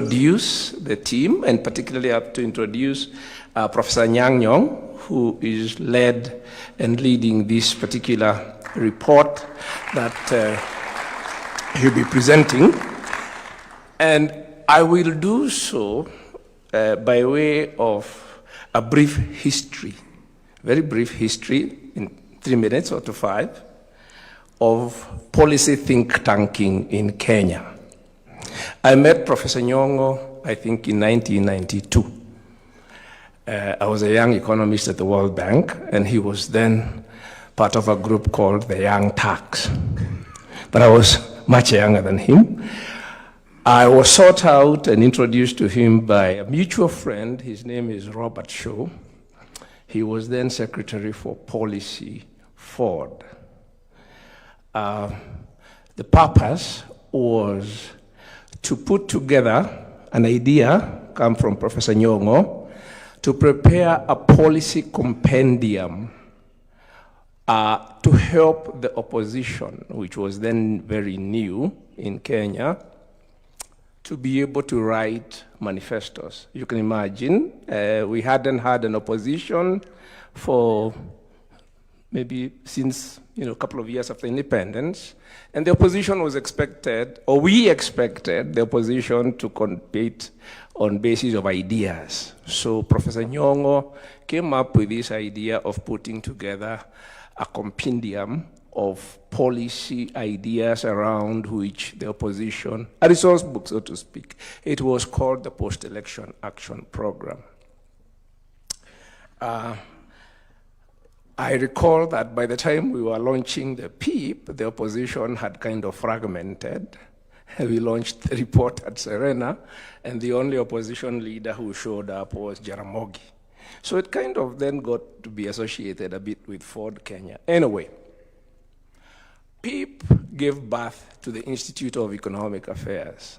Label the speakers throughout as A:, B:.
A: introduce the team, and particularly I have to introduce Professor Nyang Nyong, who is led and leading this particular report that he'll be presenting. And I will do so by way of a brief history, very brief history in 3 minutes or to 5 of policy think tanking in Kenya. I met Professor Nyong'o, I think, in 1992. I was a young economist at the World Bank, and he was then part of a group called the Young Turks. But I was much younger than him. I was sought out and introduced to him by a mutual friend. His name is Robert Shaw. He was then Secretary for Policy, Ford. The purpose was to put together an idea, come from Professor Nyong'o, to prepare a policy compendium to help the opposition, which was then very new in Kenya, to be able to write manifestos. You can imagine, we hadn't had an opposition for maybe since a couple of years after independence, and the opposition was expected, or we expected the opposition to compete on basis of ideas. So Professor Nyong'o came up with this idea of putting together a compendium of policy ideas around which the opposition, a resource book, so to speak. It was called the Post-Election Action Program. I recall that by the time we were launching the PEEP, the opposition had kind of fragmented. We launched the report at Serena, and the only opposition leader who showed up was Jaramogi. So it kind of then got to be associated a bit with Ford Kenya. Anyway, PEEP gave birth to the Institute of Economic Affairs,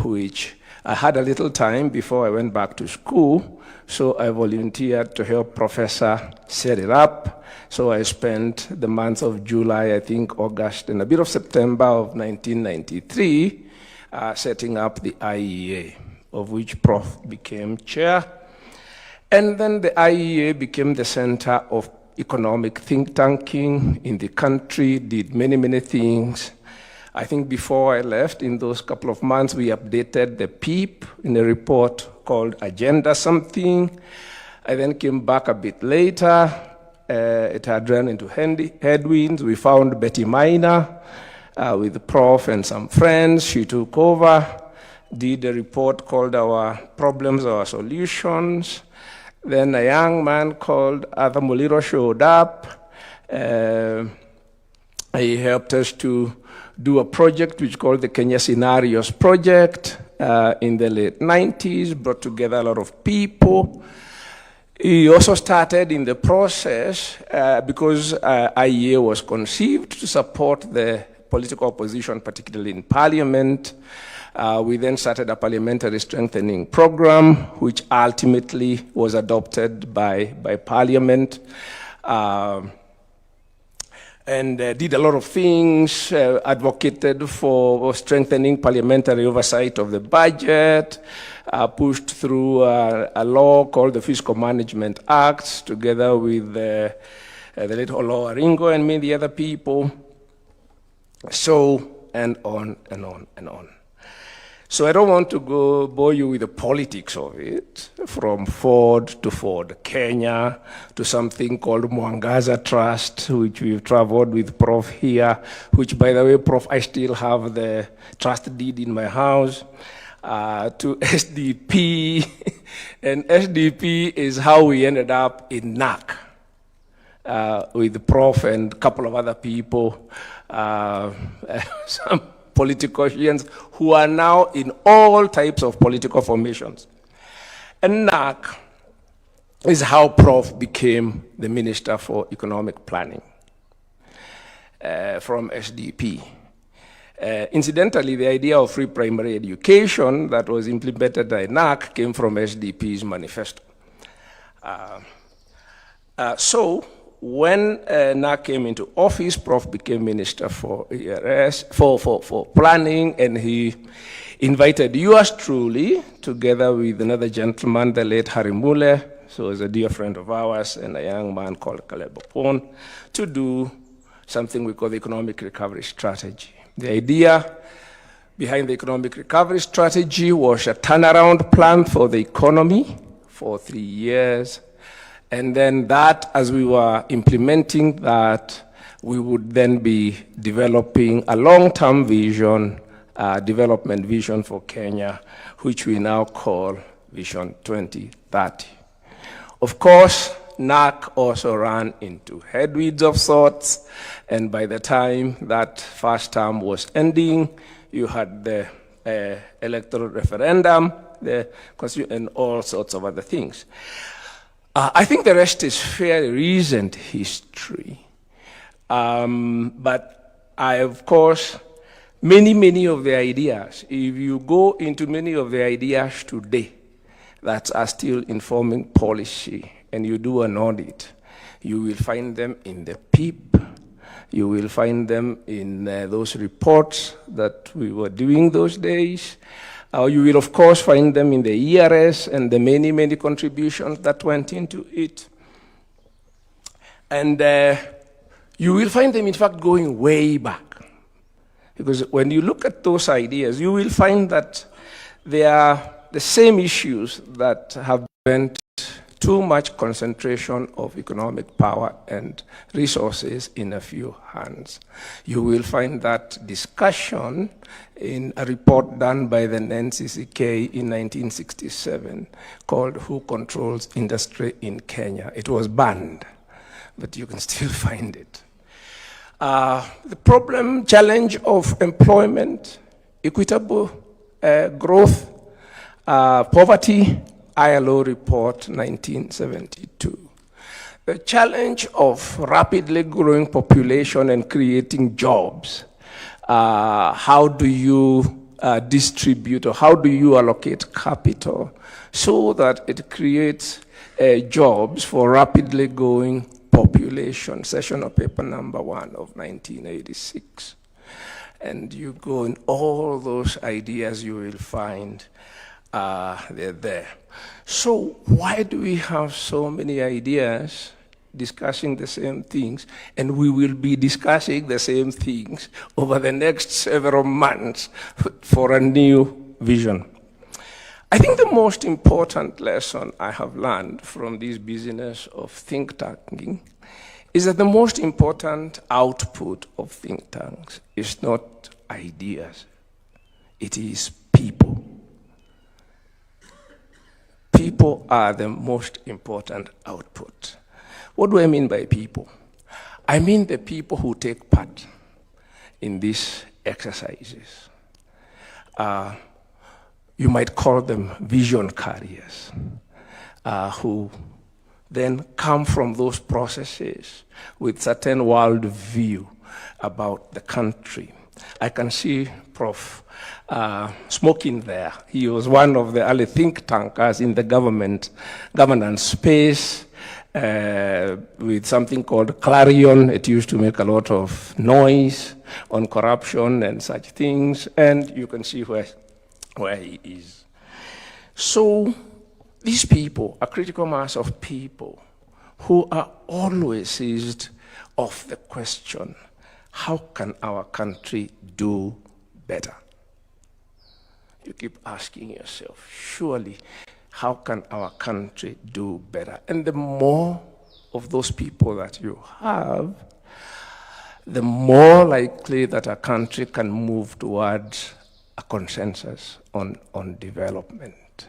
A: which I had a little time before I went back to school, so I volunteered to help Professor set it up. So I spent the month of July, I think August, and a bit of September of 1993 setting up the IEA, of which Prof became chair. And then the IEA became the center of economic think tanking in the country, did many, many things. I think before I left, in those couple of months, we updated the PEEP in a report called Agenda Something. I then came back a bit later. It had run into headwinds. We found Betty Minor with the Prof and some friends. She took over, did a report called Our Problems, Our Solutions. Then a young man called Arthur Muliro showed up. He helped us to do a project which called the Kenya Scenarios Project in the late 90s, brought together a lot of people. He also started in the process, because IEA was conceived to support the political opposition, particularly in parliament. We then started a parliamentary strengthening program, which ultimately was adopted by parliament. And did a lot of things, advocated for strengthening parliamentary oversight of the budget, pushed through a law called the Fiscal Management Act, together with the late Olo Aringo and many other people. So, and on and on and on. So I don't want to bore you with the politics of it, from Ford to Ford Kenya, to something called Mwangaza Trust, which we've traveled with Prof here, which, by the way, Prof, I still have the trust deed in my house, to SDP, and SDP is how we ended up in NAC, with Prof and a couple of other people, some politicians who are now in all types of political formations. And NAC is how Prof became the Minister for Economic Planning from SDP. Incidentally, the idea of free primary education that was implemented by NAC came from SDP's manifesto. So when NAC came into office, Prof became Minister for ERS, for Planning, and he invited yours truly, together with another gentleman, the late Harry Mule, so is a dear friend of ours, and a young man called Caleb Opon, to do something we call the Economic Recovery Strategy. The idea behind the Economic Recovery Strategy was a turnaround plan for the economy for 3 years. And then that, as we were implementing that, we would then be developing a long-term vision, development vision for Kenya, which we now call Vision 2030. Of course, NAC also ran into headwinds of sorts, and by the time that first term was ending, you had the electoral referendum, and all sorts of other things. I think the rest is fairly recent history. But of course, many of the ideas, if you go into many of the ideas today that are still informing policy, and you do an audit, you will find them in the PIP. You will find them in those reports that we were doing those days. You will, of course, find them in the ERS and the many contributions that went into it. And you will find them, in fact, going way back. Because when you look at those ideas, you will find that they are the same issues that have been too much concentration of economic power and resources in a few hands. You will find that discussion in a report done by the NCCK in 1967 called Who Controls Industry in Kenya. It was banned, but you can still find it. The challenge of employment, equitable growth, poverty, ILO report 1972. The challenge of rapidly growing population and creating jobs. How do you distribute, or how do you allocate capital so that it creates jobs for rapidly growing population? Session of paper number 1 of 1986. And you go in all those ideas, you will find they're there. So why do we have so many ideas discussing the same things, and we will be discussing the same things over the next several months for a new vision? I think the most important lesson I have learned from this business of think tanking is that the most important output of think tanks is not ideas, it is people. People are the most important output. What do I mean by people? I mean the people who take part in these exercises. You might call them vision carriers, who then come from those processes with certain world view about the country. I can see Prof. Smoking there. He was one of the early think tankers in the governance space, with something called Clarion. It used to make a lot of noise on corruption and such things, and you can see where he is. So these people, a critical mass of people who are always seized of the question, how can our country do better? You keep asking yourself, surely, how can our country do better? And the more of those people that you have, the more likely that a country can move towards a consensus on development.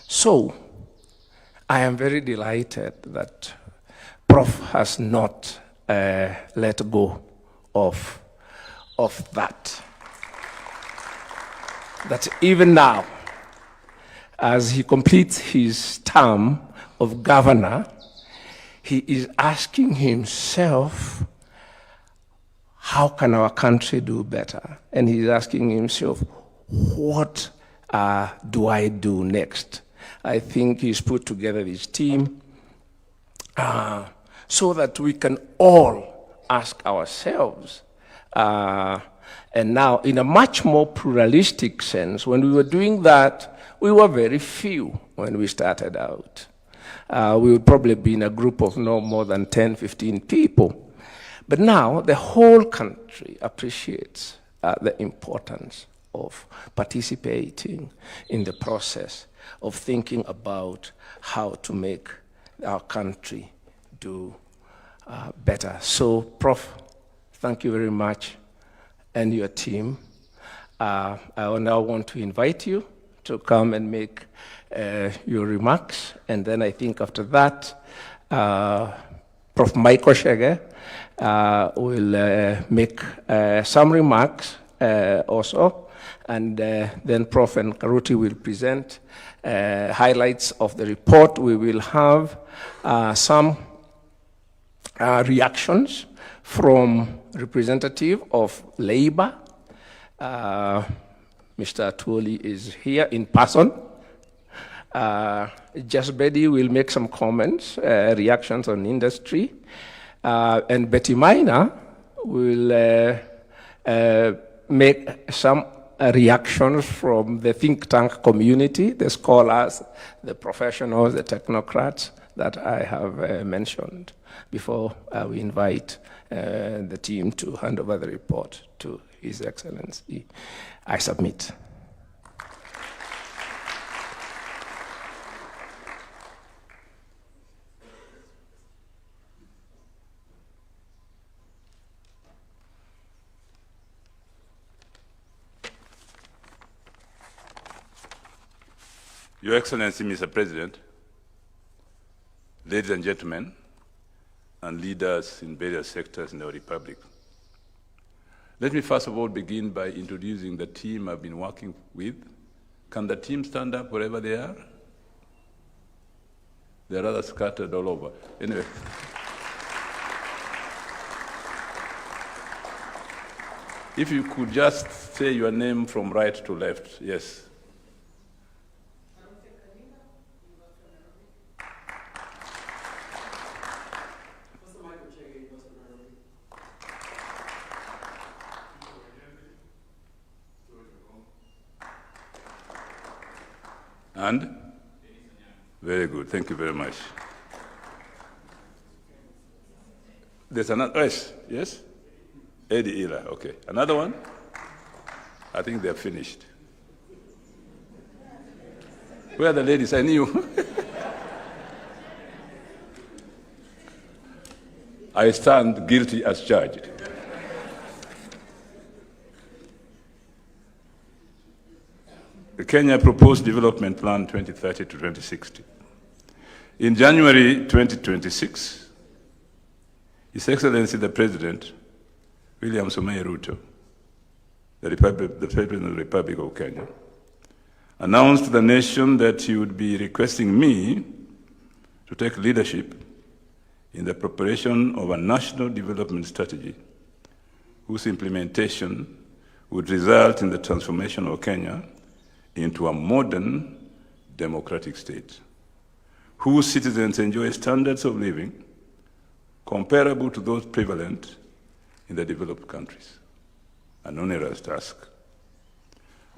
A: So, I am very delighted that Prof has not let go of that. That even now, as he completes his term of governor, he is asking himself, how can our country do better? And he's asking himself, what do I do next? I think he's put together his team. so that we can all ask ourselves, and now in a much more pluralistic sense, when we were doing that, we were very few when we started out. We would probably be in a group of no more than 10, 15 people. But now the whole country appreciates the importance of participating in the process of thinking about how to make our country do better. So, Prof, thank you very much, and your team. I now want to invite you to come and make your remarks, and then I think after that, Prof. Michael Shege will make some remarks also, and then Prof. and Karuti will present highlights of the report. We will have some reactions from representative of Labor. Mr. Atwoli is here in person. Jasbedi will make some comments, reactions on industry. And Betty Minor will make some reactions from the think tank community, the scholars, the professionals, the technocrats that I have mentioned before we invite the team to hand over the report to His Excellency. I submit.
B: Your Excellency, Mr. President, ladies and gentlemen, and leaders in various sectors in our Republic. Let me first of all begin by introducing the team I've been working with. Can the team stand up wherever they are? They're rather scattered all over. Anyway. If you could just say your name from right to left, yes. And? Very good, thank you very much. There's another, yes? Eddie Ila, okay. Another one? I think they're finished. Where are the ladies? I knew. I stand guilty as charged. The Kenya Proposed Development Plan 2030 to 2060. In January 2026, His Excellency the President, William Samoei Ruto, the President of the Republic of Kenya, announced to the nation that he would be requesting me to take leadership in the preparation of a national development strategy whose implementation would result in the transformation of Kenya into a modern democratic state, whose citizens enjoy standards of living comparable to those prevalent in the developed countries. An onerous task.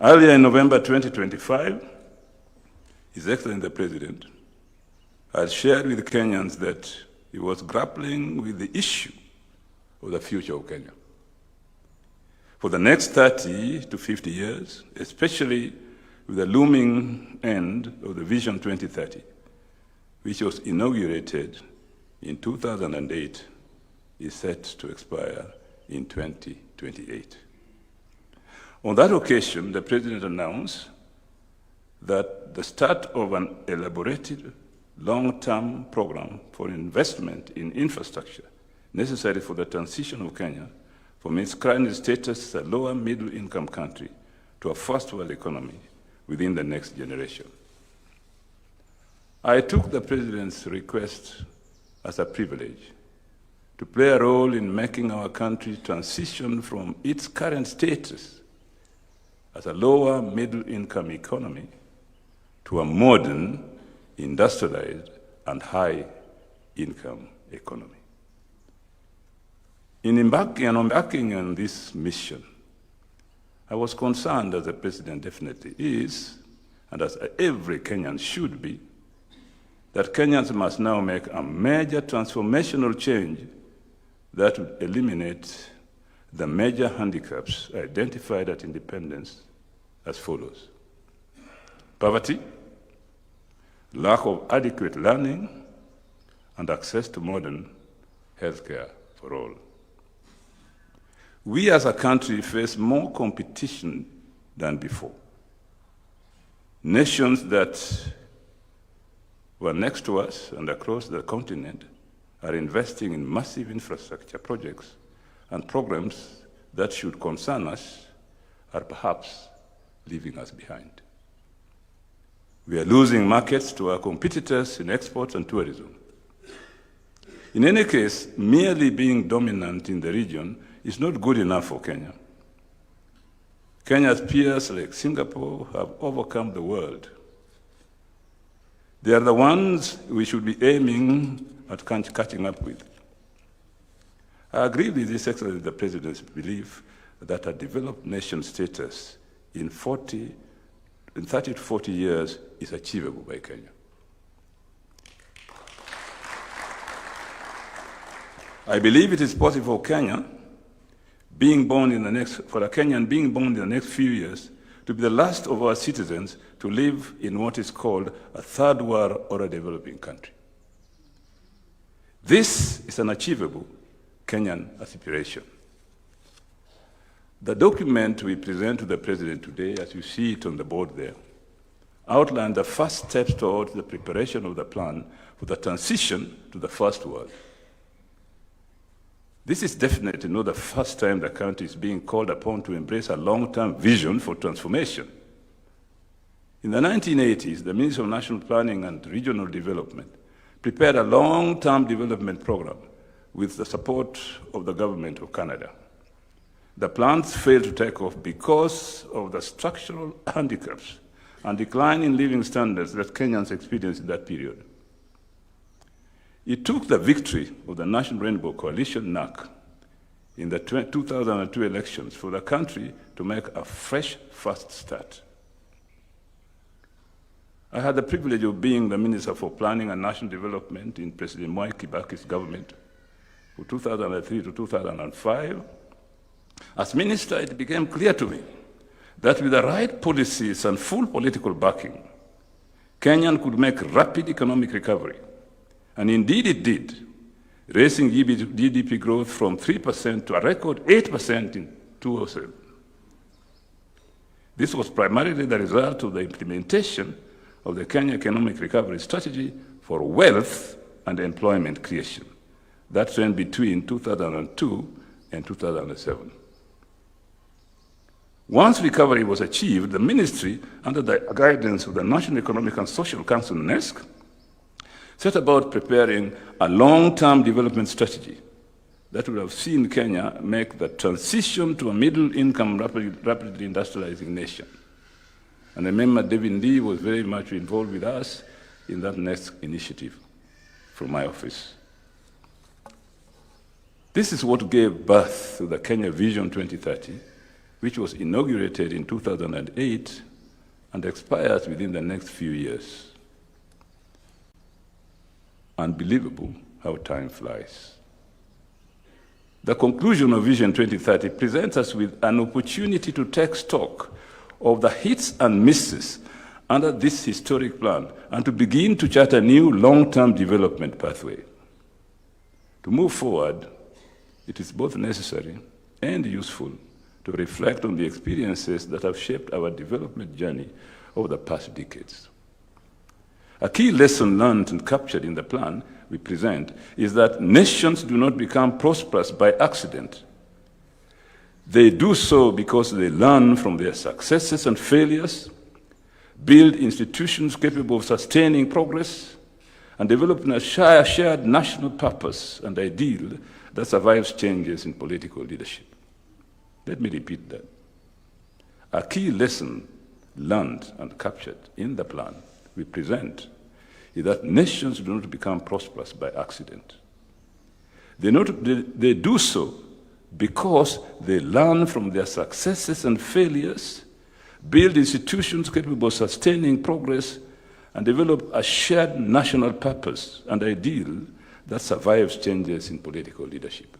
B: Earlier in November 2025, His Excellency the President had shared with Kenyans that he was grappling with the issue of the future of Kenya. For the next 30 to 50 years, especially with the looming end of the Vision 2030, which was inaugurated in 2008, is set to expire in 2028. On that occasion, the President announced that the start of an elaborated long-term program for investment in infrastructure necessary for the transition of Kenya from its current status as a lower middle-income country to a first-world economy within the next generation. I took the President's request as a privilege to play a role in making our country transition from its current status as a lower middle-income economy to a modern, industrialized, and high-income economy. In embarking on this mission, I was concerned, as the President definitely is, and as every Kenyan should be, that Kenyans must now make a major transformational change that would eliminate the major handicaps identified at independence as follows: poverty, lack of adequate learning, and access to modern healthcare for all. We as a country face more competition than before. Nations that were next to us and across the continent are investing in massive infrastructure projects, and programs that should concern us are perhaps leaving us behind. We are losing markets to our competitors in exports and tourism. In any case, merely being dominant in the region is not good enough for Kenya. Kenya's peers like Singapore have overcome the world. They are the ones we should be aiming at catching up with. I agree with His Excellency the President's belief that a developed nation status in 30 to 40 years is achievable by Kenya. I believe it is possible for a Kenyan being born in the next few years to be the last of our citizens to live in what is called a third world or a developing country. This is an achievable Kenyan aspiration. The document we present to the President today, as you see it on the board there, outlines the first steps towards the preparation of the plan for the transition to the first world. This is definitely not the first time the country is being called upon to embrace a long-term vision for transformation. In the 1980s, the Ministry of National Planning and Regional Development prepared a long-term development program with the support of the government of Canada. The plans failed to take off because of the structural handicaps and decline in living standards that Kenyans experienced in that period. It took the victory of the National Rainbow Coalition, NAC, in the 2002 elections for the country to make a fresh first start. I had the privilege of being the Minister for Planning and National Development in President Mwai Kibaki's government from 2003 to 2005. As Minister, it became clear to me that with the right policies and full political backing, Kenya could make rapid economic recovery. And indeed it did, raising GDP growth from 3% to a record 8% in 2007. This was primarily the result of the implementation of the Kenya Economic Recovery Strategy for Wealth and Employment Creation. That ran between 2002 and 2007. Once recovery was achieved, the ministry, under the guidance of the National Economic and Social Council, NESC, set about preparing a long-term development strategy that would have seen Kenya make the transition to a middle-income, rapidly industrializing nation. And I remember David Lee was very much involved with us in that next initiative from my office. This is what gave birth to the Kenya Vision 2030, which was inaugurated in 2008 and expires within the next few years. Unbelievable how time flies. The conclusion of Vision 2030 presents us with an opportunity to take stock of the hits and misses under this historic plan and to begin to chart a new long-term development pathway. To move forward, it is both necessary and useful to reflect on the experiences that have shaped our development journey over the past decades. A key lesson learned and captured in the plan we present is that nations do not become prosperous by accident. They do so because they learn from their successes and failures, build institutions capable of sustaining progress, and develop a shared national purpose and ideal that survives changes in political leadership. Let me repeat that. A key lesson learned and captured in the plan we present is that nations do not become prosperous by accident. They do so because they learn from their successes and failures, build institutions capable of sustaining progress, and develop a shared national purpose and ideal that survives changes in political leadership.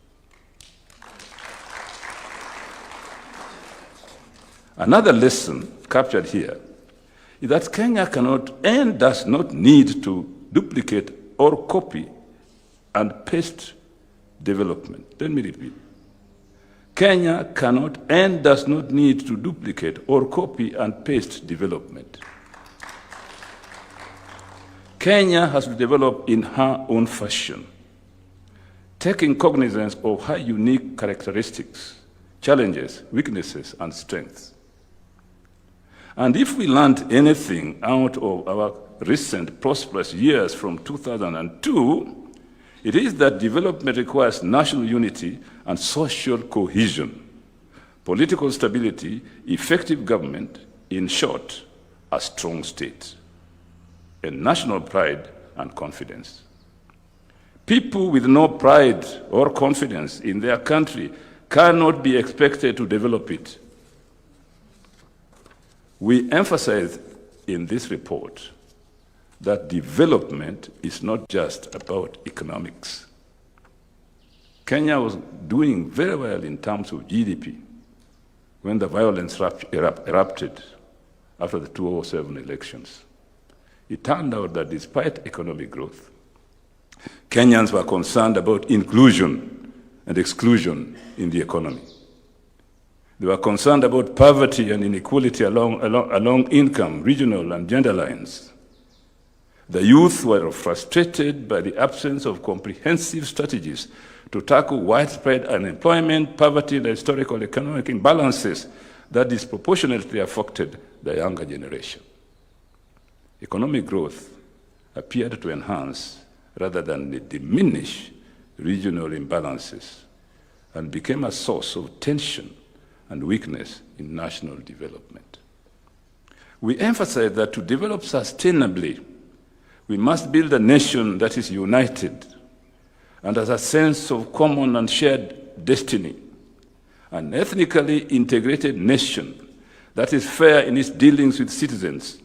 B: Another lesson captured here is that Kenya cannot and does not need to duplicate or copy and paste development. Let me repeat. Kenya cannot and does not need to duplicate or copy and paste development. Kenya has to develop in her own fashion, taking cognizance of her unique characteristics, challenges, weaknesses, and strengths. And if we learned anything out of our recent prosperous years from 2002, it is that development requires national unity and social cohesion, political stability, effective government, in short, a strong state, and national pride and confidence. People with no pride or confidence in their country cannot be expected to develop it. We emphasize in this report that development is not just about economics. Kenya was doing very well in terms of GDP when the violence erupted after the 2007 elections. It turned out that despite economic growth, Kenyans were concerned about inclusion and exclusion in the economy. They were concerned about poverty and inequality along income, regional, and gender lines. The youth were frustrated by the absence of comprehensive strategies to tackle widespread unemployment, poverty, and historical economic imbalances that disproportionately affected the younger generation. Economic growth appeared to enhance rather than diminish regional imbalances and became a source of tension and weakness in national development. We emphasize that to develop sustainably, we must build a nation that is united and has a sense of common and shared destiny, an ethnically integrated nation that is fair in its dealings with citizens,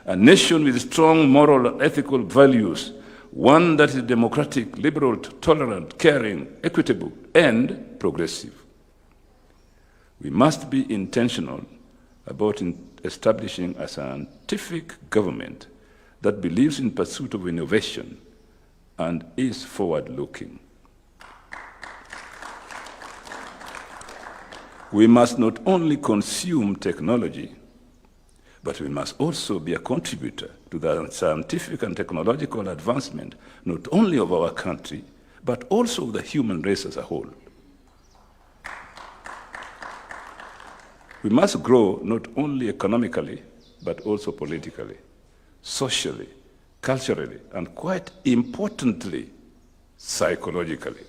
B: a nation with strong moral and ethical values, one that is democratic, liberal, tolerant, caring, equitable, and progressive. We must be intentional about establishing a scientific government that believes in pursuit of innovation and is forward-looking. We must not only consume technology, but we must also be a contributor to the scientific and technological advancement, not only of our country, but also of the human race as a whole. We must grow not only economically, but also politically, socially, culturally, and quite importantly, psychologically.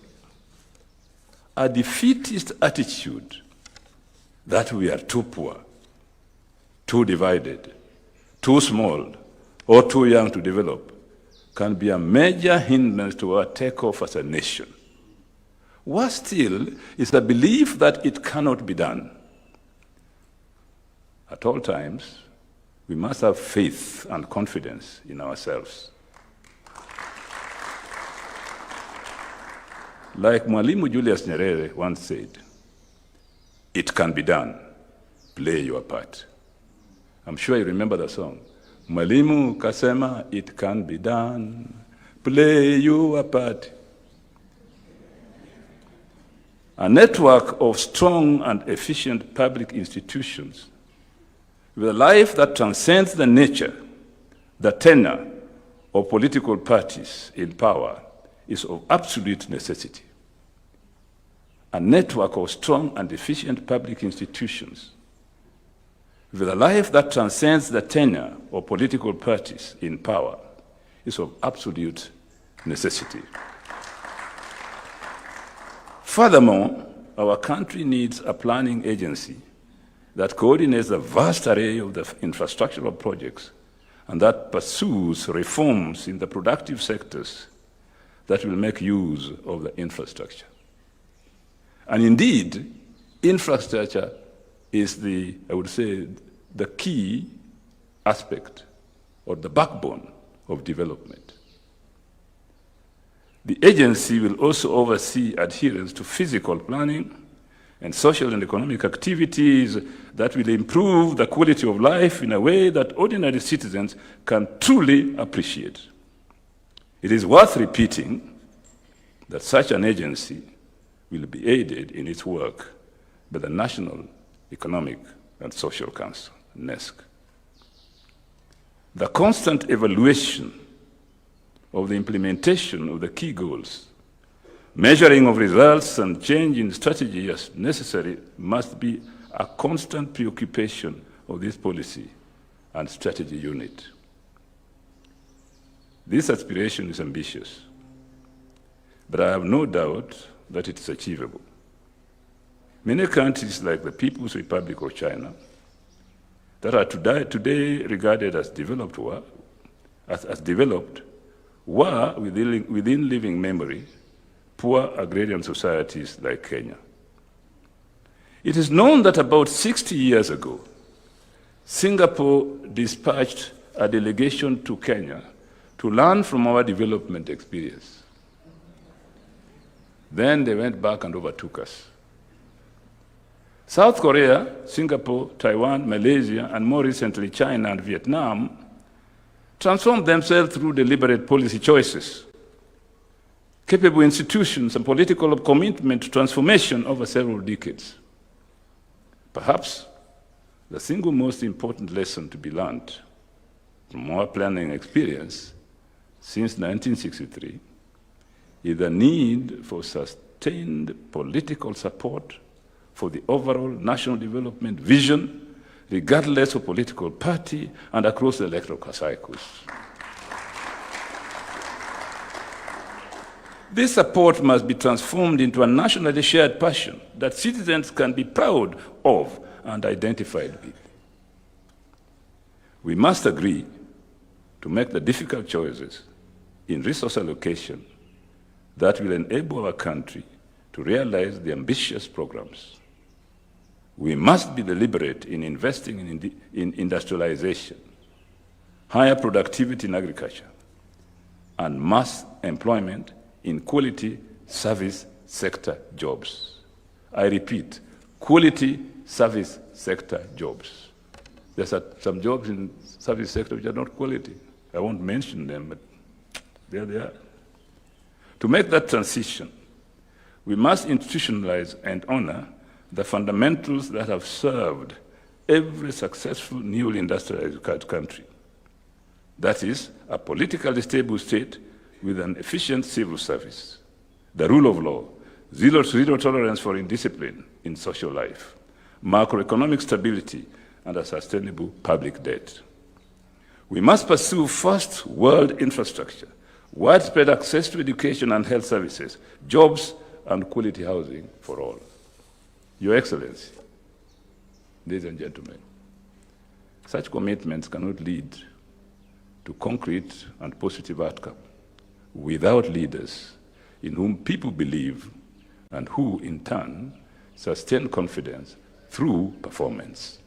B: A defeatist attitude that we are too poor, too divided, too small, or too young to develop can be a major hindrance to our takeoff as a nation. Worse still is the belief that it cannot be done. At all times, we must have faith and confidence in ourselves. Like Mwalimu Julius Nyerere once said, "It can be done. Play your part." I'm sure you remember the song. Mwalimu kasema, "It can be done. Play your part." A network of strong and efficient public institutions with a life that transcends the nature, the tenor of political parties in power is of absolute necessity. A network of strong and efficient public institutions with a life that transcends the tenor of political parties in power is of absolute necessity. Furthermore, our country needs a planning agency that coordinates the vast array of the infrastructural projects and that pursues reforms in the productive sectors that will make use of the infrastructure. And indeed, infrastructure is I would say, the key aspect or the backbone of development. The agency will also oversee adherence to physical planning and social and economic activities that will improve the quality of life in a way that ordinary citizens can truly appreciate. It is worth repeating that such an agency will be aided in its work by the National Economic and Social Council, NESC. The constant evaluation of the implementation of the key goals, measuring of results and change in strategy as necessary must be a constant preoccupation of this policy and strategy unit. This aspiration is ambitious, but I have no doubt that it is achievable. Many countries like the People's Republic of China that are today regarded as developed were within living memory poor agrarian societies like Kenya. It is known that about 60 years ago, Singapore dispatched a delegation to Kenya to learn from our development experience. Then they went back and overtook us. South Korea, Singapore, Taiwan, Malaysia, and more recently China and Vietnam transformed themselves through deliberate policy choices, capable institutions, and political commitment to transformation over several decades. Perhaps the single most important lesson to be learned from our planning experience since 1963 is the need for sustained political support for the overall national development vision, regardless of political party and across the electoral cycles. This support must be transformed into a nationally shared passion that citizens can be proud of and identified with. We must agree to make the difficult choices in resource allocation that will enable our country to realize the ambitious programs. We must be deliberate in investing in industrialization, higher productivity in agriculture, and mass employment in quality service sector jobs. I repeat, quality service sector jobs. There's some jobs in service sector which are not quality. I won't mention them, but there they are. To make that transition, we must institutionalize and honor the fundamentals that have served every successful newly industrialized country. That is, a politically stable state with an efficient civil service, the rule of law, zero tolerance for indiscipline in social life, macroeconomic stability, and a sustainable public debt. We must pursue first world infrastructure, widespread access to education and health services, jobs, and quality housing for all. Your Excellency, ladies and gentlemen, such commitments cannot lead to concrete and positive outcome without leaders in whom people believe and who, in turn, sustain confidence through performance.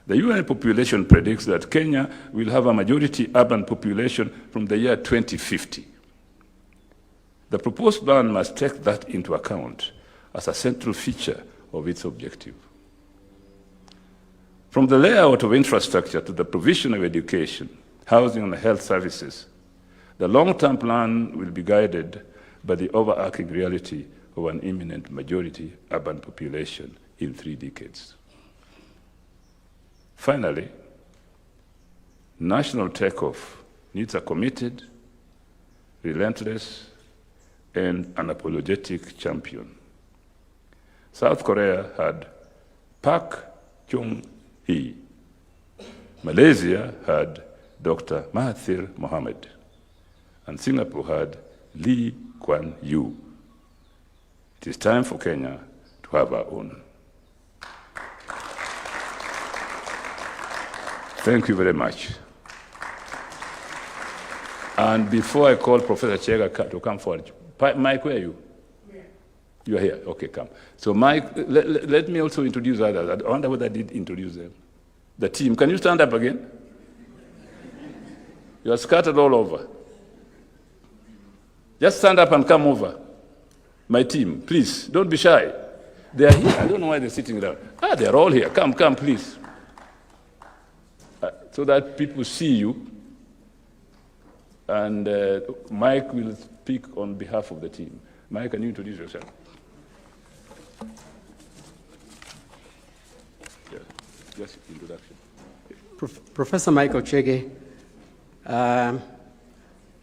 B: The UN population predicts that Kenya will have a majority urban population from the year 2050. The proposed plan must take that into account as a central feature of its objective. From the layout of infrastructure to the provision of education, housing, and health services, the long-term plan will be guided by the overarching reality of an imminent majority urban population in 3 decades. Finally, national takeoff needs a committed, relentless, and unapologetic champion. South Korea had Park Chung-hee. Malaysia had Dr. Mahathir Mohamad. And Singapore had Lee Kuan Yew. It is time for Kenya to have our own. Thank you very much. And before I call Professor Chega to come forward, Mike, where are you? You are here. Okay, come. So Mike, let me also introduce others. I wonder whether I did introduce them. The team. Can you stand up again? You are scattered all over. Just stand up and come over. My team, please, don't be shy. They are here. I don't know why they're sitting there. They're all here. Come, please. So that people see you. And Mike will speak on behalf of the team. Mike, can you introduce yourself? Yeah, just introduction.
C: Professor Michael Chege,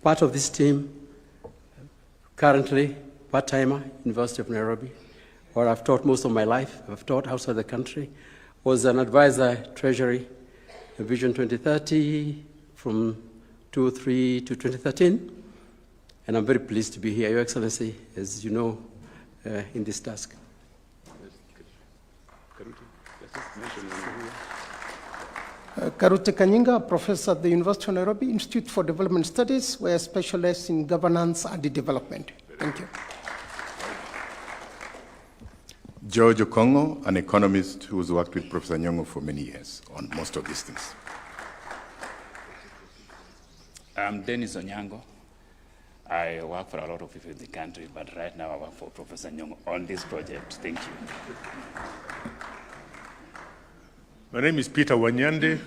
C: part of this team, currently part-timer, University of Nairobi, where I've taught most of my life. I've taught outside the country. Was an advisor, Treasury, Vision 2030, from 2003 to 2013. And I'm very pleased to be here, Your Excellency, as you know, in this task.
D: Karute Kanyinga, professor at the University of Nairobi Institute for Development Studies, where I specialize in governance and development. Thank you.
E: George Okongo, an economist who's worked with Professor Nyong'o for many years on most of these things.
F: I'm Dennis Onyango. I work for a lot of people in the country, but right now I work for Professor Nyong'o on this project. Thank you.
G: My name is Peter Wanyande.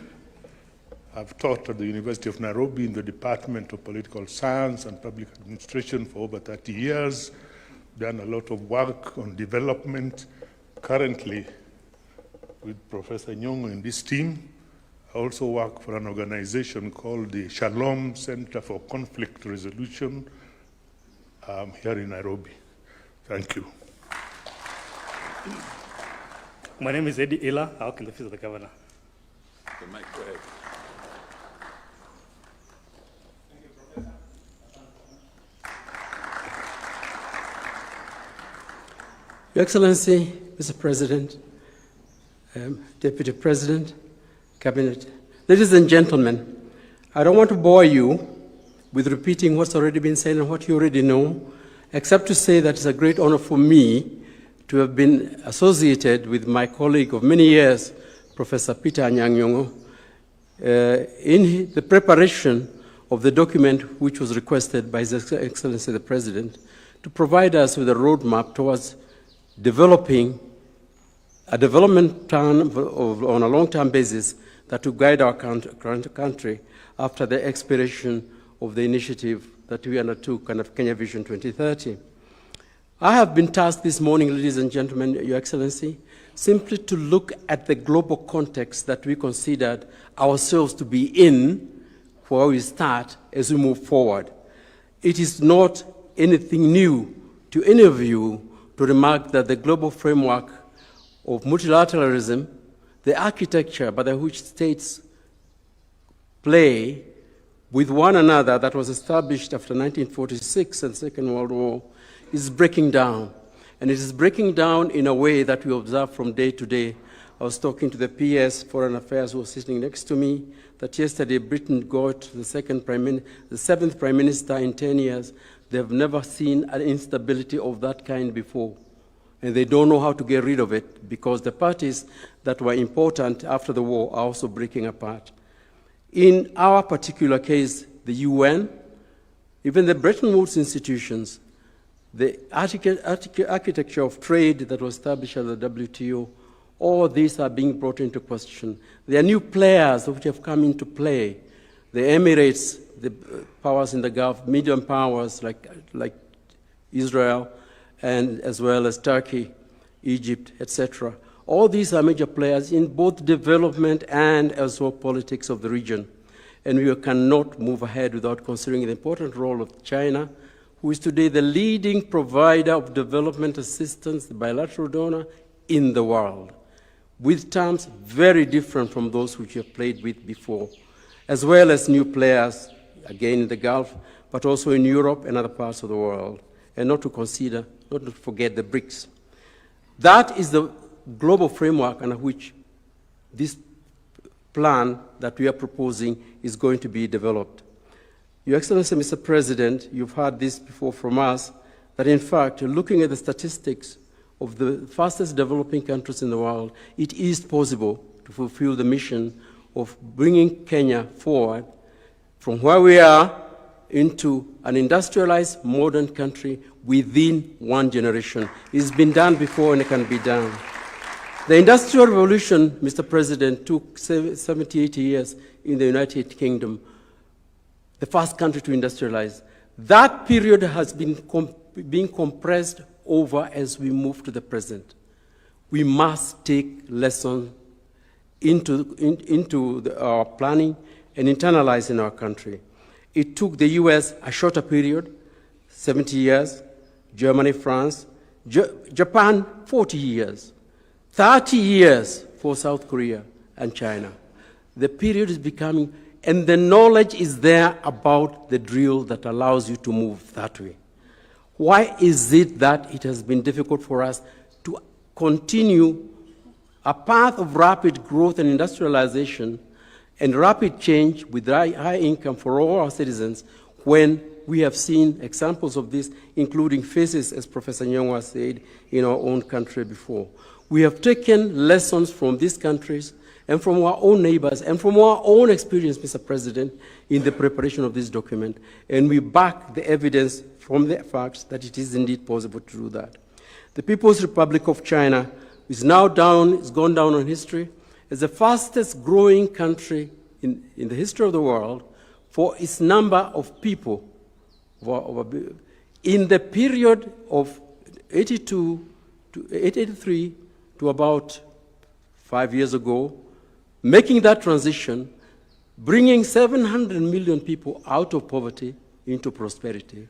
G: I've taught at the University of Nairobi in the Department of Political Science and Public Administration for over 30 years. Done a lot of work on development. Currently, with Professor Nyong'o in this team, I also work for an organization called the Shalom Center for Conflict Resolution here in Nairobi. Thank you.
H: My name is Eddie Ila. I work in the office of the governor.
B: Okay, Mike, go ahead.
C: Your Excellency, Mr. President, Deputy President, Cabinet, ladies and gentlemen, I don't want to bore you with repeating what's already been said and what you already know, except to say that it's a great honor for me to have been associated with my colleague of many years, Professor Peter Nyong'o, in the preparation of the document which was requested by His Excellency the President to provide us with a roadmap towards developing a development plan on a long-term basis that will guide our country after the expiration of the initiative that we undertook, kind of Kenya Vision 2030. I have been tasked this morning, ladies and gentlemen, Your Excellency, simply to look at the global context that we considered ourselves to be in where we start as we move forward. It is not anything new to any of you to remark that the global framework of multilateralism, the architecture by which states play with one another that was established after 1946 and Second World War, is breaking down. And it is breaking down in a way that we observe from day to day. I was talking to the PS, Foreign Affairs, who was sitting next to me, that yesterday Britain got the seventh Prime Minister in 10 years. They've never seen an instability of that kind before. And they don't know how to get rid of it because the parties that were important after the war are also breaking apart. In our particular case, the UN, even the Bretton Woods institutions, the architecture of trade that was established at the WTO, all these are being brought into question. There are new players which have come into play. The Emirates, the powers in the Gulf, medium powers like Israel, and as well as Turkey, Egypt, etc. All these are major players in both development and as well politics of the region. And we cannot move ahead without considering the important role of China, who is today the leading provider of development assistance, the bilateral donor in the world, with terms very different from those which we have played with before, as well as new players, again in the Gulf, but also in Europe and other parts of the world, and not to forget the BRICS. That is the global framework under which this plan that we are proposing is going to be developed. Your Excellency, Mr. President, you've heard this before from us, that in fact, looking at the statistics of the fastest developing countries in the world, it is possible to fulfill the mission of bringing Kenya forward from where we are into an industrialized modern country within one generation. It's been done before and it can be done. The Industrial Revolution, Mr. President, took 70, 80 years in the United Kingdom, the first country to industrialize. That period has been being compressed over as we move to the present. We must take lessons into our planning and internalize in our country. It took the US a shorter period, 70 years, Germany, France, Japan, 40 years, 30 years for South Korea and China. The period is becoming, and the knowledge is there about the drill that allows you to move that way. Why is it that it has been difficult for us to continue a path of rapid growth and industrialization and rapid change with high income for all our citizens when we have seen examples of this, including phases, as Professor Nyong'o said, in our own country before? We have taken lessons from these countries and from our own neighbors and from our own experience, Mr. President, in the preparation of this document, and we back the evidence from the facts that it is indeed possible to do that. The People's Republic of China is now it's gone down in history as the fastest growing country in the history of the world for its number of people. In the period of 82 to 883 to about 5 years ago, making that transition, bringing 700 million people out of poverty into prosperity,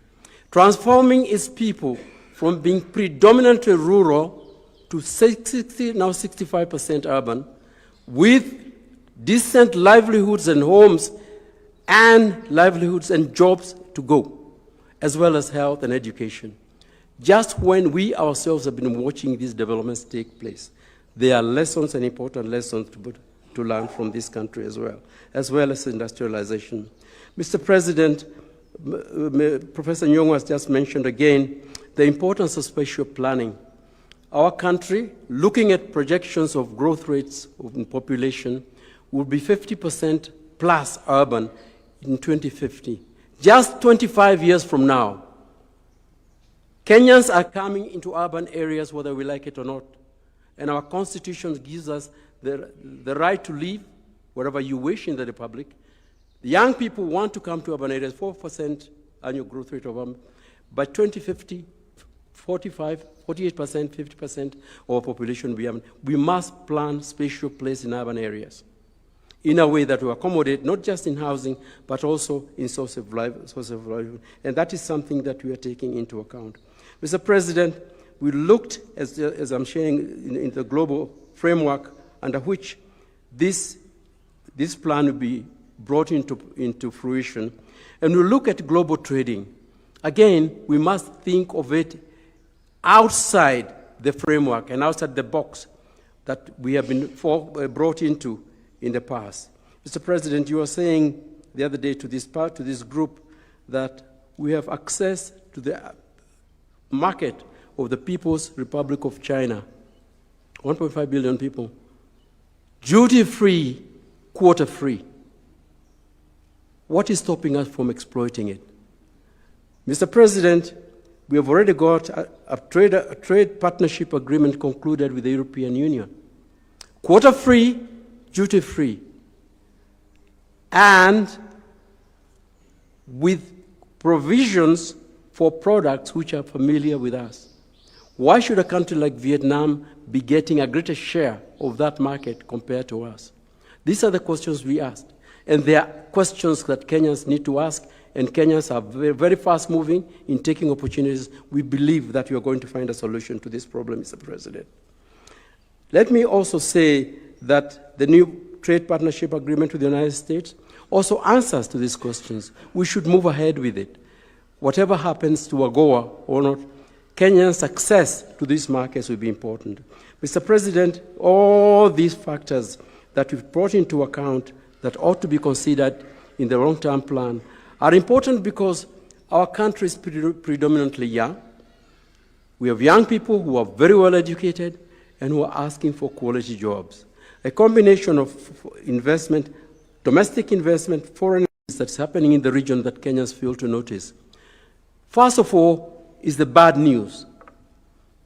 C: transforming its people from being predominantly rural to 60, now 65% urban, with decent livelihoods and homes and livelihoods and jobs to go, as well as health and education. Just when we ourselves have been watching these developments take place, there are lessons and important lessons to learn from this country as well as industrialization. Mr. President, Professor Nyong'o has just mentioned again the importance of spatial planning. Our country, looking at projections of growth rates in population, will be 50% plus urban in 2050. Just 25 years from now, Kenyans are coming into urban areas whether we like it or not. And our Constitution gives us the right to live wherever you wish in the Republic. The young people want to come to urban areas, 4% annual growth rate of urban. By 2050, 48%, 50% of our population will be urban. We must plan spatial place in urban areas in a way that will accommodate not just in housing, but also in source of livelihood. And that is something that we are taking into account. Mr. President, we looked, as I'm sharing, in the global framework under which this plan will be brought into fruition. And we look at global trading. Again, we must think of it outside the framework and outside the box that we have been brought into in the past. Mr. President, you were saying the other day to this group that we have access to the market of the People's Republic of China, 1.5 billion people, duty-free, quota-free. What is stopping us from exploiting it? Mr. President, we have already got a trade partnership agreement concluded with the European Union. Quota-free, duty-free, and with provisions for products which are familiar with us. Why should a country like Vietnam be getting a greater share of that market compared to us? These are the questions we asked. And they are questions that Kenyans need to ask, and Kenyans are very, very fast moving in taking opportunities. We believe that we are going to find a solution to this problem, Mr. President. Let me also say that the new trade partnership agreement with the United States also answers to these questions. We should move ahead with it. Whatever happens to AGOA or not, Kenyans' access to these markets will be important. Mr. President, all these factors that we've brought into account that ought to be considered in the long-term plan are important because our country is predominantly young. We have young people who are very well educated and who are asking for quality jobs. A combination of investment, domestic investment, foreign that's happening in the region that Kenyans fail to notice. First of all is the bad news,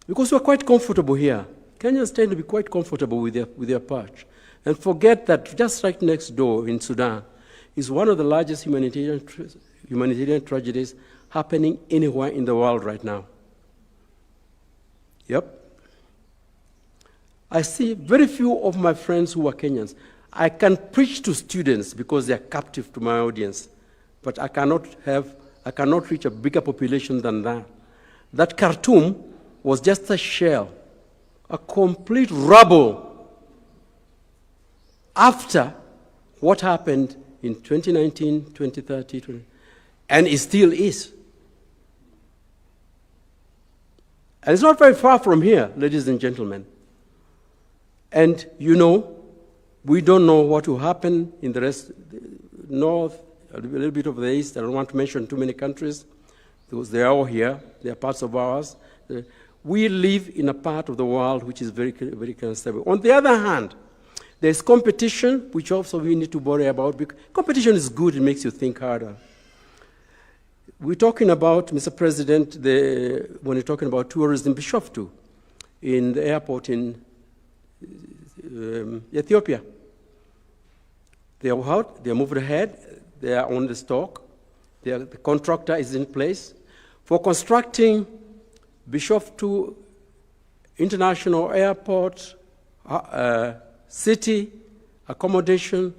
C: because we're quite comfortable here. Kenyans tend to be quite comfortable with their perch and forget that just right next door in Sudan is one of the largest humanitarian tragedies happening anywhere in the world right now. Yep. I see very few of my friends who are Kenyans. I can preach to students because they are captive to my audience, but I cannot reach a bigger population than that. That Khartoum was just a shell, a complete rubble after what happened in 2019, 2030, and it still is. And it's not very far from here, ladies and gentlemen. And you know, we don't know what will happen in the rest, north, a little bit of the east. I don't want to mention too many countries because they are all here. They are parts of ours. We live in a part of the world which is very, very unstable. On the other hand, there's competition, which also we need to worry about. Because competition is good, it makes you think harder. We're talking about, Mr. President, when you're talking about tourism, Bishoftu, in the airport in Ethiopia. They are out, they are moved ahead, they are on the stock, the contractor is in place. For constructing Bishoftu International Airport, city, accommodation,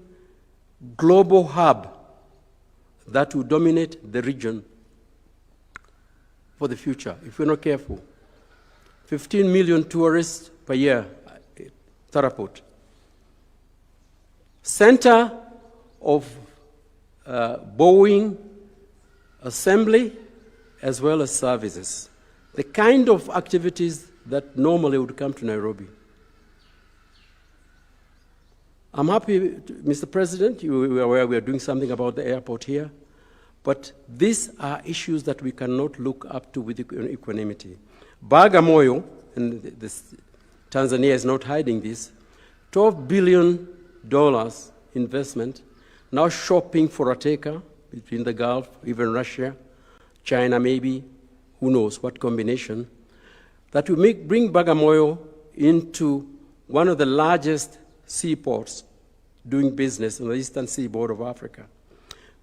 C: global hub that will dominate the region for the future, if we're not careful. 15 million tourists per year, Taraput. Center of Boeing assembly as well as services. The kind of activities that normally would come to Nairobi. I'm happy, Mr. President, you are aware we are doing something about the airport here, but these are issues that we cannot look up to with equanimity. Bagamoyo, and Tanzania is not hiding this, $12 billion investment, now shopping for a taker between the Gulf, even Russia, China maybe, who knows what combination, that will bring Bagamoyo into one of the largest seaports doing business on the eastern seaboard of Africa.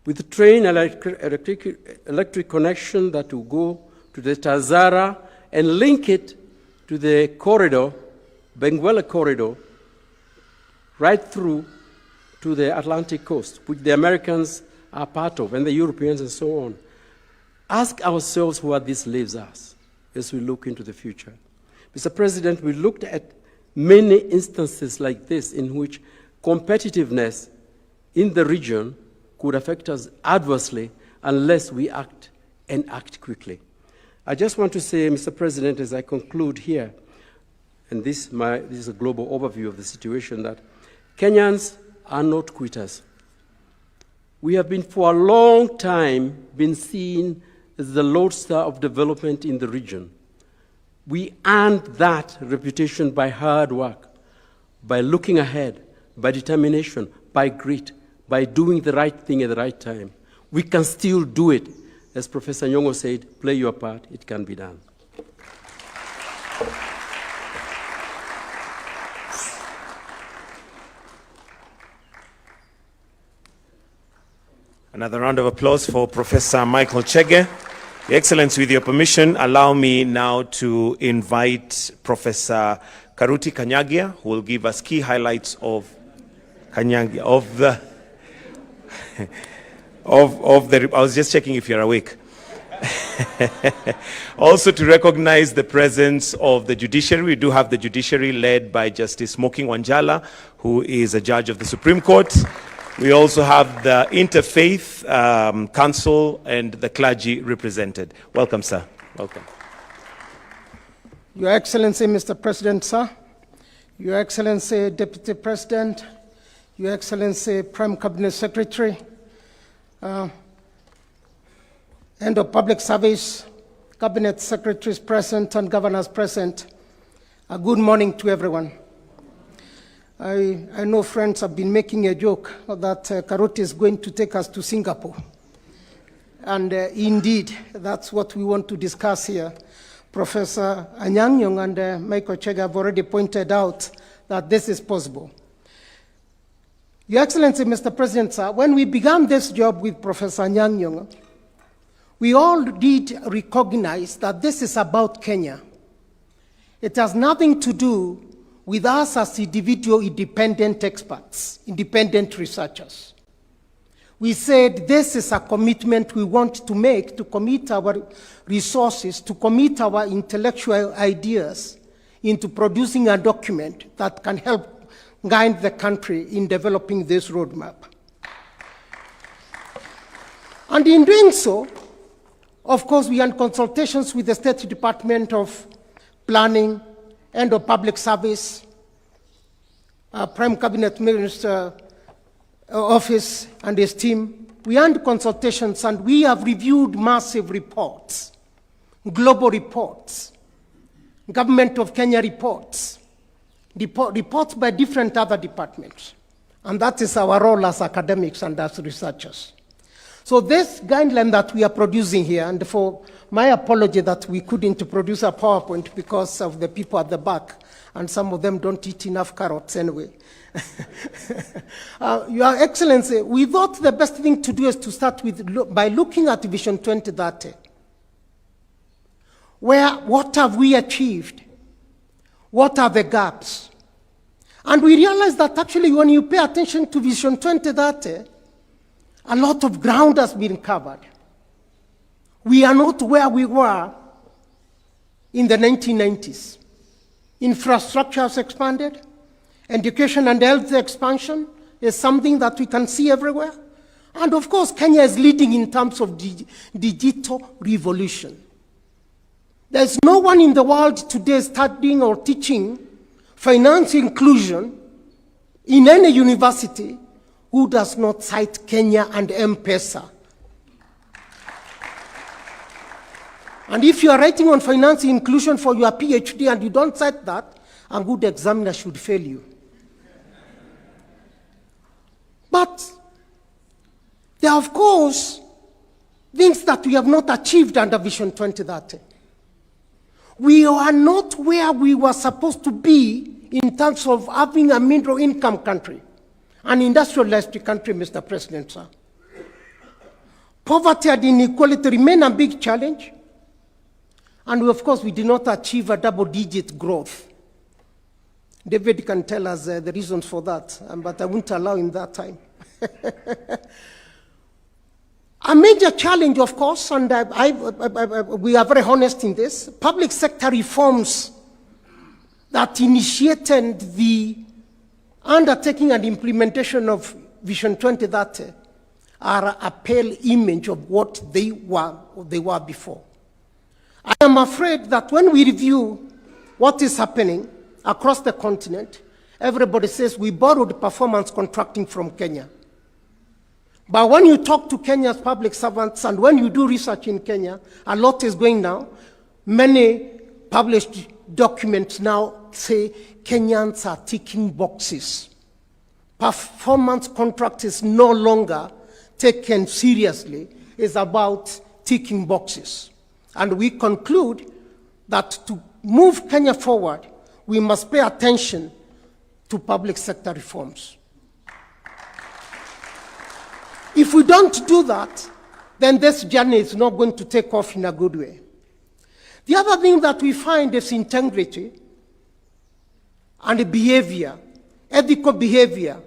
C: With the train electric connection that will go to the Tazara and link it to the corridor, Benguela corridor, right through to the Atlantic coast, which the Americans are part of, and the Europeans and so on. Ask ourselves where this leaves us as we look into the future. Mr. President, we looked at many instances like this in which competitiveness in the region could affect us adversely unless we act and act quickly. I just want to say, Mr. President, as I conclude here, and this is a global overview of the situation, that Kenyans are not quitters. We have been for a long time been seen as the lodestar of development in the region. We earned that reputation by hard work, by looking ahead, by determination, by grit, by doing the right thing at the right time. We can still do it. As Professor Nyong'o said, play your part, it can be done.
I: Another round of applause for Professor Michael Chege. Your Excellency, with your permission, allow me now to invite Professor Karuti Kanyagia, who will give us key highlights of Kanyagia, I was just checking if you're awake. Also to recognize the presence of the judiciary. We do have the judiciary led by Justice Moking Wanjala, who is a judge of the Supreme Court. We also have the Interfaith Council and the clergy represented. Welcome, sir. Welcome.
D: Your Excellency, Mr. President, sir. Your Excellency, Deputy President. Your Excellency, Prime Cabinet Secretary. End of public service, cabinet secretaries present, and governors present. Good morning to everyone. I know friends have been making a joke that Karoti is going to take us to Singapore. And indeed, that's what we want to discuss here. Professor Anyang' Nyong'o and Michael Chege have already pointed out that this is possible. Your Excellency, Mr. President, sir, when we began this job with Professor Anyang' Nyong'o, we all did recognize that this is about Kenya. It has nothing to do with us as individual independent experts, independent researchers. We said this is a commitment we want to make, to commit our resources, to commit our intellectual ideas into producing a document that can help guide the country in developing this roadmap. And in doing so, of course, we had consultations with the State Department of Planning and of Public Service, Prime Cabinet Minister Office and his team. We had consultations, and we have reviewed massive reports, global reports, Government of Kenya reports, reports by different other departments. And that is our role as academics and as researchers. So this guideline that we are producing here, and for my apology that we couldn't produce a PowerPoint because of the people at the back, and some of them don't eat enough carrots anyway. Your Excellency, we thought the best thing to do is to start with by looking at Vision 2030. What have we achieved? What are the gaps? And we realized that actually when you pay attention to Vision 2030, a lot of ground has been covered. We are not where we were in the 1990s. Infrastructure has expanded. Education and health expansion is something that we can see everywhere. And of course, Kenya is leading in terms of digital revolution. There's no one in the world today studying or teaching finance inclusion in any university who does not cite Kenya and M-Pesa. And if you are writing on finance inclusion for your PhD and you don't cite that, a good examiner should fail you. But there are, of course, things that we have not achieved under Vision 2030. We are not where we were supposed to be in terms of having a middle income country, an industrialized country, Mr. President, sir. Poverty and inequality remain a big challenge. And we, of course, we did not achieve a double-digit growth. David can tell us the reasons for that, but I won't allow him that time. A major challenge, of course, and we are very honest in this, public sector reforms that initiated the undertaking and implementation of Vision 2030 are a pale image of what they were before. I am afraid that when we review what is happening across the continent, everybody says we borrowed performance contracting from Kenya. But when you talk to Kenya's public servants and when you do research in Kenya, a lot is going now. Many published documents now say Kenyans are ticking boxes. Performance contract is no longer taken seriously. It's about ticking boxes. And we conclude that to move Kenya forward, we must pay attention to public sector reforms. If we don't do that, then this journey is not going to take off in a good way. The other thing that we find is integrity and behavior, ethical behavior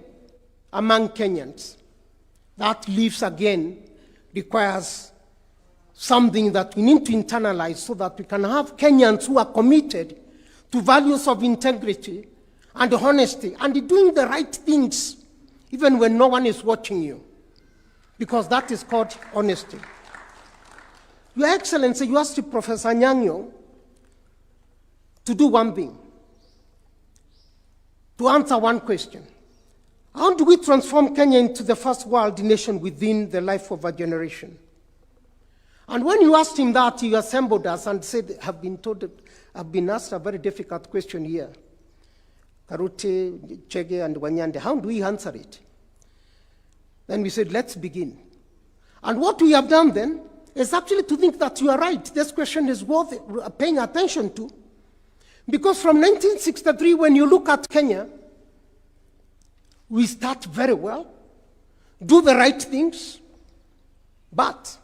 D: among Kenyans. That leaves again, requires something that we need to internalize so that we can have Kenyans who are committed to values of integrity and honesty and doing the right things even when no one is watching you, because that is called honesty. Your Excellency, you asked Professor Anyang' Nyong'o to do one thing, to answer one question. How do we transform Kenya into the first world nation within the life of a generation? And when you asked him that, he assembled us and said, I've been asked a very difficult question here. Karute, Chege, and Wanyande, how do we answer it? Then we said, let's begin. And what we have done then is actually to think that you are right. This question is worth paying attention to. Because from 1963, when you look at Kenya, we start very well, do the right things, but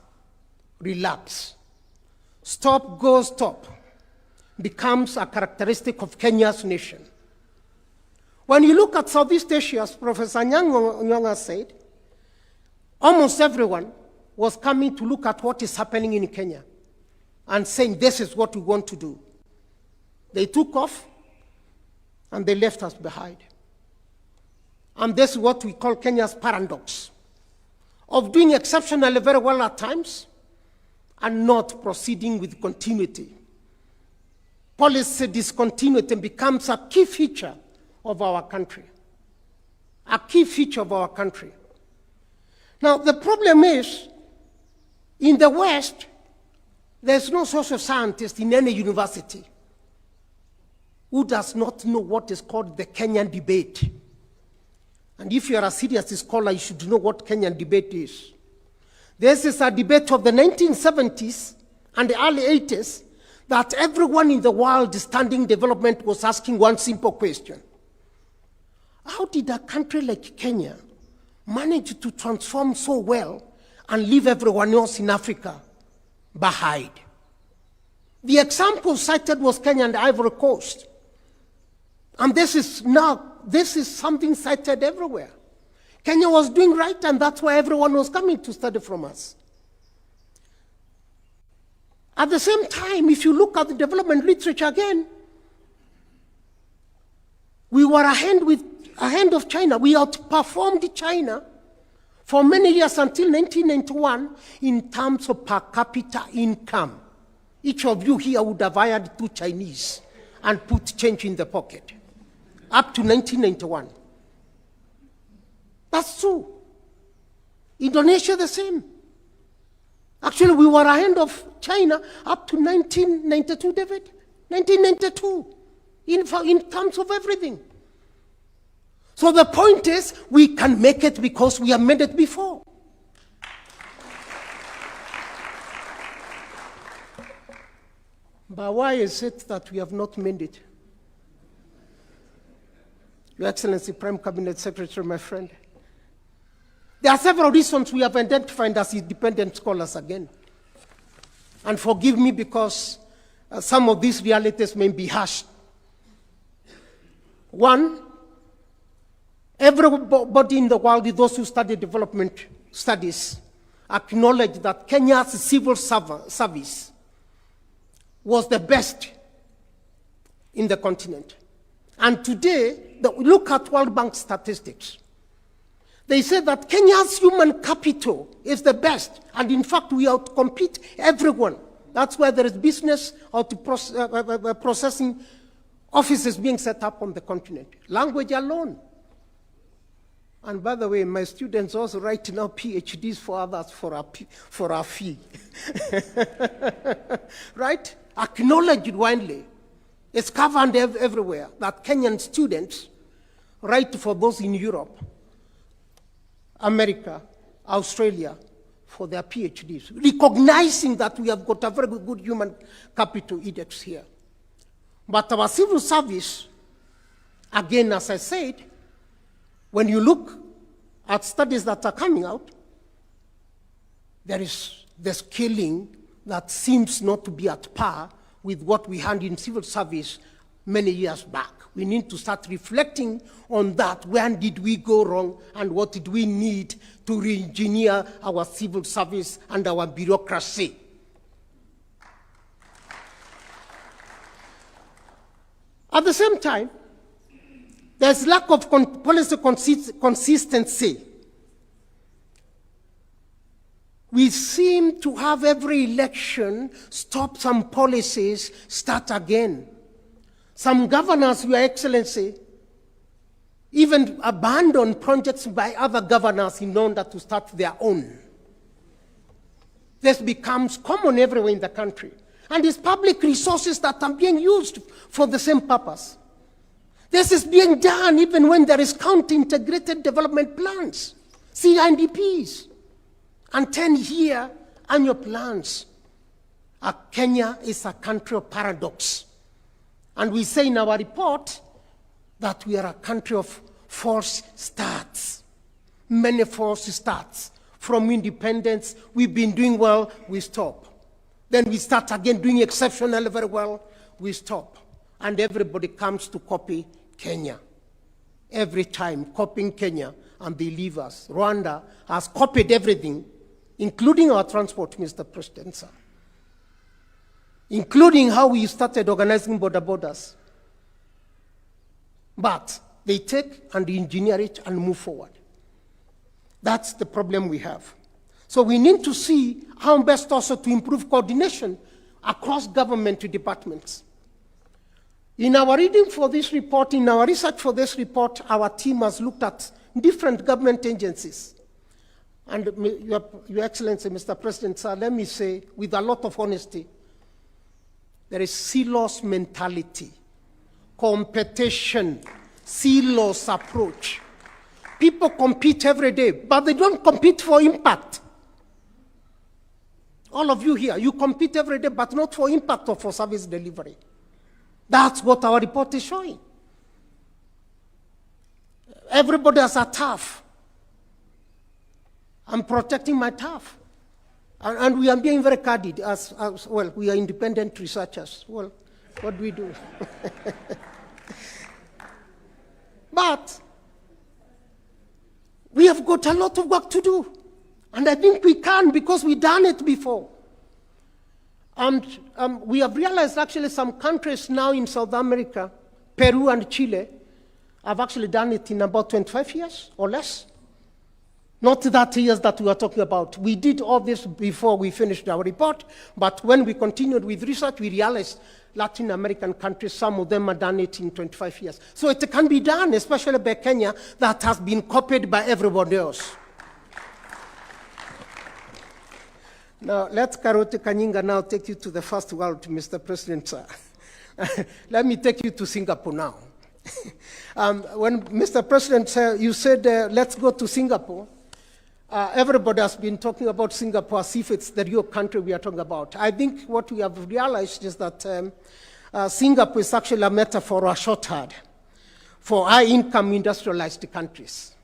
D: relapse. Stop, go, stop becomes a characteristic of Kenya's nation. When you look at Southeast Asia, as Professor Nyanga said, almost everyone was coming to look at what is happening in Kenya and saying, this is what we want to do. They took off and they left us behind. And this is what we call Kenya's paradox of doing exceptionally very well at times and not proceeding with continuity. Policy discontinuity becomes a key feature of our country. A key feature of our country. Now, the problem is, in the West, there's no social scientist in any university who does not know what is called the Kenyan debate. And if you are a serious scholar, you should know what Kenyan debate is. This is a debate of the 1970s and the early 80s that everyone in the world studying development was asking one simple question. How did a country like Kenya manage to transform so well and leave everyone else in Africa behind? The example cited was Kenya and Ivory Coast. And this is something cited everywhere. Kenya was doing right, and that's why everyone was coming to study from us. At the same time, if you look at the development literature again, we were ahead of China. We outperformed China for many years until 1991 in terms of per capita income. Each of you here would have hired 2 Chinese and put change in the pocket. Up to 1991. That's true. Indonesia, the same. Actually, we were ahead of China up to 1992, David. 1992, in terms of everything. So the point is, we can make it because we have made it before. But why is it that we have not made it? Your Excellency, Prime Cabinet Secretary, my friend. There are several reasons we have identified as independent scholars again. And forgive me because some of these realities may be harsh. One, everybody in the world, those who study development studies, acknowledge that Kenya's civil service was the best in the continent. And today, look at World Bank statistics. They say that Kenya's human capital is the best, and in fact, we outcompete everyone. That's why there is business or processing offices being set up on the continent. Language alone. And by the way, my students also write now PhDs for others for a fee. Right? Acknowledged widely. It's covered everywhere that Kenyan students write for those in Europe, America, Australia, for their PhDs, recognizing that we have got a very good human capital index here. But our civil service, again, as I said, when you look at studies that are coming out, there is the scaling that seems not to be at par with what we had in civil service many years back. We need to start reflecting on that. When did we go wrong and what did we need to re-engineer our civil service and our bureaucracy? At the same time, there's lack of policy consistency. We seem to have every election stop some policies, start again. Some governors, Your Excellency, even abandon projects by other governors in order to start their own. This becomes common everywhere in the country. And it's public resources that are being used for the same purpose. This is being done even when there is counter-integrated development plans, CIDPs, and 10-year annual plans. Kenya is a country of paradox. And we say in our report that we are a country of false starts, many false starts. From independence, we've been doing well, we stop. Then we start again doing exceptionally very well, we stop. And everybody comes to copy Kenya. Every time, copying Kenya, and they leave us. Rwanda has copied everything, including our transport, Mr. President, sir. Including how we started organizing borders. But they take and engineer it and move forward. That's the problem we have. So we need to see how best also to improve coordination across government departments. In our reading for this report, in our research for this report, our team has looked at different government agencies. And Your Excellency, Mr. President, sir, let me say with a lot of honesty, there is silos mentality, competition, silos approach. People compete every day, but they don't compete for impact. All of you here, you compete every day, but not for impact or for service delivery. That's what our report is showing. Everybody has a turf. I'm protecting my turf. And we are being very candid as well, we are independent researchers. Well, what do we do? But we have got a lot of work to do. And I think we can because we've done it before. And we have realized actually some countries now in South America, Peru and Chile, have actually done it in about 25 years or less. Not 30 years that we are talking about. We did all this before we finished our report, but when we continued with research, we realized Latin American countries, some of them have done it in 25 years. So it can be done, especially by Kenya, that has been copied by everybody else. Now, let Karoti Kanyinga now take you to the first world, Mr. President, sir. Let me take you to Singapore now. When Mr. President, you said, let's go to Singapore, everybody has been talking about Singapore as if it's the real country we are talking about. I think what we have realized is that Singapore is actually a metaphor or a shorthand for high-income industrialized countries.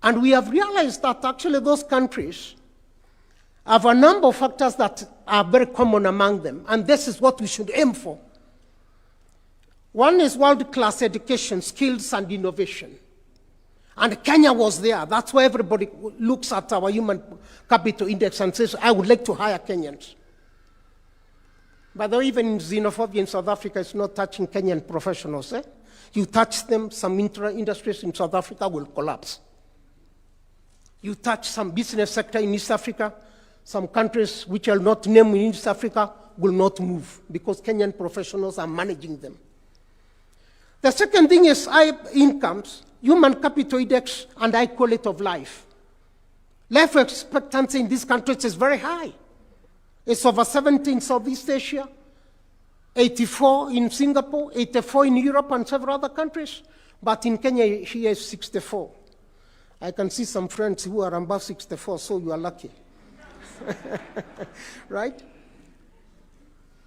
D: And we have realized that actually those countries have a number of factors that are very common among them, and this is what we should aim for. One is world-class education, skills, and innovation. And Kenya was there. That's why everybody looks at our human capital index and says, I would like to hire Kenyans. By the way, even xenophobia in South Africa is not touching Kenyan professionals. You touch them, some industries in South Africa will collapse. You touch some business sector in East Africa, some countries which I'll not name in East Africa will not move because Kenyan professionals are managing them. The second thing is high incomes, human capital index, and high quality of life. Life expectancy in these countries is very high. It's over 70 in Southeast Asia, 84 in Singapore, 84 in Europe and several other countries. But in Kenya, here is 64. I can see some friends who are above 64, so you are lucky. Right?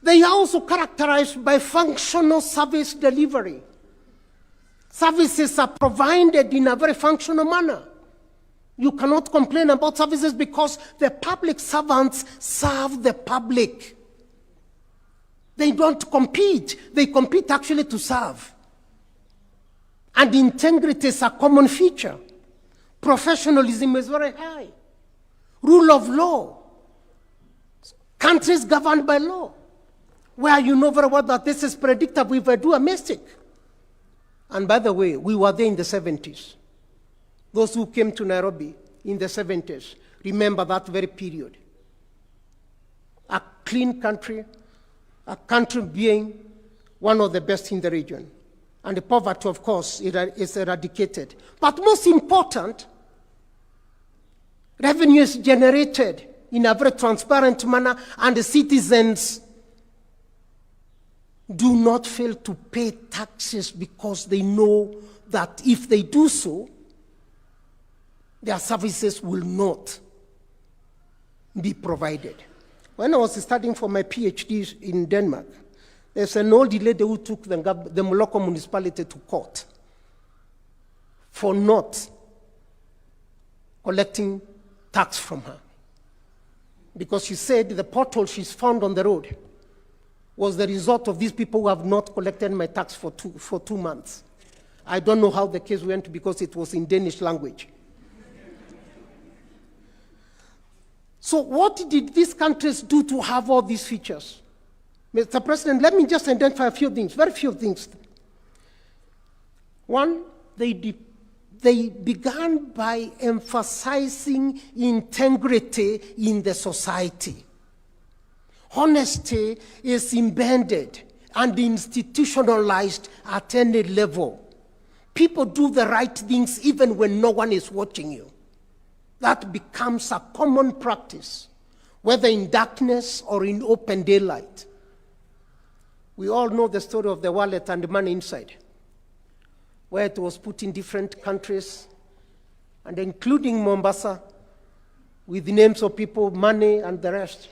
D: They are also characterized by functional service delivery. Services are provided in a very functional manner. You cannot complain about services because the public servants serve the public. They don't compete. They compete actually to serve. And integrity is a common feature. Professionalism is very high. Rule of law. Countries governed by law, where you know very well that this is predictable if I do a mistake. And by the way, we were there in the 70s. Those who came to Nairobi in the 70s, remember that very period. A clean country, a country being one of the best in the region. And the poverty, of course, is eradicated. But most important, revenue is generated. in a very transparent manner, and the citizens do not fail to pay taxes because they know that if they do so, their services will not be provided. When I was studying for my PhD in Denmark, there's an old lady who took the local municipality to court for not collecting tax from her. Because she said the pothole she's found on the road was the result of these people who have not collected my tax for 2 months. I don't know how the case went because it was in Danish language. So what did these countries do to have all these features? Mr. President, let me just identify a few things, very few things. One, they began by emphasizing integrity in the society. Honesty is embedded and institutionalized at any level. People do the right things even when no one is watching you. That becomes a common practice, whether in darkness or in open daylight. We all know the story of the wallet and the money inside, where it was put in different countries, and including Mombasa, with the names of people, money, and the rest.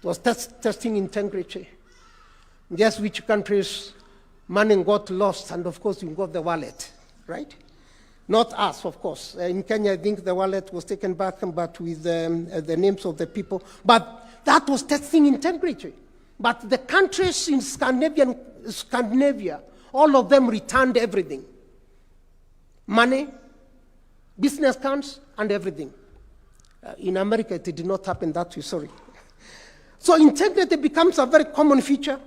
D: It was testing integrity. Guess which countries money got lost, and of course you got the wallet, right? Not us, of course. In Kenya, I think the wallet was taken back, but with the names of the people. But that was testing integrity. But the countries in Scandinavia, all of them returned everything. Money, business cards, and everything. In America, it did not happen that way, sorry. So integrity becomes a very common feature.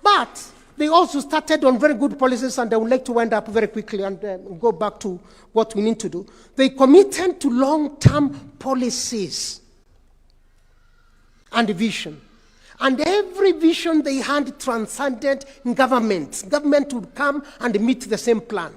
D: But they also started on very good policies, and I would like to wind up very quickly and go back to what we need to do. They committed to long-term policies and vision. And every vision they had transcended governments. Government would come and meet the same plan.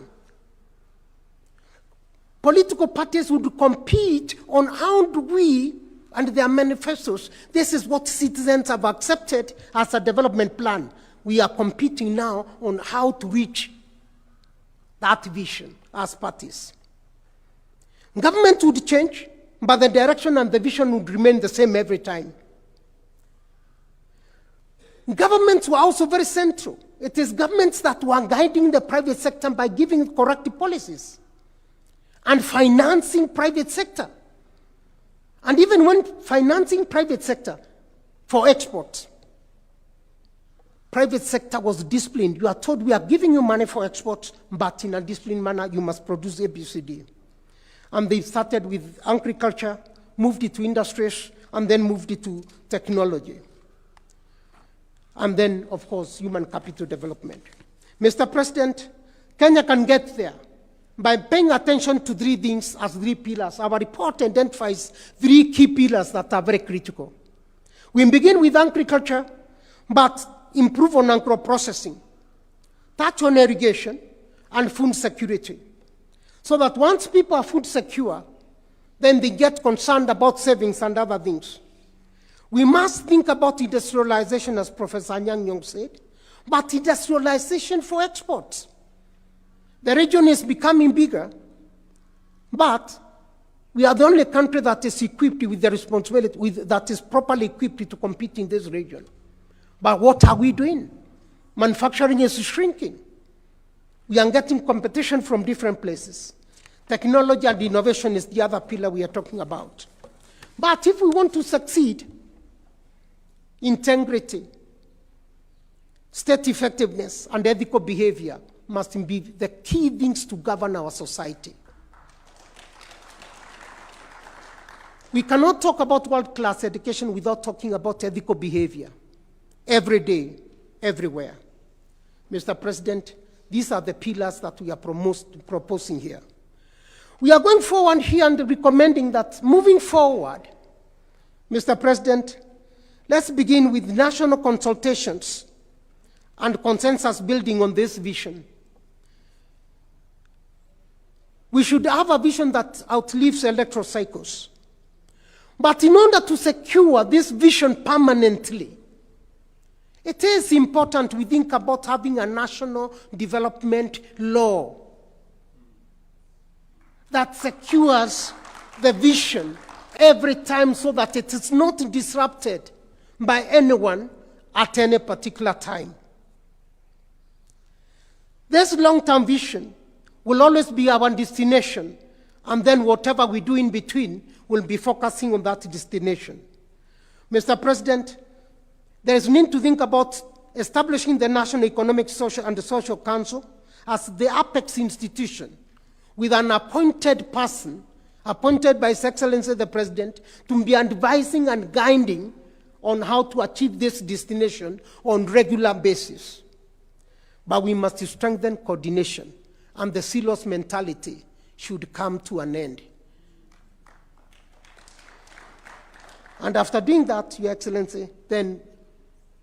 D: Political parties would compete on how do we, and their manifestos, this is what citizens have accepted as a development plan. We are competing now on how to reach that vision as parties. Government would change, but the direction and the vision would remain the same every time. Governments were also very central. It is governments that were guiding the private sector by giving corrective policies and financing private sector. And even when financing private sector for exports, private sector was disciplined. You are told we are giving you money for exports, but in a disciplined manner, you must produce ABCD. And they started with agriculture, moved it to industries, and then moved it to technology. And then, of course, human capital development. Mr. President, Kenya can get there by paying attention to 3 things as 3 pillars. Our report identifies 3 key pillars that are very critical. We begin with agriculture, but improve on agro-processing, touch on irrigation, and food security. So that once people are food secure, then they get concerned about savings and other things. We must think about industrialization, as Professor Anyang' Nyong'o said, but industrialization for exports. The region is becoming bigger, but we are the only country that is equipped with the responsibility, that is properly equipped to compete in this region. But what are we doing? Manufacturing is shrinking. We are getting competition from different places. Technology and innovation is the other pillar we are talking about. But if we want to succeed, integrity, state effectiveness, and ethical behavior must be the key things to govern our society. We cannot talk about world-class education without talking about ethical behavior. Every day, everywhere. Mr. President, these are the pillars that we are proposing here. We are going forward here and recommending that moving forward, Mr. President, let's begin with national consultations and consensus building on this vision. We should have a vision that outlives electoral cycles. But in order to secure this vision permanently, it is important we think about having a national development law that secures the vision every time so that it is not disrupted by anyone at any particular time. This long-term vision will always be our destination, and then whatever we do in between will be focusing on that destination. Mr. President, there is need to think about establishing the National Economic, Social and Social Council as the apex institution with an appointed person, appointed by His Excellency the President, to be advising and guiding on how to achieve this destination on a regular basis. But we must strengthen coordination, and the silos mentality should come to an end. And after doing that, Your Excellency, then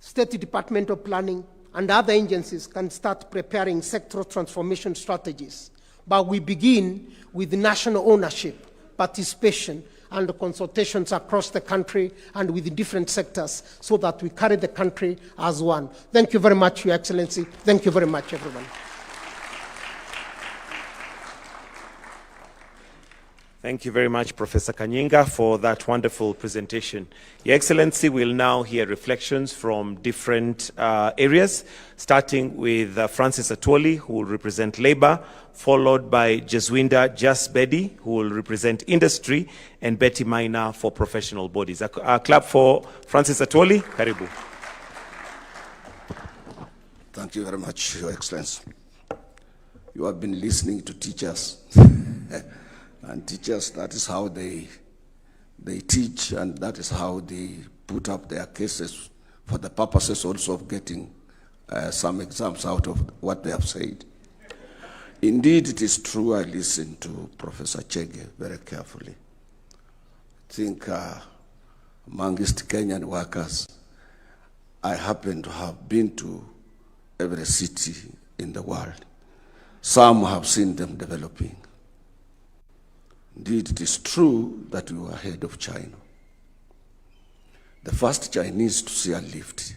D: State Department of Planning and other agencies can start preparing sectoral transformation strategies. But we begin with national ownership, participation, and consultations across the country and with different sectors so that we carry the country as one. Thank you very much, Your Excellency. Thank you very much, everyone.
I: Thank you very much, Professor Kanyinga, for that wonderful presentation. Your Excellency, we'll now hear reflections from different areas, starting with Francis Atwoli, who will represent Labour, followed by Jeswinda Jasbedi, who will represent Industry, and Betty Maina for Professional Bodies. A clap for Francis Atwoli. Karibu.
J: Thank you very much, Your Excellency. You have been listening to teachers. And teachers, that is how they teach, and that is how they put up their cases for the purposes also of getting some exams out of what they have said. Indeed, it is true, I listened to Professor Chege very carefully. I think amongst Kenyan workers, I happen to have been to every city in the world. Some have seen them developing. Indeed, it is true that we were ahead of China. The first Chinese to see a lift,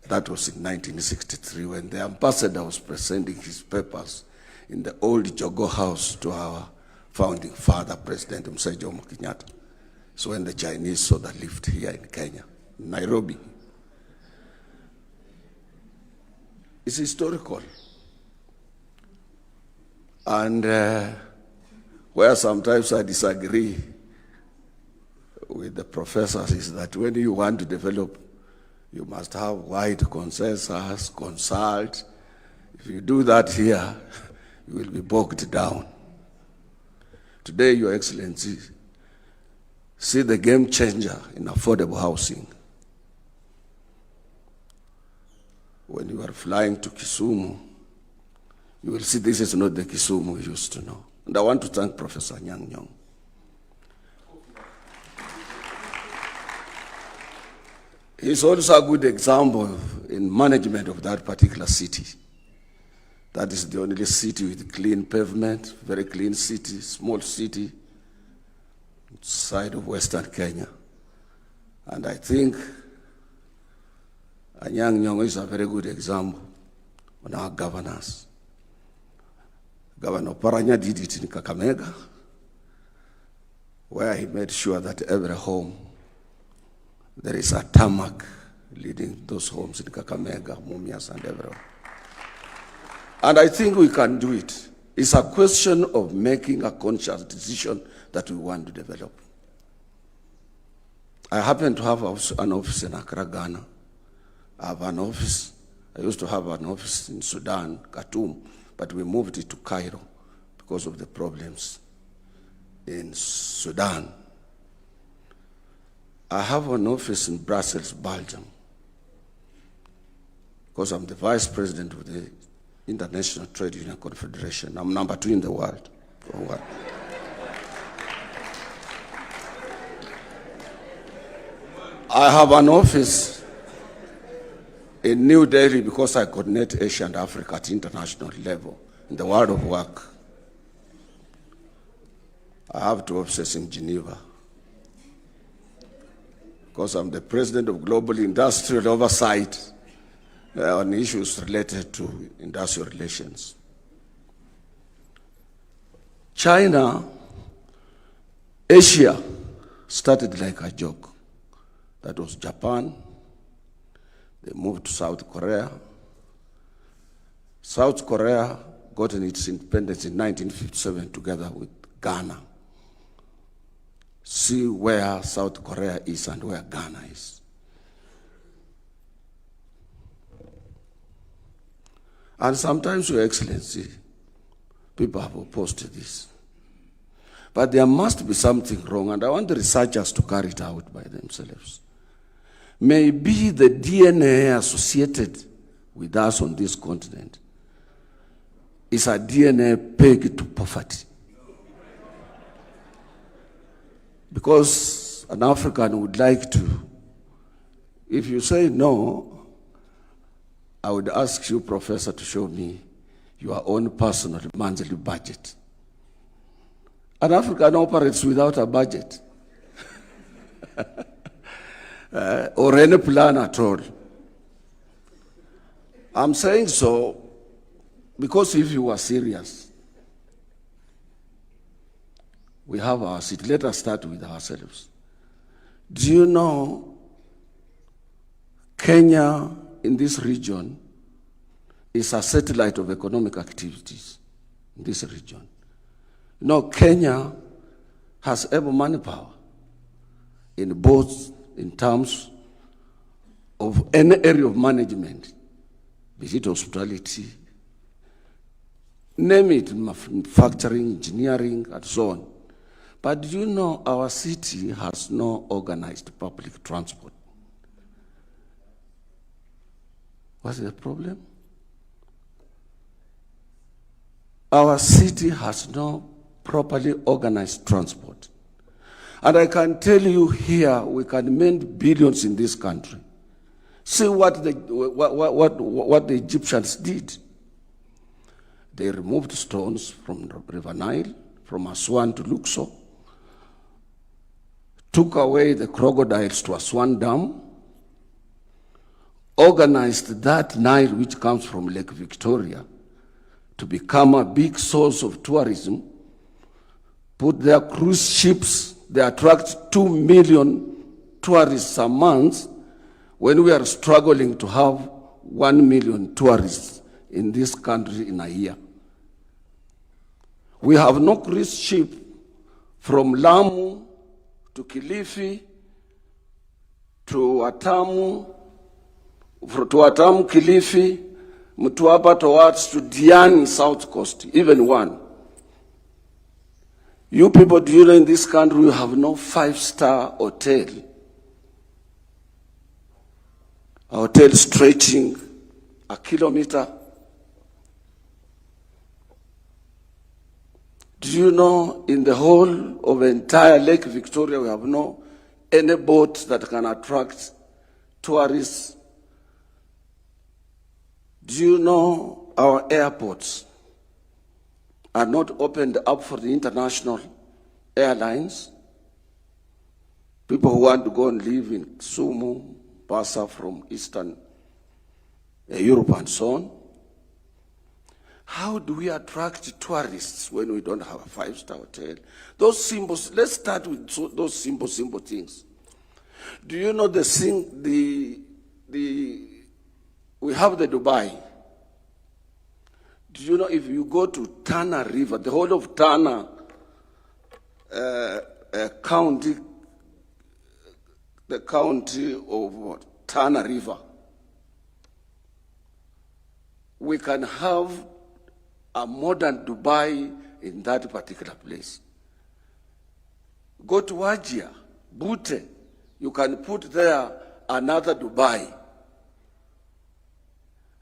J: that was in 1963 when the ambassador was presenting his papers in the old Jogo House to our founding father, President Mzee Jomo Kenyatta. So when the Chinese saw the lift here in Kenya, Nairobi. It's historical. And where sometimes I disagree with the professors is that when you want to develop, you must have wide consensus, consult. If you do that here, you will be bogged down. Today, Your Excellency, see the game changer in affordable housing. When you are flying to Kisumu, you will see this is not the Kisumu we used to know. And I want to thank Professor Anyang' Nyong'o. He's also a good example in management of that particular city. That is the only city with clean pavement, very clean city, small city, side of Western Kenya. And I think Anyang' Nyong'o is a very good example on our governance. Governor Paranya did it in Kakamega, where he made sure that every home, there is a tarmac leading those homes in Kakamega, Mumias, and everywhere. And I think we can do it. It's a question of making a conscious decision that we want to develop. I happen to have an office in Accra, Ghana. I have an office. I used to have an office in Sudan, Khartoum, but we moved it to Cairo because of the problems in Sudan. I have an office in Brussels, Belgium, because I'm the Vice President of the International Trade Union Confederation. I'm number 2 in the world. I have an office in New Delhi because I coordinate Asia and Africa at international level in the world of work. I have 2 offices in Geneva. because I'm the president of Global Industrial Oversight on issues related to industrial relations. China, Asia started like a joke. That was Japan. They moved to South Korea. South Korea gotten its independence in 1957 together with Ghana. See where South Korea is and where Ghana is. And sometimes, Your Excellency, people have opposed to this. But there must be something wrong, and I want the researchers to carry it out by themselves. Maybe the DNA associated with us on this continent is a DNA pegged to poverty. Because an African would like to, if you say no, I would ask you, Professor, to show me your own personal monthly budget. An African operates without a budget or any plan at all. I'm saying so because if you are serious, we have our seat. Let us start with ourselves. Do you know Kenya in this region is a satellite of economic activities in this region? You know, Kenya has able manpower in both in terms of any area of management, be it hospitality, name it, manufacturing, engineering, and so on. But do you know our city has no organized public transport? What's the problem? Our city has no properly organized transport. And I can tell you here, we can mend billions in this country. See what the Egyptians did. They removed stones from the River Nile, from Aswan to Luxor, took away the crocodiles to Aswan Dam, organized that Nile, which comes from Lake Victoria, to become a big source of tourism, put their cruise ships. They attract 2 million tourists a month when we are struggling to have 1 million tourists in this country in a year. We have no cruise ship from Lamu to Kilifi to Watamu, Kilifi, Mtwapa towards to Diani South Coast, even one. You people, do you know in this country we have no 5-star hotel? A hotel stretching a kilometer. Do you know in the whole of entire Lake Victoria we have no any boat that can attract tourists? Do you know our airports are not opened up for the international airlines? People who want to go and live in Kisumu, Pasa from Eastern Europe and so on. How do we attract tourists when we don't have a 5-star hotel? Those symbols, let's start with those simple things. Do you know the thing, we have the Dubai. Do you know if you go to Tana River, the whole of Tana county, the county of Tana River, we can have a modern Dubai in that particular place. Go to Wajir, Bute, you can put there another Dubai.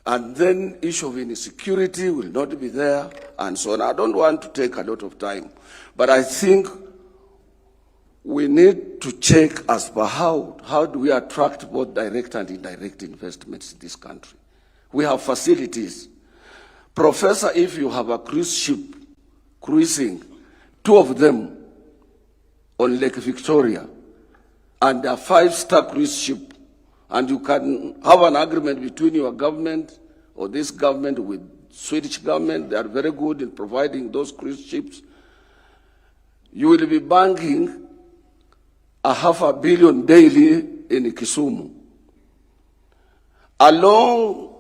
J: And then issue of insecurity will not be there, and so on. I don't want to take a lot of time, but I think we need to check as per how do we attract both direct and indirect investments in this country. We have facilities. Professor, if you have a cruise ship cruising, 2 of them on Lake Victoria, and a 5-star cruise ship, and you can have an agreement between your government or this government with Swedish government. They are very good in providing those cruise ships. You will be banking $500 million daily in Kisumu. Along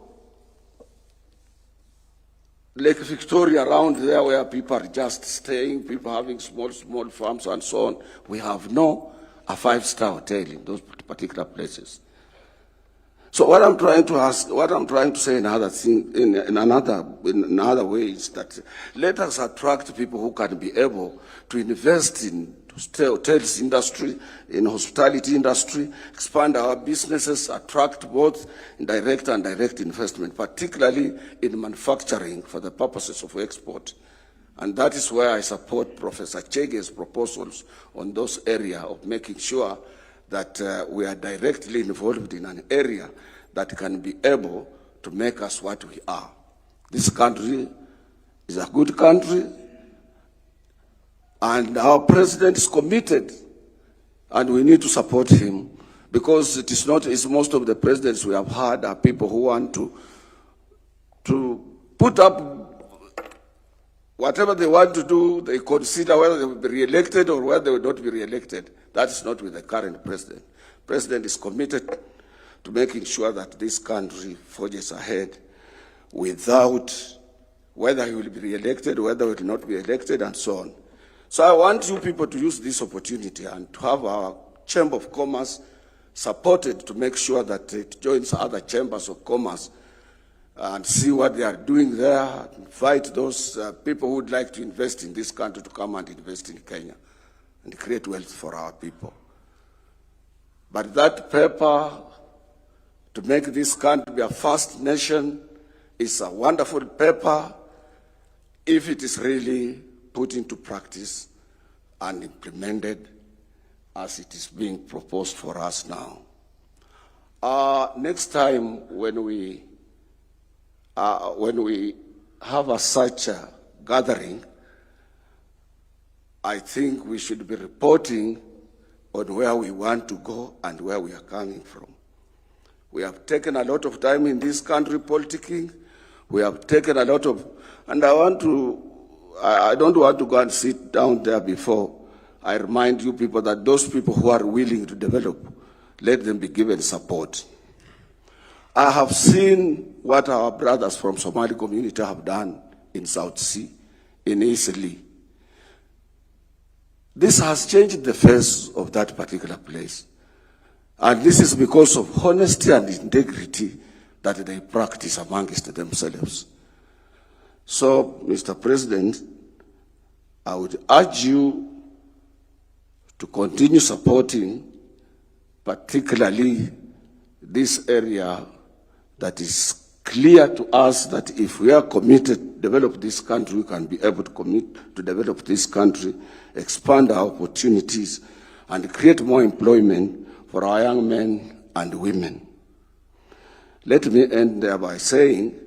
J: Lake Victoria, around there where people are just staying, people having small farms and so on, we have no a 5-star hotel in those particular places. So what I'm trying to say in another way is that let us attract people who can be able to invest in hotels industry, in hospitality industry, expand our businesses, attract both direct and direct investment, particularly in manufacturing for the purposes of export. And that is where I support Professor Chege's proposals on those areas of making sure that we are directly involved in an area that can be able to make us what we are. This country is a good country, and our president is committed, and we need to support him, because it is not, it's most of the presidents we have had are people who want to put up whatever they want to do. They consider whether they will be re-elected or whether they will not be re-elected. That is not with the current president. The president is committed to making sure that this country forges ahead without whether he will be re-elected, whether he will not be elected, and so on. So I want you people to use this opportunity and to have our Chamber of Commerce supported to make sure that it joins other chambers of commerce and see what they are doing there, invite those people who would like to invest in this country to come and invest in Kenya and create wealth for our people. But that paper to make this country be a first nation is a wonderful paper if it is really put into practice and implemented as it is being proposed for us now. Next time when we have such a gathering, I think we should be reporting on where we want to go and where we are coming from. We have taken a lot of time in this country politicking. We have taken a lot of, and I don't want to go and sit down there before I remind you people that those people who are willing to develop, let them be given support. I have seen what our brothers from Somali community have done in South Sea, in Eastleigh. This has changed the face of that particular place. And this is because of honesty and integrity that they practice amongst themselves. So, Mr. President, I would urge you to continue supporting particularly this area that is clear to us that if we are committed to develop this country, we can be able to commit to develop this country, expand our opportunities, and create more employment for our young men and women. Let me end there by saying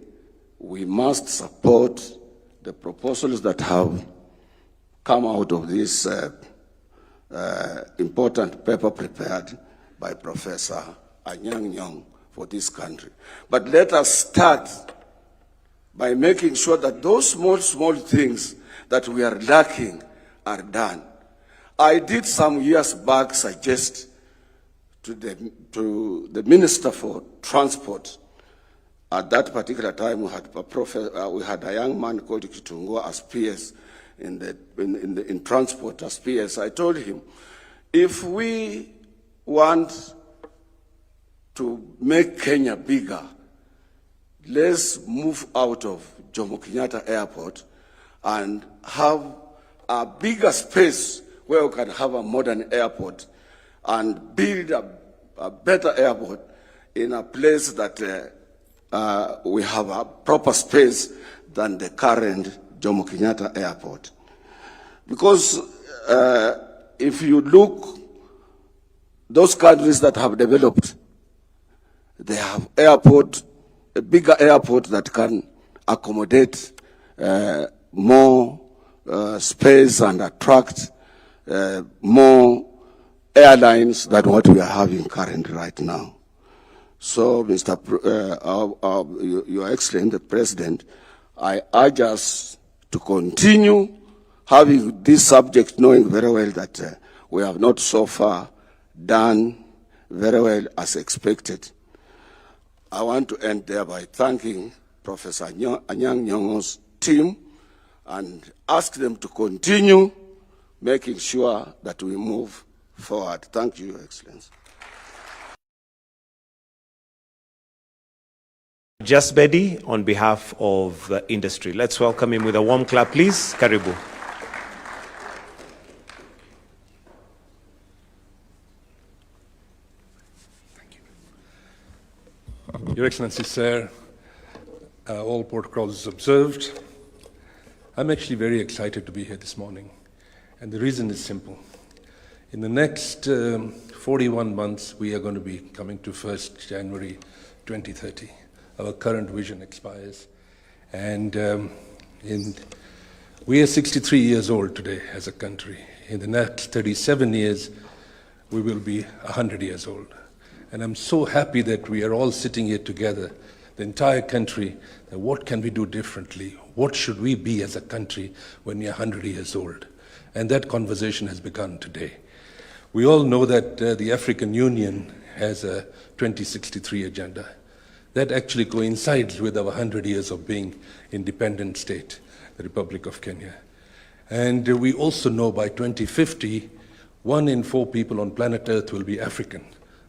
J: we must support the proposals that have come out of this important paper prepared by Professor Anyang' Nyong'o for this country. But let us start by making sure that those small things that we are lacking are done. I did some years back suggest to the Minister for Transport. At that particular time, we had a young man called Kitungo as PS in transport as PS. I told him, if we want to make Kenya bigger, let's move out of Jomo Kenyatta Airport and have a bigger space where we can have a modern airport and build a better airport in a place that we have a proper space than the current Jomo Kenyatta Airport. Because if you look, those countries that have developed, they have a bigger airport that can accommodate more space and attract more airlines than what we are having currently right now. So, Your Excellency, the President, I urge us to continue having this subject, knowing very well that we have not so far done very well as expected. I want to end there by thanking Professor Anyang' Nyong'o's team and ask them to continue making sure that we move forward. Thank you, Your Excellency.
I: Just Bedi, on behalf of the industry. Let's welcome him with a warm clap, please. Karibu.
K: Your Excellency, sir, all protocols observed. I'm actually very excited to be here this morning, and the reason is simple. In the next 41 months, we are going to be coming to 1st January 2030. Our current vision expires, and we are 63 years old today as a country. In the next 37 years, we will be 100 years old. And I'm so happy that we are all sitting here together, the entire country, that what can we do differently? What should we be as a country when we are 100 years old? And that conversation has begun today. We all know that the African Union has a 2063 agenda. That actually coincides with our 100 years of being independent state, the Republic of Kenya. And we also know by 2050, 1 in 4 people on planet Earth will be African.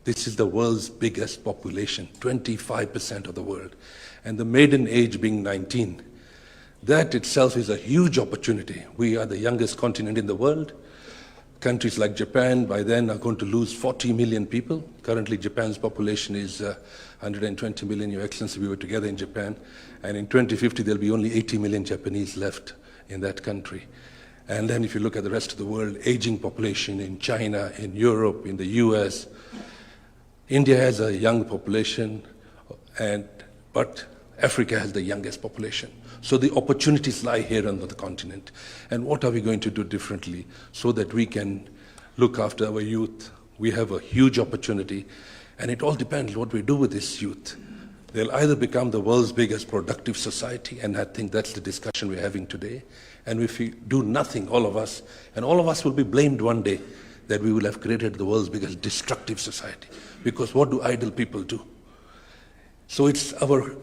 K: This is the world's biggest population, 25% of the world. And the maiden age being 19. That itself is a huge opportunity. We are the youngest continent in the world. Countries like Japan by then are going to lose 40 million people. Currently, Japan's population is 120 million. Your Excellency, we were together in Japan. And in 2050, there'll be only 80 million Japanese left in that country. And then if you look at the rest of the world, aging population in China, in Europe, in the US. India has a young population, but Africa has the youngest population. So the opportunities lie here on the continent. And what are we going to do differently so that we can look after our youth? We have a huge opportunity, and it all depends what we do with this youth. They'll either become the world's biggest productive society, and I think that's the discussion we're having today. And if we do nothing, all of us, and all of us will be blamed one day that we will have created the world's biggest destructive society. Because what do idle people do? So it's our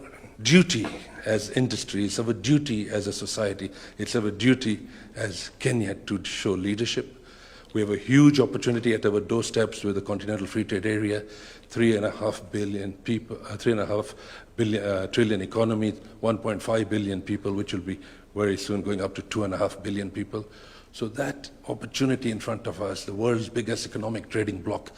K: duty as industry, it's our duty as a society, it's our duty as Kenya to show leadership. We have a huge opportunity at our doorsteps with the Continental Free Trade Area, 3.5 billion people, 3.5 trillion economy, 1.5 billion people, which will be very soon going up to 2.5 billion people. So that opportunity in front of us, the world's biggest economic trading bloc,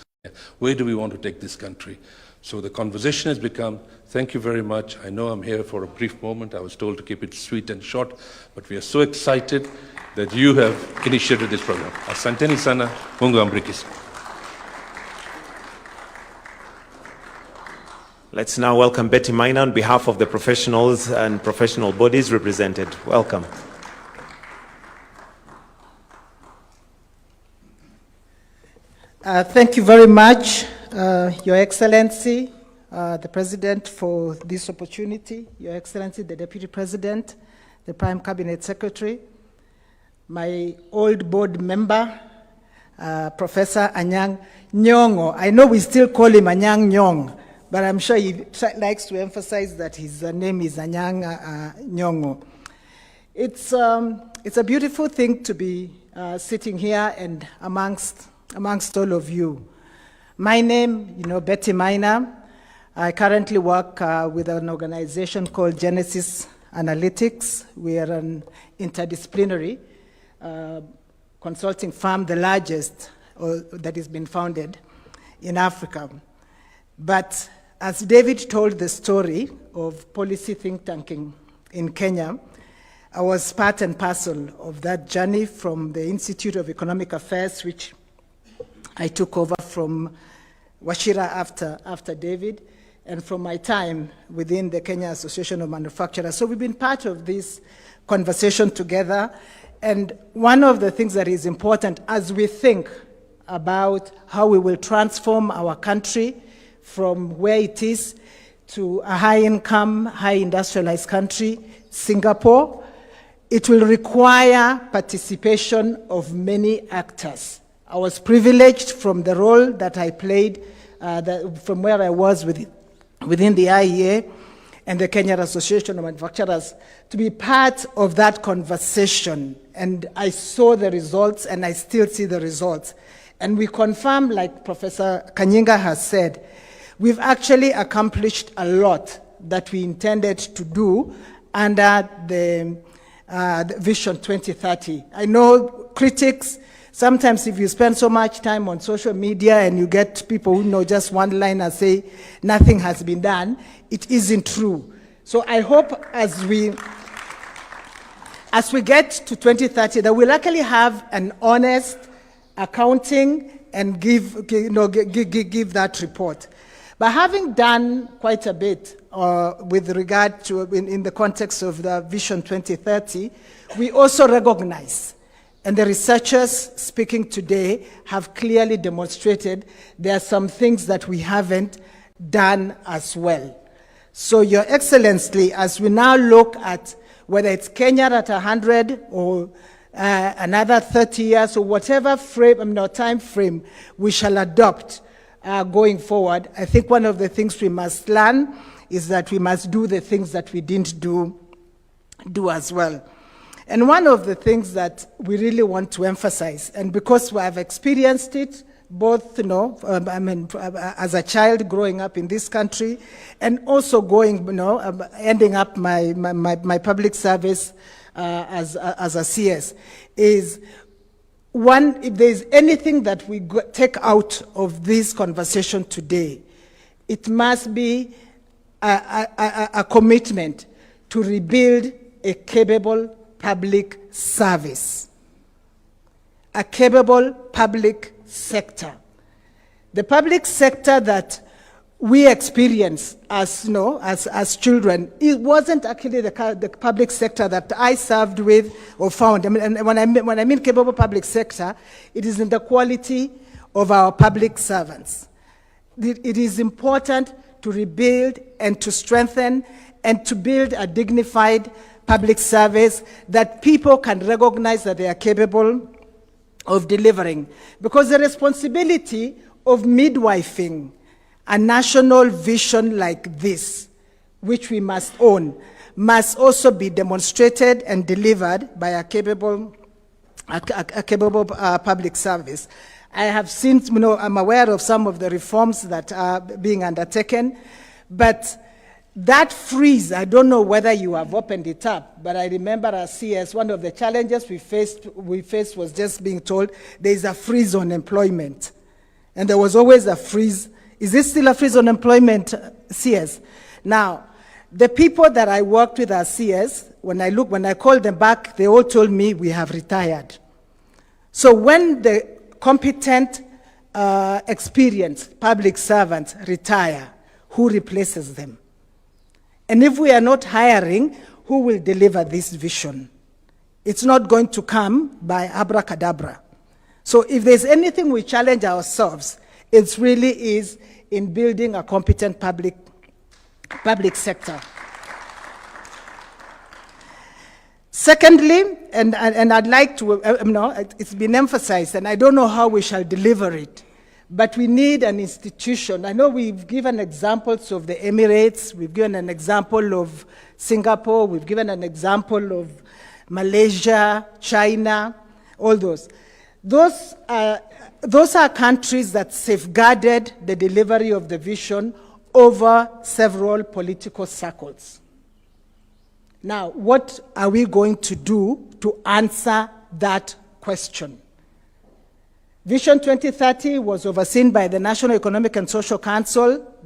K: where do we want to take this country? So the conversation has become, thank you very much. I know I'm here for a brief moment. I was told to keep it sweet and short, but we are so excited that you have initiated this program. Asanteni sana, Mungu ambariki.
I: Let's now welcome Betty Maina on behalf of the professionals and professional bodies represented. Welcome.
L: Thank you very much, Your Excellency, the President, for this opportunity, Your Excellency, the Deputy President, the Prime Cabinet Secretary, my old board member, Professor Anyang' Nyong'o. I know we still call him Anyang' Nyong', but I'm sure he likes to emphasize that his name is Anyang' Nyong'o. It's a beautiful thing to be sitting here and amongst all of you. My name, Betty Maina. I currently work with an organization called Genesis Analytics. We are an interdisciplinary consulting firm, the largest that has been founded in Africa. But as David told the story of policy think tanking in Kenya, I was part and parcel of that journey from the Institute of Economic Affairs, which I took over from Wachira after David, and from my time within the Kenya Association of Manufacturers. So we've been part of this conversation together, and one of the things that is important as we think about how we will transform our country from where it is to a high-income, high-industrialized country, Singapore. It will require participation of many actors. I was privileged from the role that I played, from where I was within the IEA and the Kenyan Association of Manufacturers, to be part of that conversation. And I saw the results, and I still see the results. And we confirm, like Professor Kanyinga has said, we've actually accomplished a lot that we intended to do under the Vision 2030. I know critics, sometimes if you spend so much time on social media and you get people who know just one line and say nothing has been done, it isn't true. So I hope as we get to 2030 that we'll actually have an honest accounting and give that report. But having done quite a bit with regard to, in the context of the Vision 2030, we also recognize, and the researchers speaking today have clearly demonstrated there are some things that we haven't done as well. So, Your Excellency, as we now look at whether it's Kenya at 100 or another 30 years or whatever time frame we shall adopt going forward, I think one of the things we must learn is that we must do the things that we didn't do as well. And one of the things that we really want to emphasize, and because we have experienced it, both, as a child growing up in this country, and also ending up my public service as a CS, is one, if there's anything that we take out of this conversation today, it must be a commitment to rebuild a capable public service, a capable public sector. The public sector that we experience as children, it wasn't actually the public sector that I served with or found. And when I mean capable public sector, it is in the quality of our public servants. It is important to rebuild and to strengthen and to build a dignified public service that people can recognize that they are capable of delivering. Because the responsibility of midwifing a national vision like this, which we must own, must also be demonstrated and delivered by a capable public service. I have seen, I'm aware of some of the reforms that are being undertaken, but that freeze, I don't know whether you have opened it up, but I remember as CS, one of the challenges we faced was just being told there is a freeze on employment. And there was always a freeze. Is this still a freeze on employment, CS? Now, the people that I worked with as CS, when I called them back, they all told me we have retired. So when the competent, experienced public servants retire, who replaces them? And if we are not hiring, who will deliver this vision? It's not going to come by abracadabra. So if there's anything we challenge ourselves, it really is in building a competent public sector. Secondly, and I'd like to, it's been emphasized, and I don't know how we shall deliver it, but we need an institution. I know we've given examples of the Emirates, we've given an example of Singapore, we've given an example of Malaysia, China, all those. Those are countries that safeguarded the delivery of the vision over several political circles. Now, what are we going to do to answer that question? Vision 2030 was overseen by the National Economic and Social Council.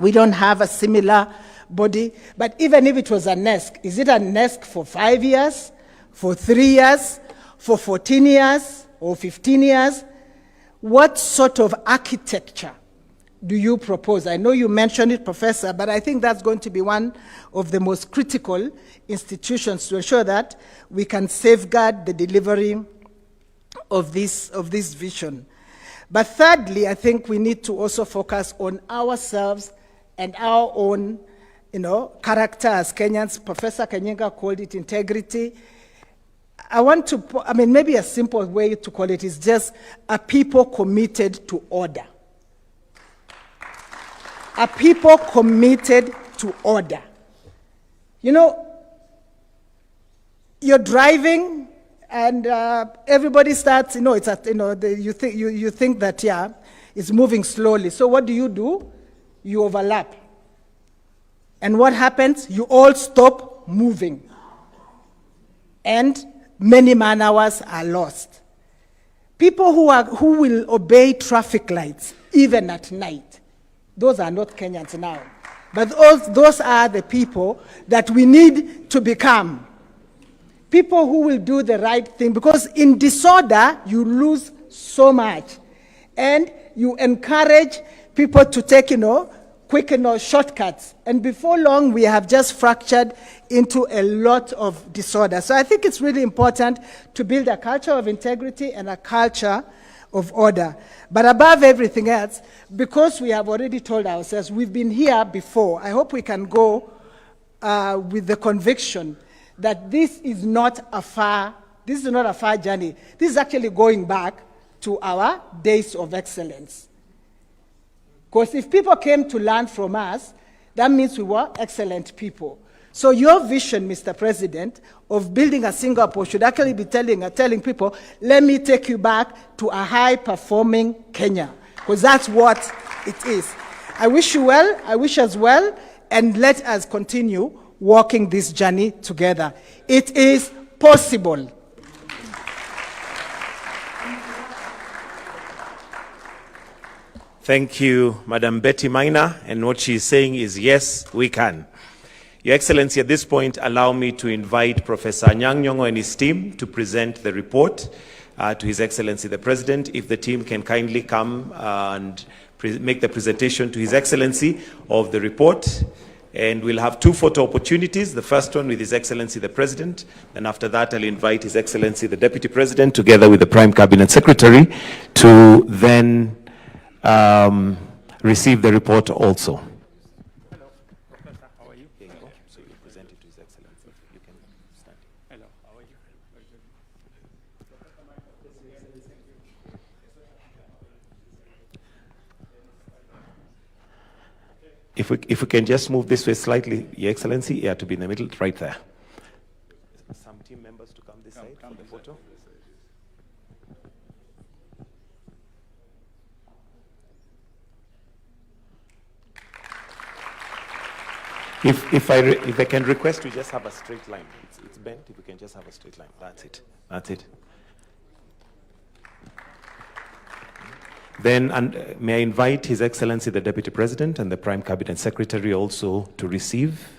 L: We don't have a similar body. But even if it was a NESC, is it a NESC for 5 years, for 3 years, for 14 years, or 15 years? What sort of architecture do you propose? I know you mentioned it, Professor, but I think that's going to be one of the most critical institutions to ensure that we can safeguard the delivery of this vision. But thirdly, I think we need to also focus on ourselves and our own, character as Kenyans. Professor Kanyenga called it integrity. Maybe a simple way to call it is just a people committed to order. A people committed to order. You're driving and everybody starts, you think that, it's moving slowly. So what do? You overlap. And what happens? You all stop moving. And many man-hours are lost. People who will obey traffic lights, even at night, those are not Kenyans now. But those are the people that we need to become. People who will do the right thing, because in disorder, you lose so much. And you encourage people to take, quick, shortcuts. And before long, we have just fractured into a lot of disorder. So I think it's really important to build a culture of integrity and a culture of order. But above everything else, because we have already told ourselves we've been here before, I hope we can go with the conviction that this is not a far journey. This is actually going back to our days of excellence. Because if people came to learn from us, that means we were excellent people. So your vision, Mr. President, of building a Singapore should actually be telling people, let me take you back to a high-performing Kenya. Because that's what it is. I wish you well, I wish us well, and let us continue walking this journey together. It is possible.
I: Thank you, Madam Betty Maina. And what she's saying is, yes, we can. Your Excellency, at this point, allow me to invite Professor Anyang' Nyong'o and his team to present the report to His Excellency the President. If the team can kindly come and make the presentation to His Excellency of the report. And we'll have two photo opportunities. The first one with His Excellency the President. And after that, I'll invite His Excellency the Deputy President, together with the Prime Cabinet Secretary, to then receive the report also.
H: Hello, Professor, how are you? Here you go. So you present it to His Excellency. You can stand. Hello, how are you?
I: If we can just move this way slightly, Your Excellency, to be in the middle, right there. Some team members to come this side for the photo. If I can request, we just have a straight line. It's bent. If we can just have a straight line, that's it. That's it. Then may I invite His Excellency the Deputy President and the Prime Cabinet Secretary also to receive.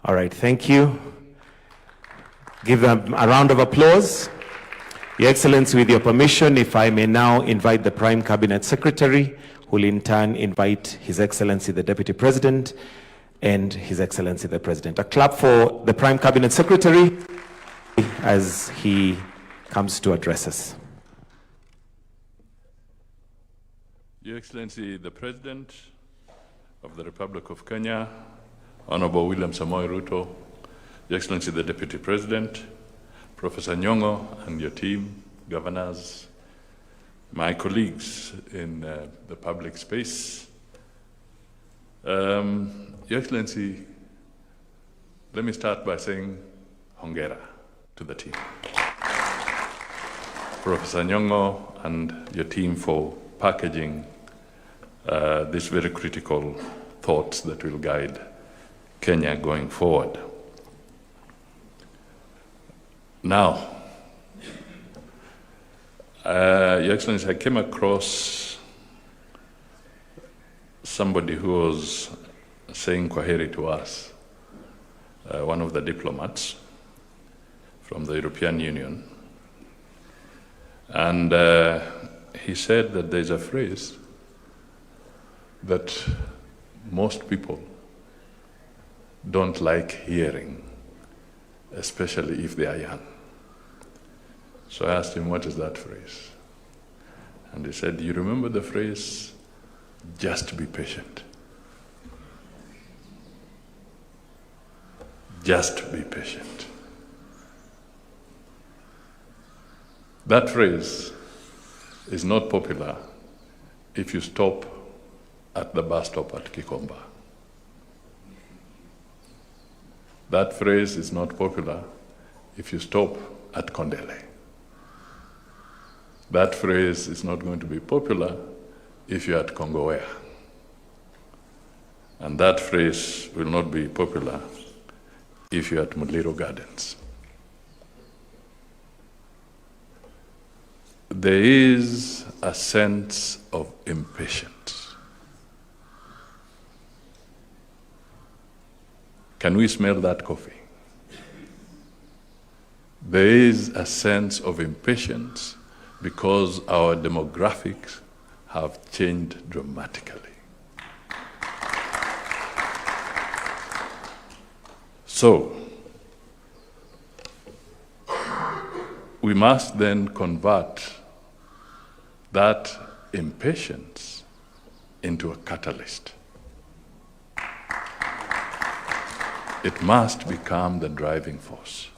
I: All right, thank you. Give them a round of applause. Your Excellency, with your permission, if I may now invite the Prime Cabinet Secretary, who will in turn invite His Excellency the Deputy President and His Excellency the President. A clap for the Prime Cabinet Secretary as he comes to address us.
B: Your Excellency the President of the Republic of Kenya, Honorable William Samoei Ruto, Your Excellency the Deputy President, Professor Nyong'o and your team, governors, my colleagues in the public space. Your Excellency, let me start by saying hongera to the team. Professor Nyong'o and your team for packaging these very critical thoughts that will guide Kenya going forward. Now, Your Excellency, I came across somebody who was saying kwaheri to us, one of the diplomats from the European Union. And he said that there's a phrase that most people don't like hearing, especially if they are young. So I asked him, what is that phrase? And he said, you remember the phrase, just be patient. Just be patient. That phrase is not popular if you stop at the bus stop at Kikomba. That phrase is not popular if you stop at Kondele. That phrase is not going to be popular if you're at Kongowea. And that phrase will not be popular if you're at Muliro Gardens. There is a sense of impatience. Can we smell that coffee? There is a sense of impatience because our demographics have changed dramatically. So, we must then convert that impatience into a catalyst. It must become the driving force.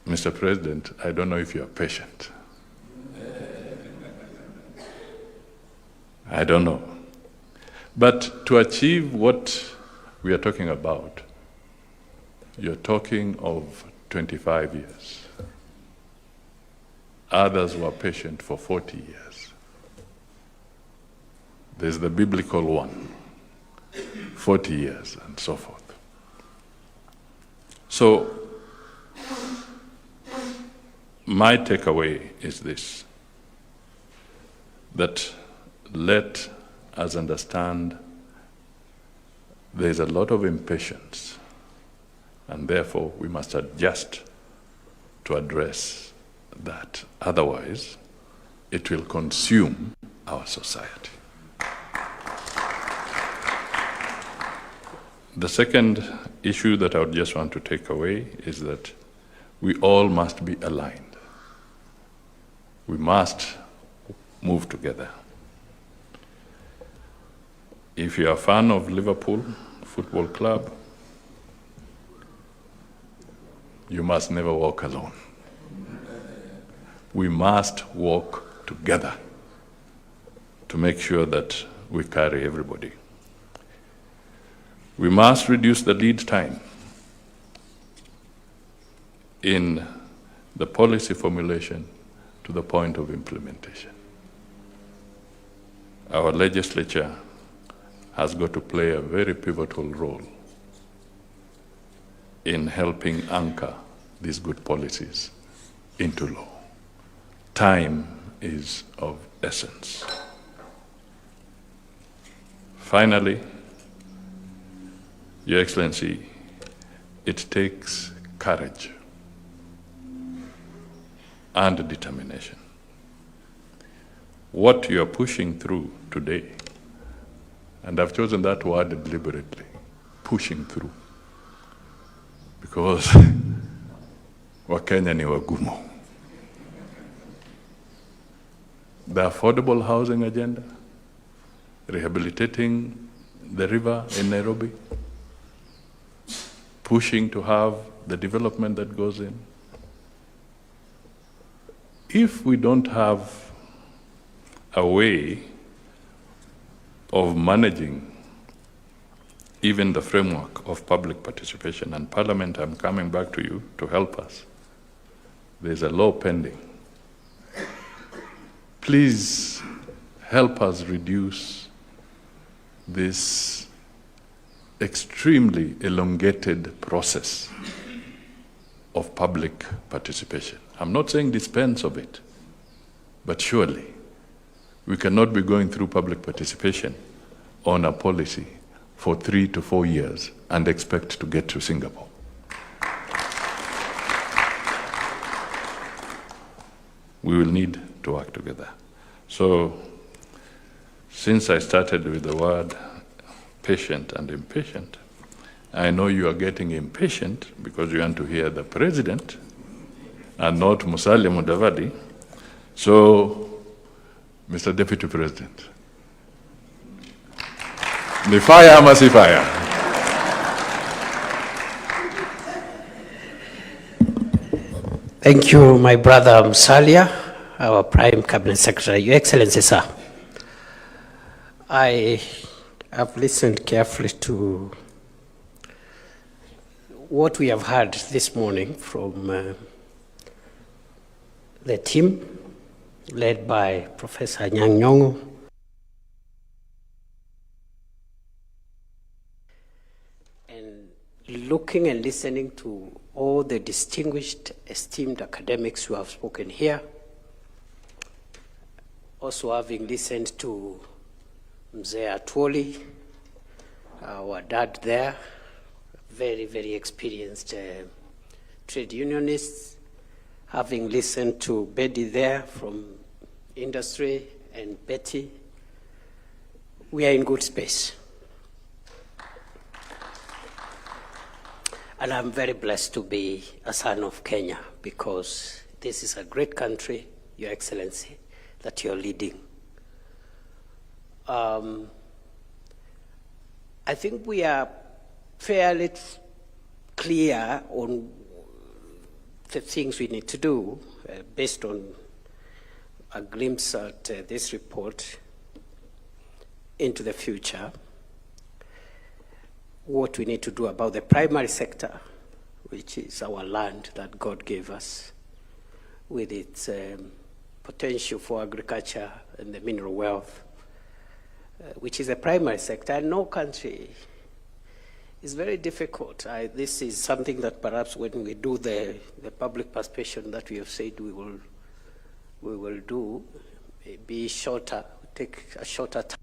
B: Mr. President, I don't know if you are patient. I don't know. But to achieve what we are talking about, you're talking of 25 years. Others were patient for 40 years. There's the biblical one, 40 years and so forth. So, my takeaway is this, that let us understand there's a lot of impatience, and therefore we must adjust to address that. Otherwise, it will consume our society. The second issue that I would just want to take away is that we all must be aligned. We must move together. If you're a fan of Liverpool Football Club, you must never walk alone. We must walk together to make sure that we carry everybody. We must reduce the lead time in the policy formulation to the point of implementation. Our legislature has got to play a very pivotal role in helping anchor these good policies into law. Time is of essence. Finally, Your Excellency, it takes courage and determination. What you are pushing through today, and I've chosen that word deliberately, pushing through, because Wakenya ni wagumu. The affordable housing agenda, rehabilitating the river in Nairobi, pushing to have the development that goes in. If we don't have a way of managing even the framework of public participation, and Parliament, I'm coming back to you to help us. There's a law pending. Please help us reduce this extremely elongated process of public participation. I'm not saying dispense of it, but surely we cannot be going through public participation on a policy for 3 to 4 years and expect to get to Singapore. We will need to work together. So, since I started with the word patient and impatient, I know you are getting impatient because you want to hear the president and not Musalia Mudavadi. So, Mr. Deputy President, the fire must be fire.
M: Thank you, my brother Musalia, our Prime Cabinet Secretary. Your Excellency, sir, I have listened carefully to what we have heard this morning from the team led by Professor Nyang'nyongo. And looking and listening to all the distinguished, esteemed academics who have spoken here, also having listened to Mzee Atwoli, our dad there, very, very experienced trade unionists, having listened to Betty there from industry and Betty, we are in good space. And I'm very blessed to be a son of Kenya because this is a great country, Your Excellency, that you're leading. I think we are fairly clear on the things we need to do based on a glimpse at this report into the future. What we need to do about the primary sector, which is our land that God gave us, with its potential for agriculture and the mineral wealth, which is the primary sector. And no country is very difficult. This is something that perhaps when we do the public participation that we have said we will do, be shorter, take a shorter time.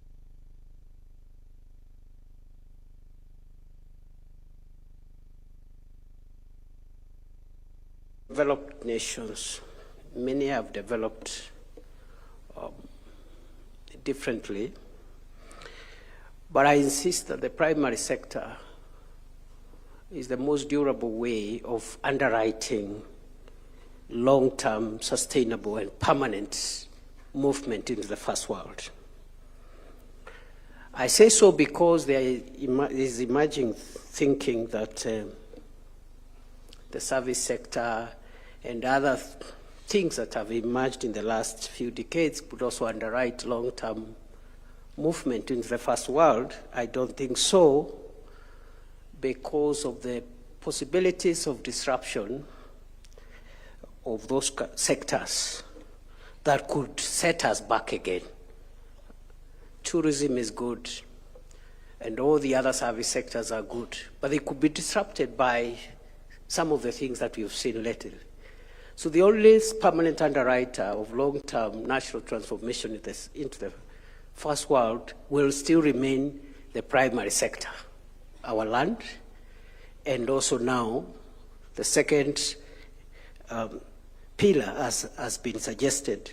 M: Developed nations, many have developed differently, but I insist that the primary sector is the most durable way of underwriting long-term, sustainable, and permanent movement into the first world. I say so because there is emerging thinking that the service sector and other things that have emerged in the last few decades could also underwrite long-term movement into the first world. I don't think so, because of the possibilities of disruption of those sectors that could set us back again. Tourism is good, and all the other service sectors are good, but they could be disrupted by some of the things that we've seen lately. So the only permanent underwriter of long-term national transformation into the first world will still remain the primary sector, our land, and also now the second pillar, as has been suggested,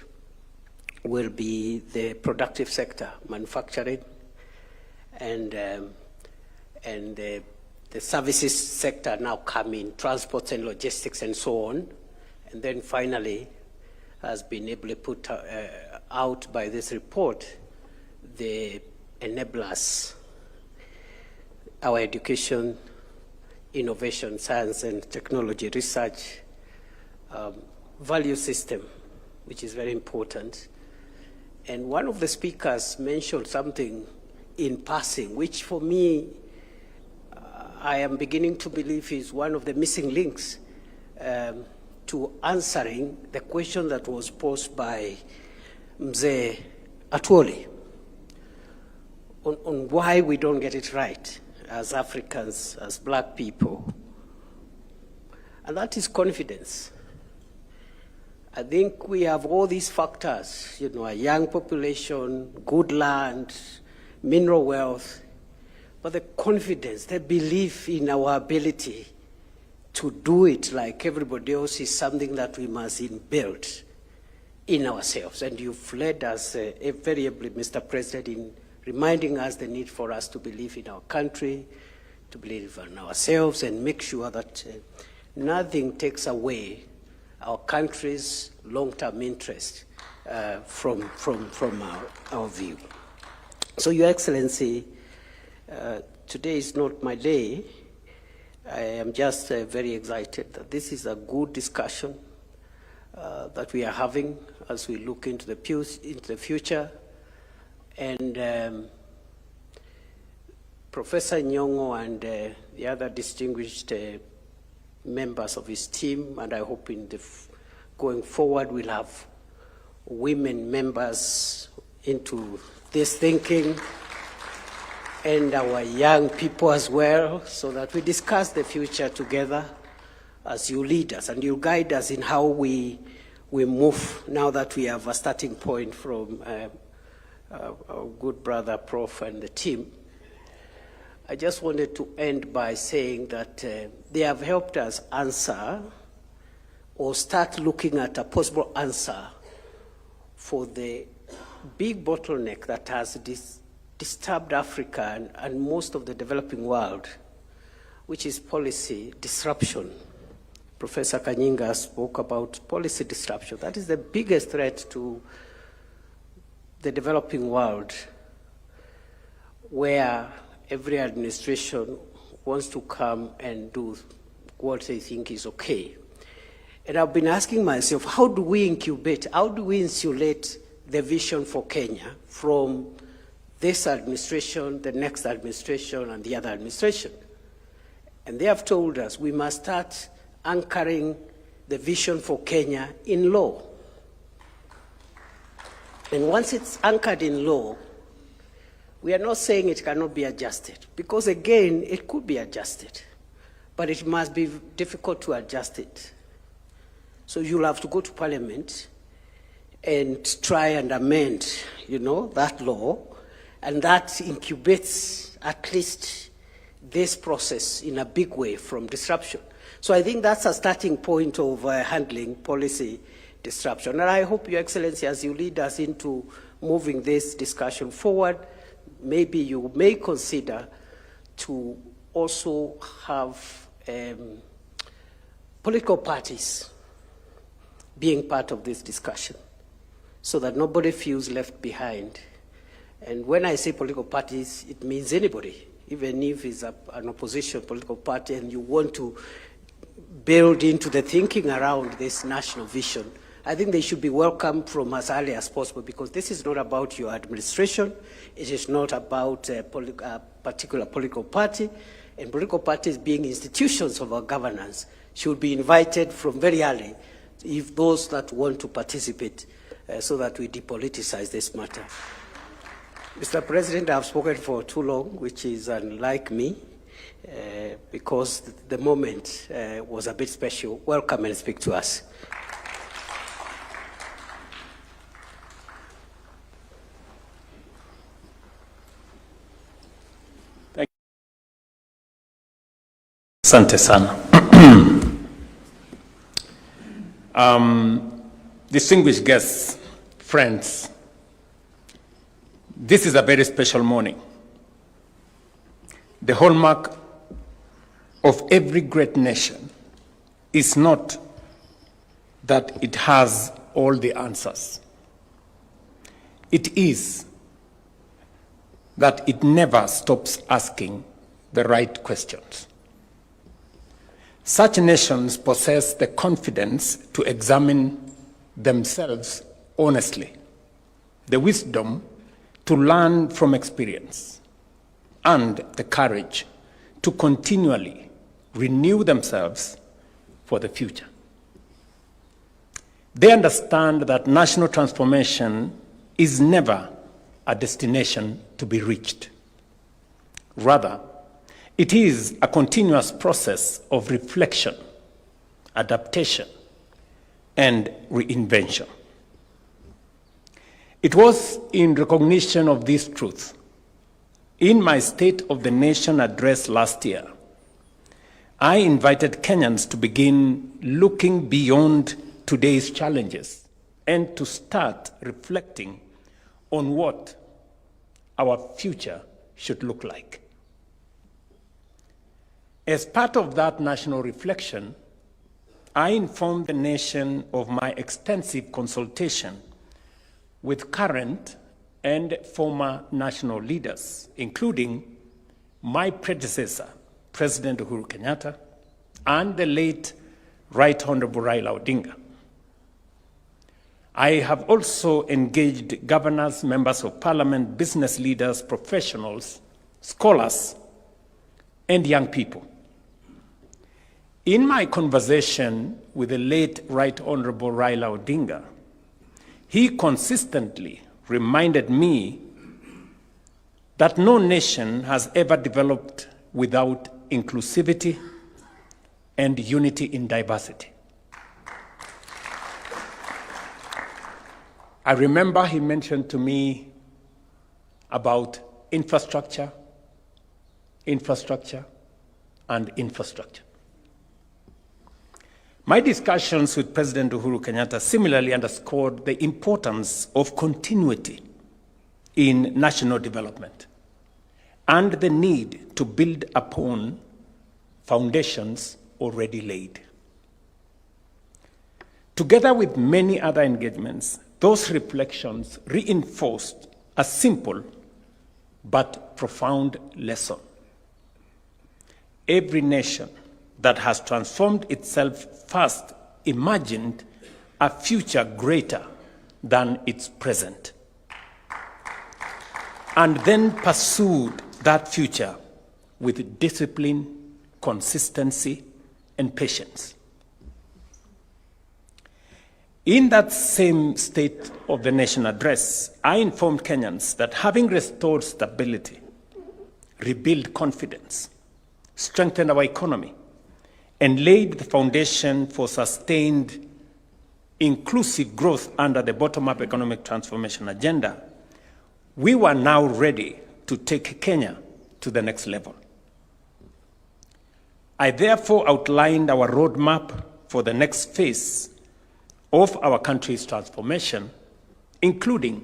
M: will be the productive sector, manufacturing, and the services sector now come in, transports and logistics and so on. And then finally, has been able to put out by this report, the enablers, our education, innovation, science and technology, research, value system, which is very important. And one of the speakers mentioned something in passing, which for me, I am beginning to believe is one of the missing links to answering the question that was posed by Mzee Atwoli on why we don't get it right as Africans, as black people. And that is confidence. I think we have all these factors, a young population, good land, mineral wealth, but the confidence, the belief in our ability to do it like everybody else is something that we must build in ourselves. And you've led us very ably, Mr. President, in reminding us the need for us to believe in our country, to believe in ourselves, and make sure that nothing takes away our country's long-term interest from our view. So, Your Excellency, today is not my day. I am just very excited that this is a good discussion that we are having as we look into the future. And Professor Nyong'o and the other distinguished members of his team, and I hope going forward we'll have women members into this thinking, and our young people as well, so that we discuss the future together as you lead us and you guide us in how we move now that we have a starting point from our good brother Prof and the team. I just wanted to end by saying that they have helped us answer or start looking at a possible answer for the big bottleneck that has disturbed Africa and most of the developing world, which is policy disruption. Professor Kanyinga spoke about policy disruption. That is the biggest threat to the developing world, where every administration wants to come and do what they think is okay. And I've been asking myself, how do we incubate, how do we insulate the vision for Kenya from this administration, the next administration, and the other administration? And they have told us we must start anchoring the vision for Kenya in law. And once it's anchored in law, we are not saying it cannot be adjusted, because again, it could be adjusted, but it must be difficult to adjust it. So you'll have to go to Parliament and try and amend, that law, and that incubates at least this process in a big way from disruption. So I think that's a starting point of handling policy disruption. And I hope, Your Excellency, as you lead us into moving this discussion forward, maybe you may consider to also have political parties being part of this discussion, so that nobody feels left behind. And when I say political parties, it means anybody, even if it's an opposition political party and you want to build into the thinking around this national vision, I think they should be welcomed from as early as possible, because this is not about your administration. It is not about a particular political party. And political parties, being institutions of our governance, should be invited from very early, if those that want to participate, so that we depoliticize this matter. Mr. President, I have spoken for too long, which is unlike me, because the moment was a bit special. Welcome and speak to us.
A: Asante sana. Distinguished guests, friends, this is a very special morning. The hallmark of every great nation is not that it has all the answers. It is that it never stops asking the right questions. Such nations possess the confidence to examine themselves honestly, the wisdom to learn from experience, and the courage to continually renew themselves for the future. They understand that national transformation is never a destination to be reached. Rather, it is a continuous process of reflection, adaptation, and reinvention. It was in recognition of this truth, In my State of the Nation address last year, I invited Kenyans to begin looking beyond today's challenges and to start reflecting on what our future should look like. As part of that national reflection, I informed the nation of my extensive consultation with current and former national leaders, including my predecessor, President Uhuru Kenyatta, and the late Right Honorable Raila Odinga. I have also engaged governors, members of parliament, business leaders, professionals, scholars, and young people. In my conversation with the late Right Honorable Raila Odinga, he consistently reminded me that no nation has ever developed without inclusivity and unity in diversity. I remember he mentioned to me about infrastructure, and infrastructure. My discussions with President Uhuru Kenyatta similarly underscored the importance of continuity in national development and the need to build upon foundations already laid. Together with many other engagements, those reflections reinforced a simple but profound lesson. Every nation that has transformed itself first imagined a future greater than its present, and then pursued that future with discipline, consistency, and patience. In that same State of the Nation address, I informed Kenyans that having restored stability, rebuilt confidence, strengthened our economy, and laid the foundation for sustained inclusive growth under the bottom-up economic transformation agenda, we were now ready to take Kenya to the next level. I therefore outlined our roadmap for the next phase of our country's transformation, including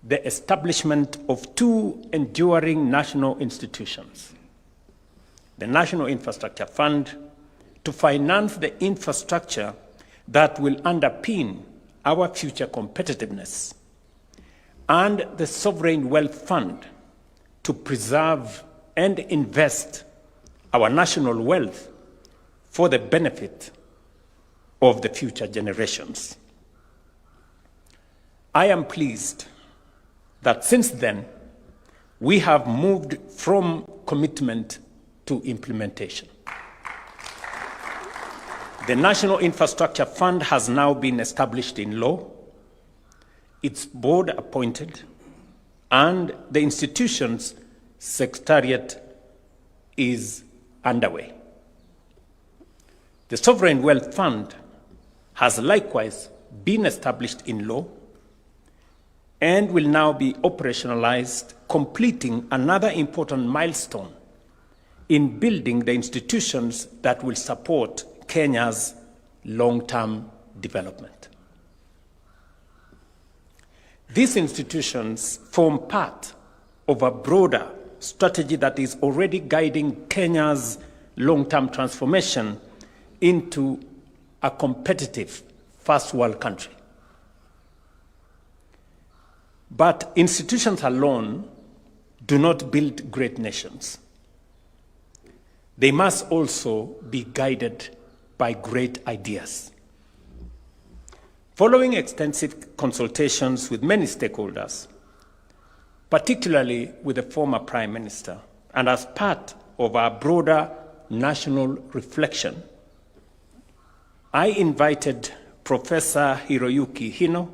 A: the establishment of two enduring national institutions: the National Infrastructure Fund, to finance the infrastructure that will underpin our future competitiveness, and the Sovereign Wealth Fund, to preserve and invest our national wealth for the benefit of the future generations. I am pleased that since then, we have moved from commitment to implementation. The National Infrastructure Fund has now been established in law, its board appointed, and the institution's secretariat is underway. The Sovereign Wealth Fund has likewise been established in law and will now be operationalized, completing another important milestone in building the institutions that will support Kenya's long-term development. These institutions form part of a broader strategy that is already guiding Kenya's long-term transformation into a competitive first world country. But institutions alone do not build great nations. They must also be guided by great ideas. Following extensive consultations with many stakeholders, particularly with the former Prime Minister, and as part of our broader national reflection, I invited Professor Hiroyuki Hino,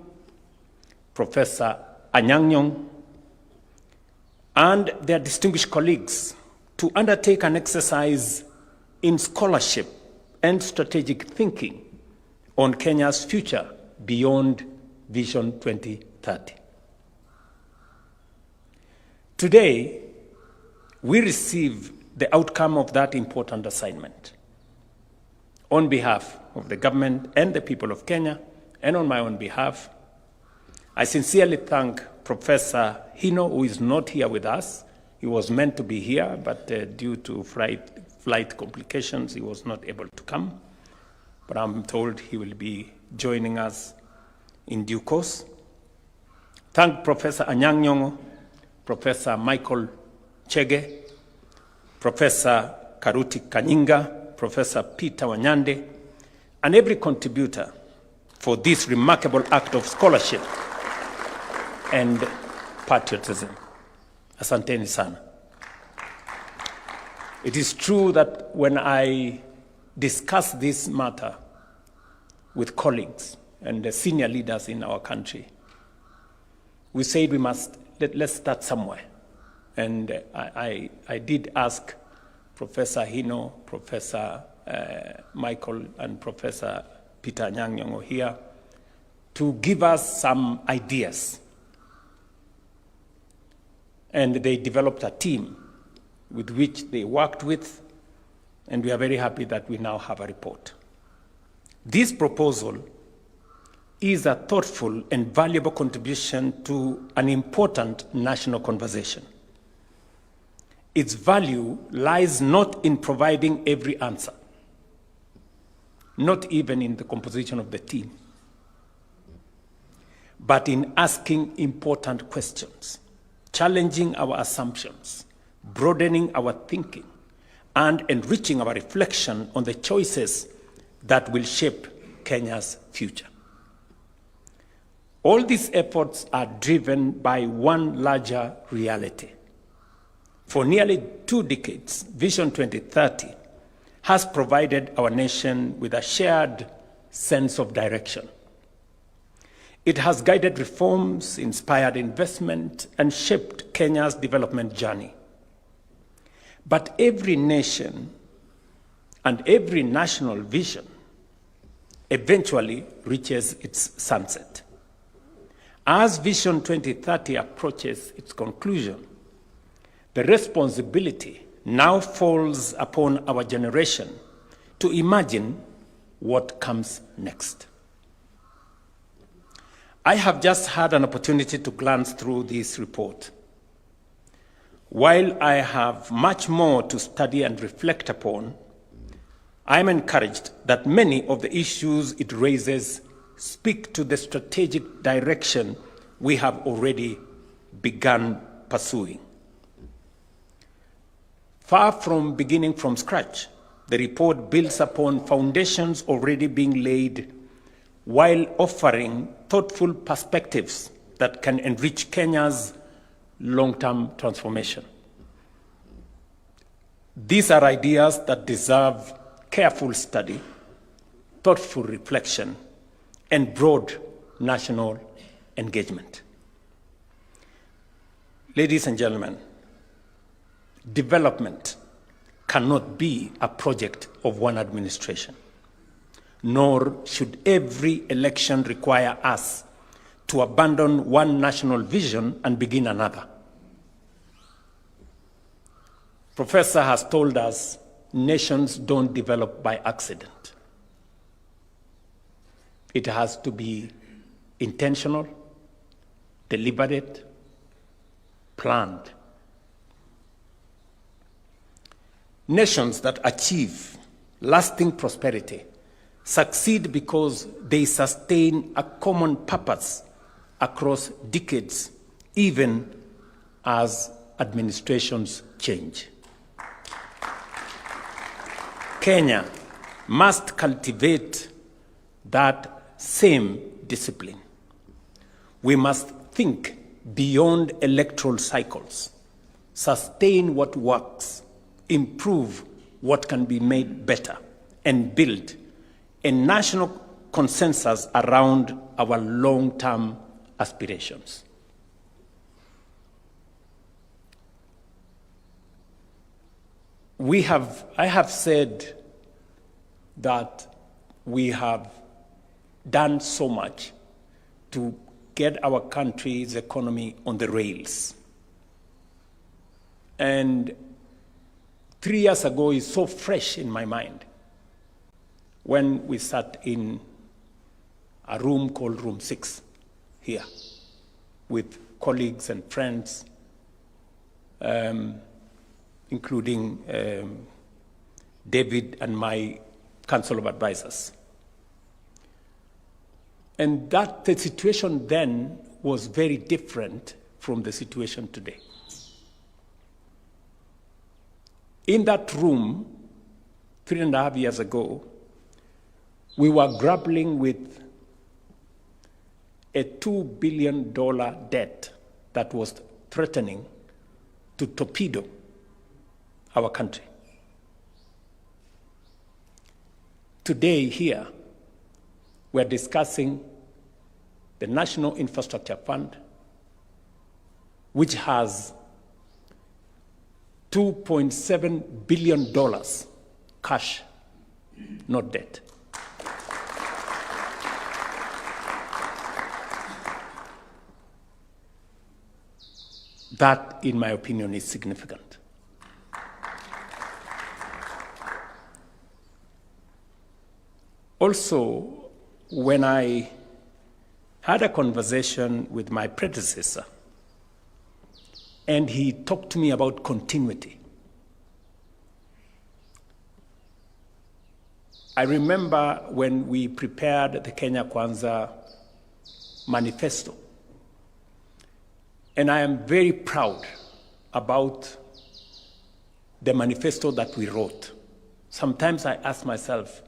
A: Professor Anyang' Nyong'o, and their distinguished colleagues to undertake an exercise in scholarship and strategic thinking on Kenya's future beyond Vision 2030. Today,
N: we receive the outcome of that important assignment. On behalf of the government and the people of Kenya, and on my own behalf, I sincerely thank Professor Hino, who is not here with us. He was meant to be here, but due to flight complications, he was not able to come. But I'm told he will be joining us in due course. Thank Professor Anyang' Nyong'o, Professor Michael Chege, Professor Karuti Kanyinga, Professor Peter Wanyande, and every contributor for this remarkable act of scholarship and patriotism. Asanteni sana. It is true that when I discuss this matter with colleagues and the senior leaders in our country, we said let's start somewhere. And I did ask Professor Hino, Professor Michael, and Professor Peter Anyang' Nyong'o here to give us some ideas. And they developed a team with which they worked with, and we are very happy that we now have a report. This proposal is a thoughtful and valuable contribution to an important national conversation. Its value lies not in providing every answer, not even in the composition of the team, but in asking important questions, challenging our assumptions, broadening our thinking, and enriching our reflection on the choices that will shape Kenya's future. All these efforts are driven by one larger reality. For nearly 2 decades, Vision 2030 has provided our nation with a shared sense of direction. It has guided reforms, inspired investment, and shaped Kenya's development journey. But every nation and every national vision eventually reaches its sunset. As Vision 2030 approaches its conclusion, the responsibility now falls upon our generation to imagine what comes next. I have just had an opportunity to glance through this report. While I have much more to study and reflect upon, I am encouraged that many of the issues it raises speak to the strategic direction we have already begun pursuing. Far from beginning from scratch, the report builds upon foundations already being laid while offering thoughtful perspectives that can enrich Kenya's long-term transformation. These are ideas that deserve careful study, thoughtful reflection, and broad national engagement. Ladies and gentlemen, development cannot be a project of one administration, nor should every election require us to abandon one national vision and begin another. Professor has told us nations don't develop by accident. It has to be intentional, deliberate, planned. Nations that achieve lasting prosperity succeed because they sustain a common purpose across decades, even as administrations change. Kenya must cultivate that same discipline. We must think beyond electoral cycles, sustain what works, improve what can be made better, and build a national consensus around our long-term aspirations. I have said that we have done so much to get our country's economy on the rails. And 3 years ago is so fresh in my mind when we sat in a room called Room 6 here with colleagues and friends, including David and my Council of Advisors. And that the situation then was very different from the situation today. In that room, 3.5 years ago, we were grappling with a $2 billion debt that was threatening to torpedo our country. Today here, we're discussing the National Infrastructure Fund, which has $2.7 billion cash, not debt. That, in my opinion, is significant. Also, when I had a conversation with my predecessor, and he talked to me about continuity, I remember when we prepared the Kenya Kwanza manifesto, and I am very proud about the manifesto that we wrote. Sometimes I ask myself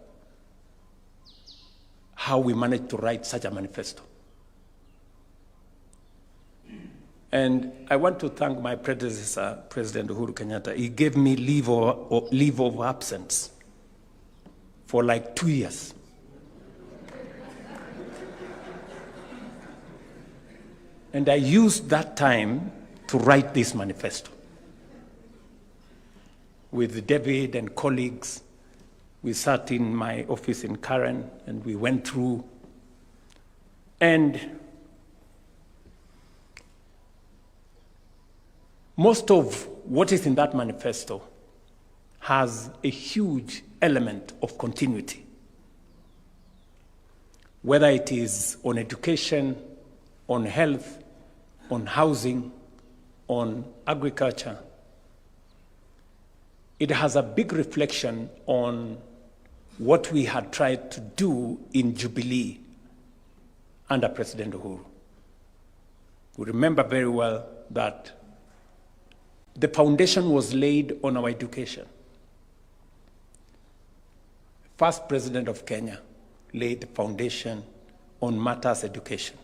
N: how we managed to write such a manifesto. And I want to thank my predecessor, President Uhuru Kenyatta. He gave me leave of absence for like 2 years. And I used that time to write this manifesto. With David and colleagues, we sat in my office in Karen and we went through. And most of what is in that manifesto has a huge element of continuity. Whether it is on education, on health, on housing, on agriculture, it has a big reflection on what we had tried to do in Jubilee under President Uhuru. We remember very well that the foundation was laid on our education. First President of Kenya laid the foundation on matters education.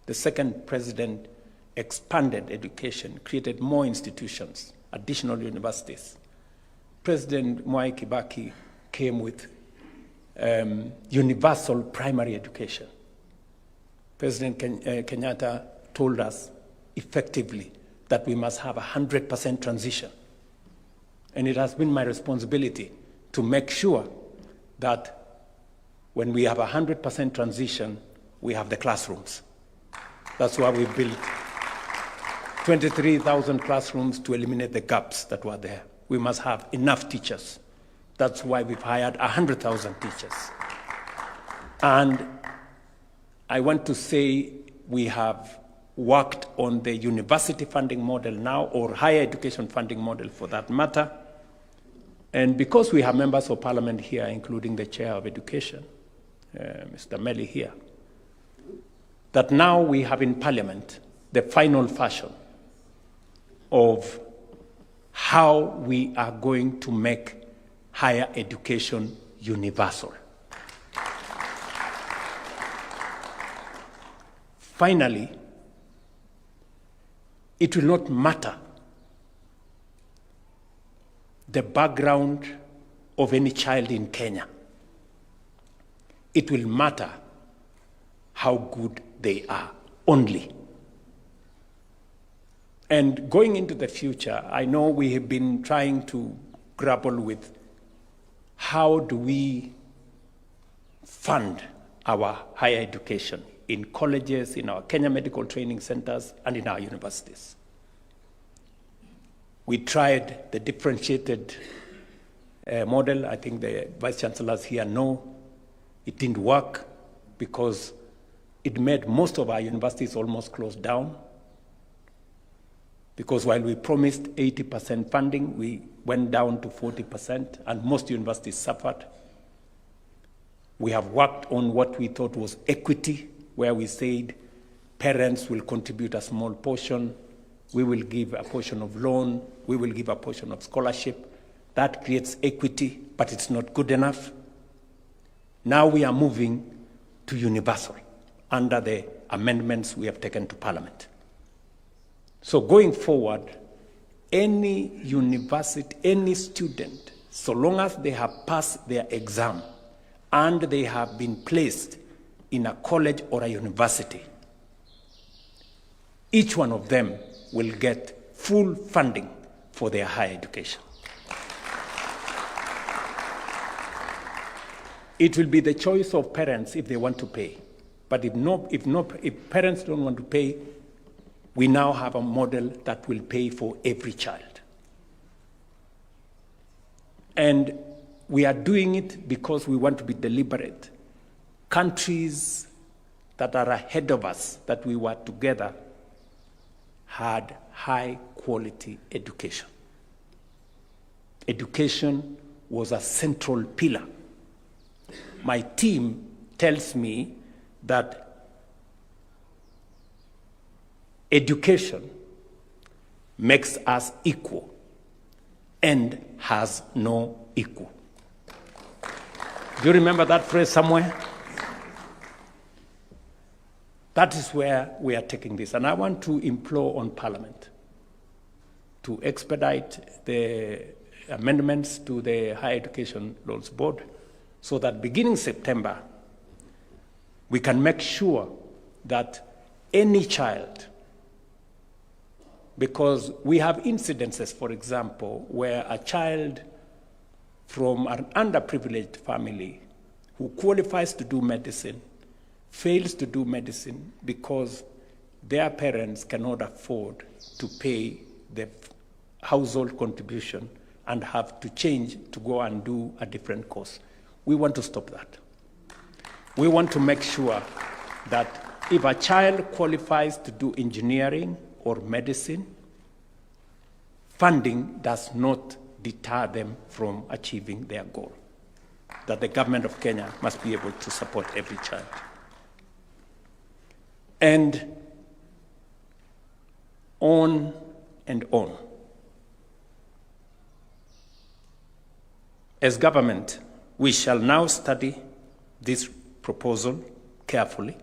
N: The second president expanded education, created more institutions, additional universities. President Mwai Kibaki came with universal primary education. President Kenyatta told us effectively that we must have 100% transition. And it has been my responsibility to make sure that when we have 100% transition, we have the classrooms. That's why we built 23,000 classrooms to eliminate the gaps that were there. We must have enough teachers. That's why we've hired 100,000 teachers. And I want to say we have worked on the university funding model now, or higher education funding model for that matter. And because we have members of parliament here, including the chair of education, Mr. Meli here, that now we have in parliament the final version of how we are going to make higher education universal. Finally, it will not matter the background of any child in Kenya. It will matter how good they are only. And going into the future, I know we have been trying to grapple with how do we fund our higher education in colleges, in our Kenya medical training centers, and in our universities. We tried the differentiated model. I think the vice chancellors here know it didn't work because it made most of our universities almost close down. Because while we promised 80% funding, we went down to 40%, and most universities suffered. We have worked on what we thought was equity, where we said parents will contribute a small portion, we will give a portion of loan, we will give a portion of scholarship. That creates equity, but it's not good enough. Now we are moving to universal under the amendments we have taken to Parliament. So going forward, any university, any student, so long as they have passed their exam and they have been placed in a college or a university, each one of them will get full funding for their higher education. It will be the choice of parents if they want to pay. But if parents don't want to pay, we now have a model that will pay for every child. And we are doing it because we want to be deliberate. Countries that are ahead of us, that we were together, had high quality education. Education was a central pillar. My team tells me that education makes us equal and has no equal. Do you remember that phrase somewhere? That is where we are taking this. And I want to implore on Parliament to expedite the amendments to the Higher Education Laws Board so that beginning September, we can make sure that any child, because we have incidences, for example, where a child from an underprivileged family who qualifies to do medicine fails to do medicine because their parents cannot afford to pay the household contribution and have to change to go and do a different course. We want to stop that. We want to make sure that if a child qualifies to do engineering or medicine, funding does not deter them from achieving their goal. That the government of Kenya must be able to support every child. And on and on. As government, we shall now study this proposal carefully.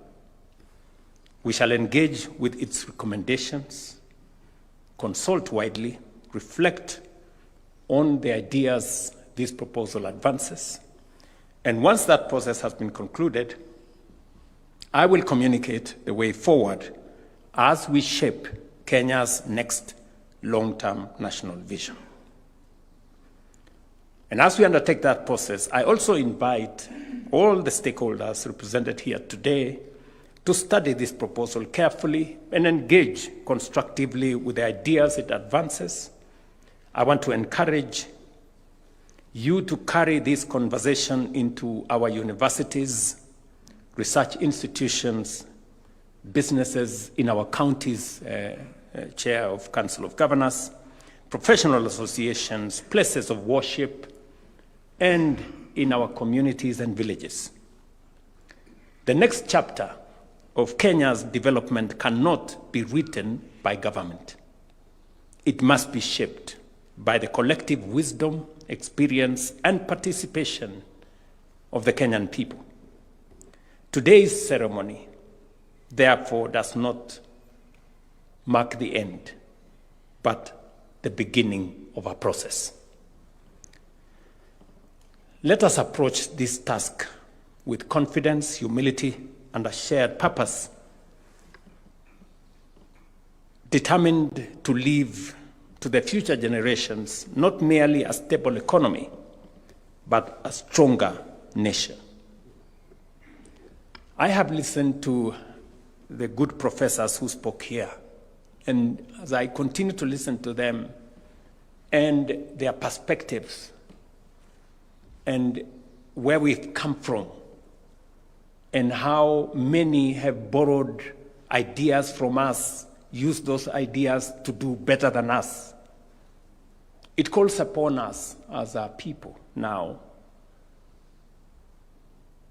N: We shall engage with its recommendations, consult widely, reflect on the ideas this proposal advances. And once that process has been concluded, I will communicate the way forward as we shape Kenya's next long-term national vision. And as we undertake that process, I also invite all the stakeholders represented here today to study this proposal carefully and engage constructively with the ideas it advances. I want to encourage you to carry this conversation into our universities, research institutions, businesses in our counties, chair of Council of Governors, professional associations, places of worship, and in our communities and villages. The next chapter of Kenya's development cannot be written by government. It must be shaped by the collective wisdom, experience, and participation of the Kenyan people. Today's ceremony, therefore, does not mark the end, but the beginning of a process. Let us approach this task with confidence, humility, and a shared purpose, determined to leave to the future generations not merely a stable economy, but a stronger nation. I have listened to the good professors who spoke here, and as I continue to listen to them and their perspectives, and where we've come from, and how many have borrowed ideas from us, used those ideas to do better than us. It calls upon us as a people now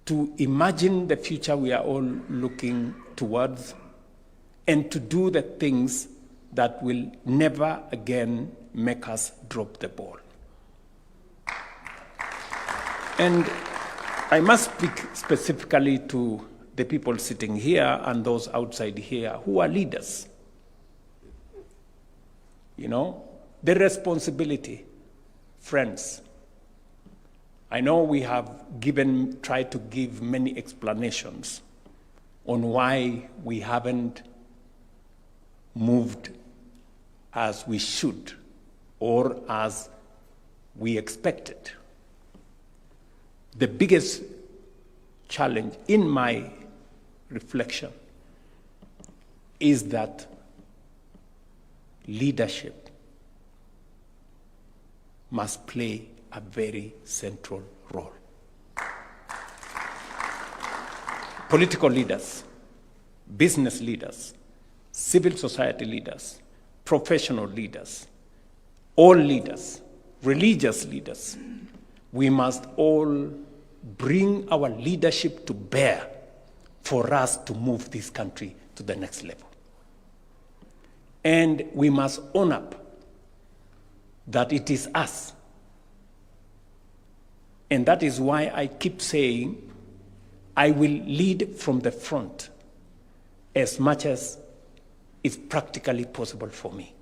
N: to imagine the future we are all looking towards and to do the things that will never again make us drop the ball. And I must speak specifically to the people sitting here and those outside here who are leaders. You know, the responsibility, friends. I know we have tried to give many explanations on why we haven't moved as we should or as we expected. The biggest challenge in my reflection is that leadership must play a very central role. Political leaders, business leaders, civil society leaders, professional leaders, all leaders, religious leaders, we must all bring our leadership to bear for us to move this country to the next level. And we must own up that it is us. And that is why I keep saying, I will lead from the front as much as is practically possible for me.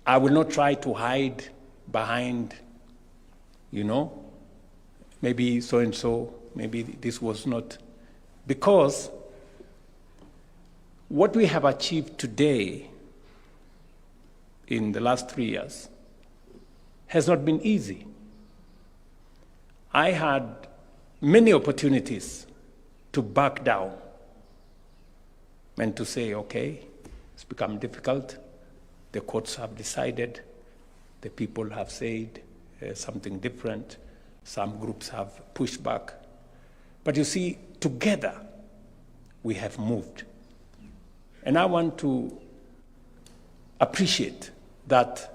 N: I will not try to hide behind, you know, maybe so-and-so, maybe this was not. Because what we have achieved today in the last 3 years has not been easy. I had many opportunities to back down and to say, okay, it's become difficult. The courts have decided. The people have said something different. Some groups have pushed back. But you see, together, we have moved. And I want to appreciate that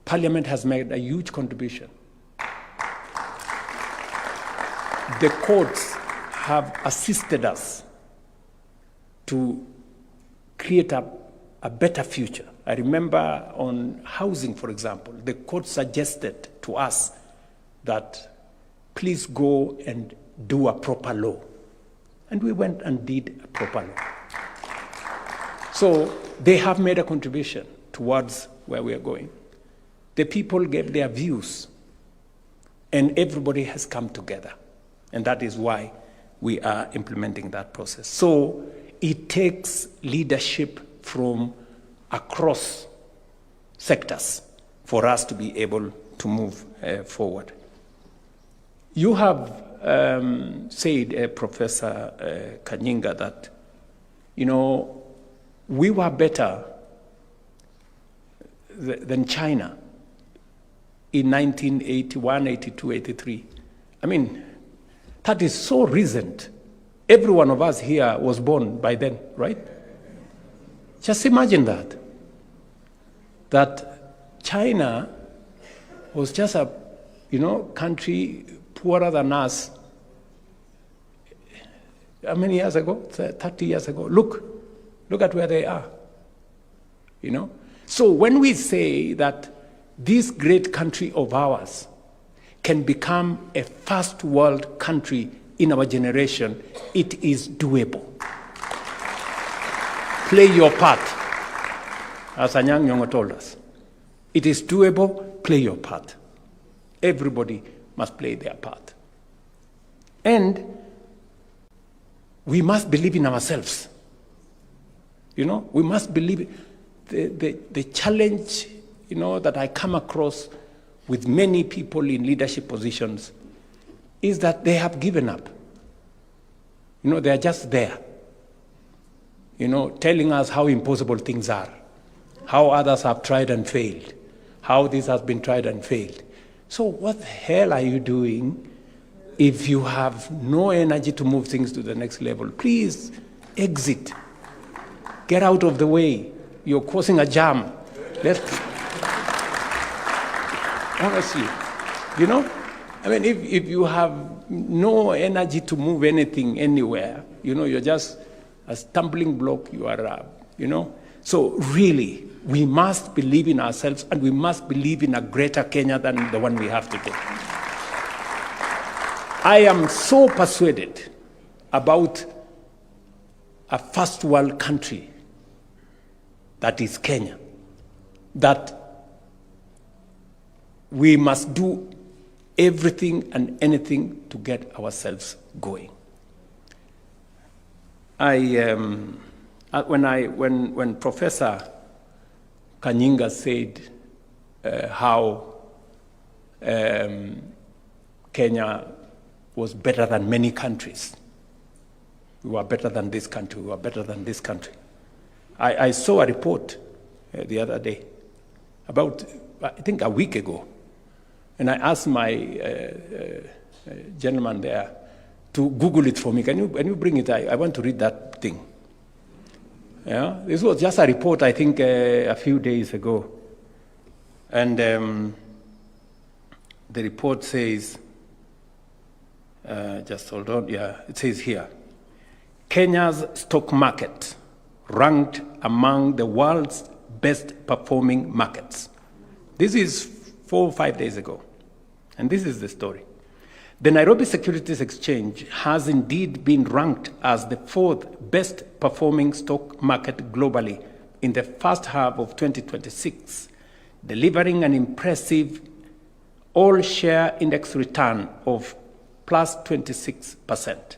N: Parliament has made a huge contribution. The courts have assisted us to create a better future. I remember on housing, for example, the court suggested to us that please go and do a proper law. And we went and did a proper law. So they have made a contribution towards where we are going. The people gave their views, and everybody has come together. And that is why we are implementing that process. So it takes leadership from across sectors for us to be able to move forward. You have said, Professor Kanyinga, that, you know, we were better than China in 1981, 82, 83. I mean, that is so recent. Every one of us here was born by then, right? Just imagine that. That China was just a, you know, country poorer than us. How many years ago? 30 years ago. Look at where they are. You know? So when we say that this great country of ours can become a first world country in our generation, it is doable. Play your part, as Anyang Nyong'o told us. It is doable, play your part. Everybody must play their part. And we must believe in ourselves. You know, we must believe. The challenge, you know, that I come across with many people in leadership positions is that they have given up. You know, they are just there, you know, telling us how impossible things are, how others have tried and failed, how this has been tried and failed. So what the hell are you doing if you have no energy to move things to the next level? Please exit. Get out of the way. You're causing a jam. Honestly, you know? I mean, if you have no energy to move anything anywhere, you know, you're just a stumbling block, you are, you know? So really, we must believe in ourselves and we must believe in a greater Kenya than the one we have today. I am so persuaded about a first world country that is Kenya, that we must do everything and anything to get ourselves going. When Professor Kanyinga said how Kenya was better than many countries, we were better than this country, we were better than this country. I saw a report the other day, about, I think a week ago, and I asked my gentleman there to Google it for me. Can you bring it? I want to read that thing. Yeah? This was just a report, I think, a few days ago. And the report says, just hold on, yeah, it says here, Kenya's stock market ranked among the world's best performing markets. This is 4 or 5 days ago. And this is the story. The Nairobi Securities Exchange has indeed been ranked as the 4th best performing stock market globally in the first half of 2026, delivering an impressive all-share index return of plus 26%.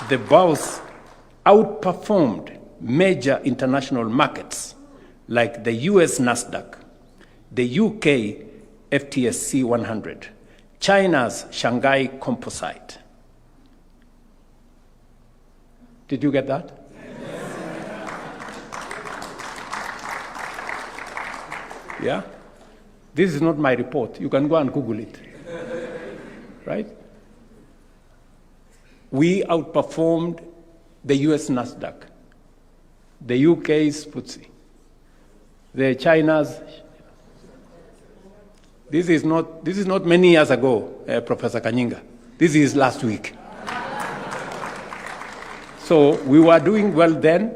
N: The bourse outperformed major international markets like the US Nasdaq, the UK FTSE 100, China's Shanghai Composite. Did you get that? Yeah? This is not my report. You can go and Google it. Right? We outperformed the US Nasdaq, the UK's FTSE, the China's. This is not many years ago, Professor Kanyinga. This is last week. So we were doing well then.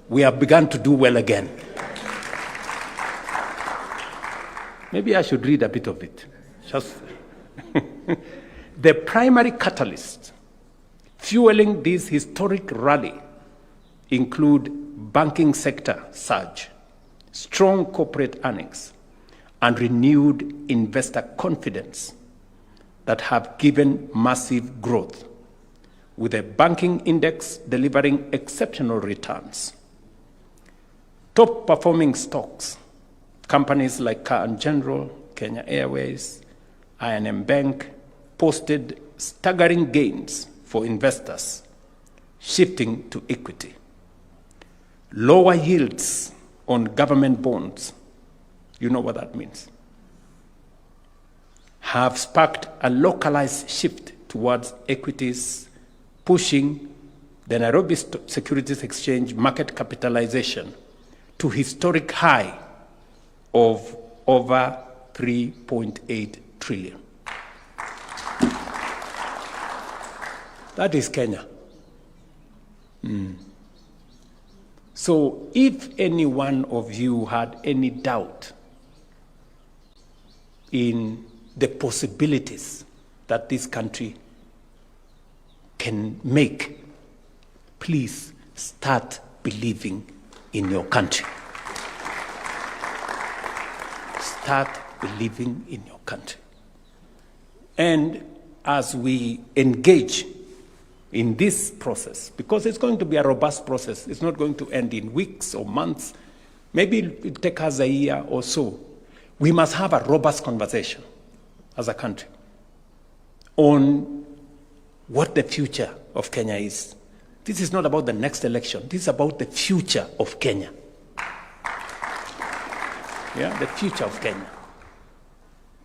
N: We have begun to do well again. Maybe I should read a bit of it. Just the primary catalysts fueling this historic rally include banking sector surge, strong corporate earnings, and renewed investor confidence that have given massive growth, with a banking index delivering exceptional returns. Top performing stocks, companies like Car and General, Kenya Airways, I&M Bank, posted staggering gains for investors shifting to equity. Lower yields on government bonds, you know what that means, have sparked a localized shift towards equities, pushing the Nairobi Securities Exchange market capitalization to historic high of over 3.8 trillion. That is Kenya. So if any one of you had any doubt in the possibilities that this country can make, please start believing in your country. Start believing in your country. And as we engage in this process, because it's going to be a robust process, it's not going to end in weeks or months, maybe it'll take us a year or so, we must have a robust conversation as a country on what the future of Kenya is. This is not about the next election, this is about the future of Kenya. Yeah, the future of Kenya.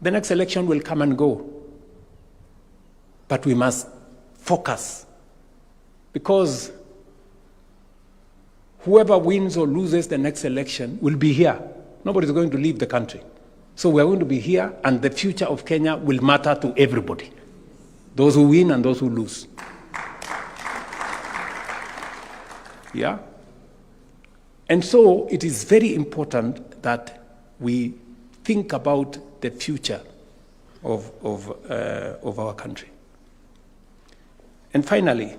N: The next election will come and go, but we must focus, because whoever wins or loses the next election will be here. Nobody's going to leave the country. So we're going to be here, and the future of Kenya will matter to everybody, those who win and those who lose. Yeah? And so it is very important that we think about the future of our country. And finally,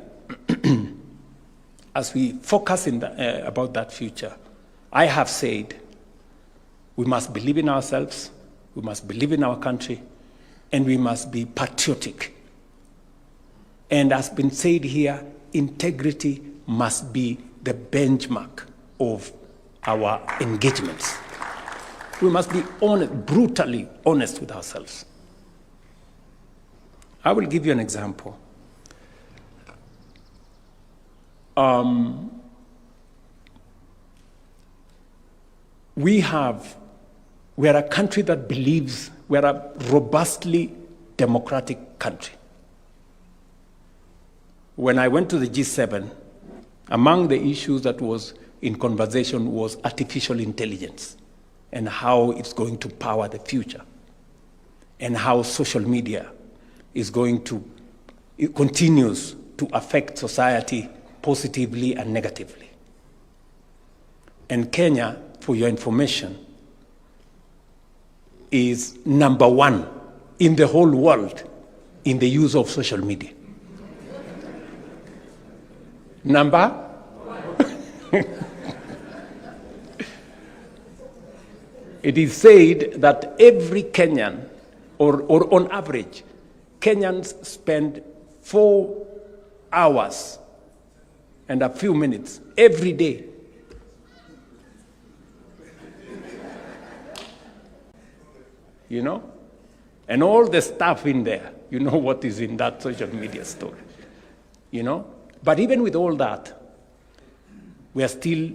N: as we focus about that future, I have said we must believe in ourselves, we must believe in our country, and we must be patriotic. And as been said here, integrity must be the benchmark of our engagements. We must be honest, brutally honest with ourselves. I will give you an example. We are a country that believes we are a robustly democratic country. When I went to the G7, among the issues that was in conversation was artificial intelligence and how it's going to power the future, and how social media is going to, it continues to affect society positively and negatively. And Kenya, for your information, is #1 in the whole world in the use of social media. Number? It is said that every Kenyan, or on average, Kenyans spend 4 hours and a few minutes every day you know? And all the stuff in there, you know what is in that social media story, you know? But even with all that, we are still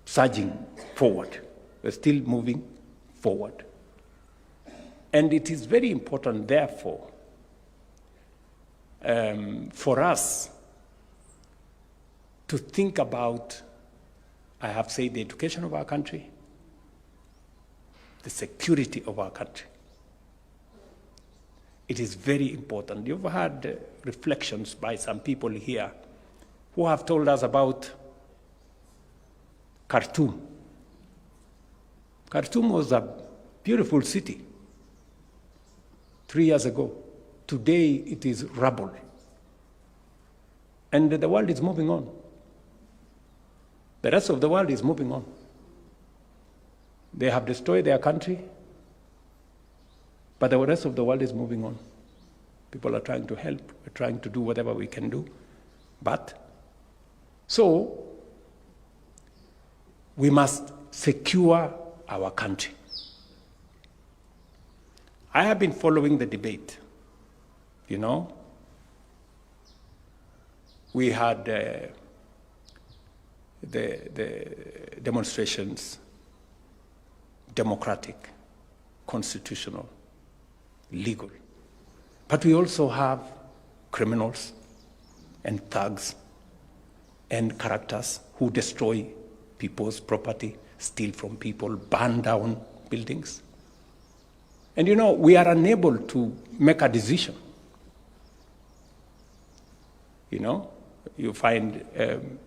N: surging forward. We're still moving forward. And it is very important, therefore, for us to think about, I have said, the education of our country, the security of our country. It is very important. You've had reflections by some people here who have told us about Khartoum. Khartoum was a beautiful city 3 years ago. Today it is rubble. And the world is moving on. The rest of the world is moving on. They have destroyed their country, but the rest of the world is moving on. People are trying to help. We're trying to do whatever we can do. So we must secure our country. I have been following the debate, you know. We had the demonstrations, democratic, constitutional, legal. But we also have criminals and thugs and characters who destroy people's property, steal from people, burn down buildings. And you know, we are unable to make a decision. You know, you find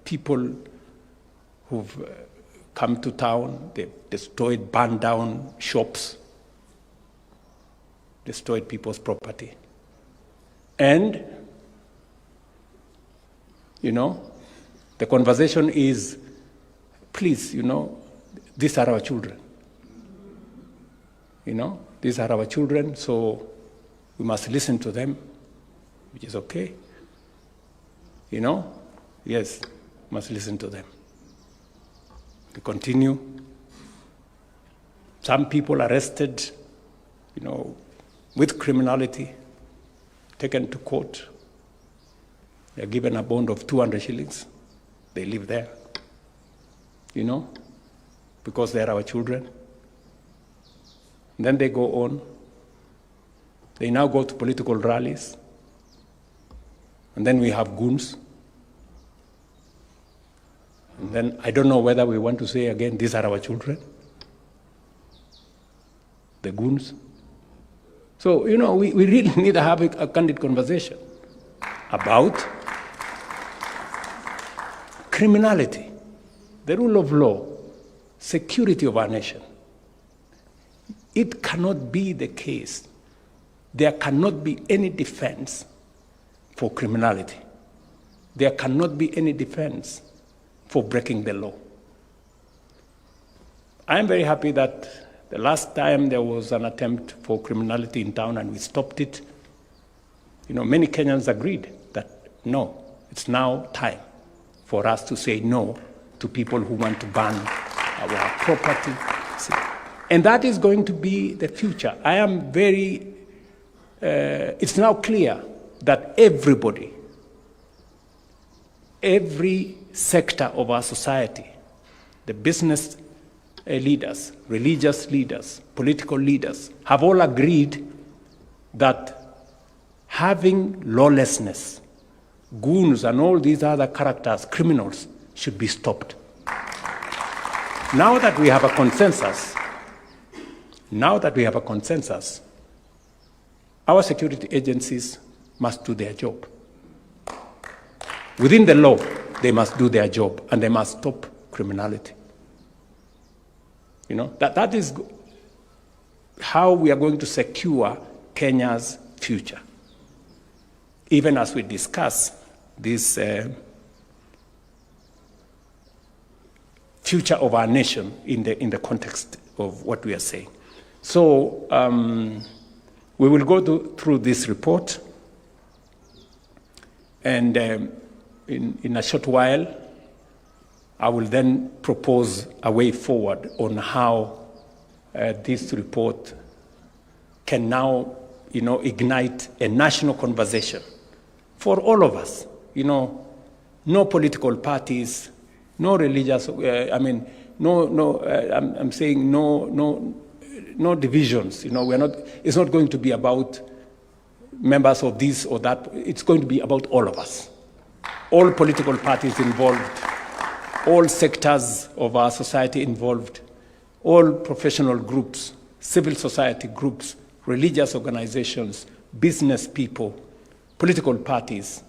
N: people who've come to town, they've destroyed, burned down shops, destroyed people's property. And, you know, the conversation is, please, you know, these are our children. You know, these are our children, so we must listen to them, which is okay. You know, yes, must listen to them. We continue. Some people arrested, you know, with criminality, taken to court. They're given a bond of 200 shillings. They live there, you know, because they're our children. And then they go on. They now go to political rallies. And then we have goons. And then I don't know whether we want to say again, these are our children. The goons. So, you know, we really need to have a candid conversation about criminality, the rule of law, security of our nation. It cannot be the case. There cannot be any defense for criminality. There cannot be any defense for breaking the law. I am very happy that the last time there was an attempt for criminality in town and we stopped it, you know, many Kenyans agreed that no, it's now time for us to say no to people who want to ban our property. And that is going to be the future. I am very, it's now clear that everybody, every sector of our society, the business leaders, religious leaders, political leaders, have all agreed that having lawlessness, goons and all these other characters, criminals, should be stopped. Now that we have a consensus, our security agencies must do their job. Within the law, they must do their job and they must stop criminality. You know, that is how we are going to secure Kenya's future. Even as we discuss this future of our nation in the context of what we are saying. So we will go through this report, and in a short while, I will then propose a way forward on how this report can now, you know, ignite a national conversation for all of us. You know, no political parties, no religious. I'm saying no divisions. You know, we're not. It's not going to be about members of this or that. It's going to be about all of us, all political parties involved, all sectors of our society involved, all professional groups, civil society groups, religious organizations, business people, political parties,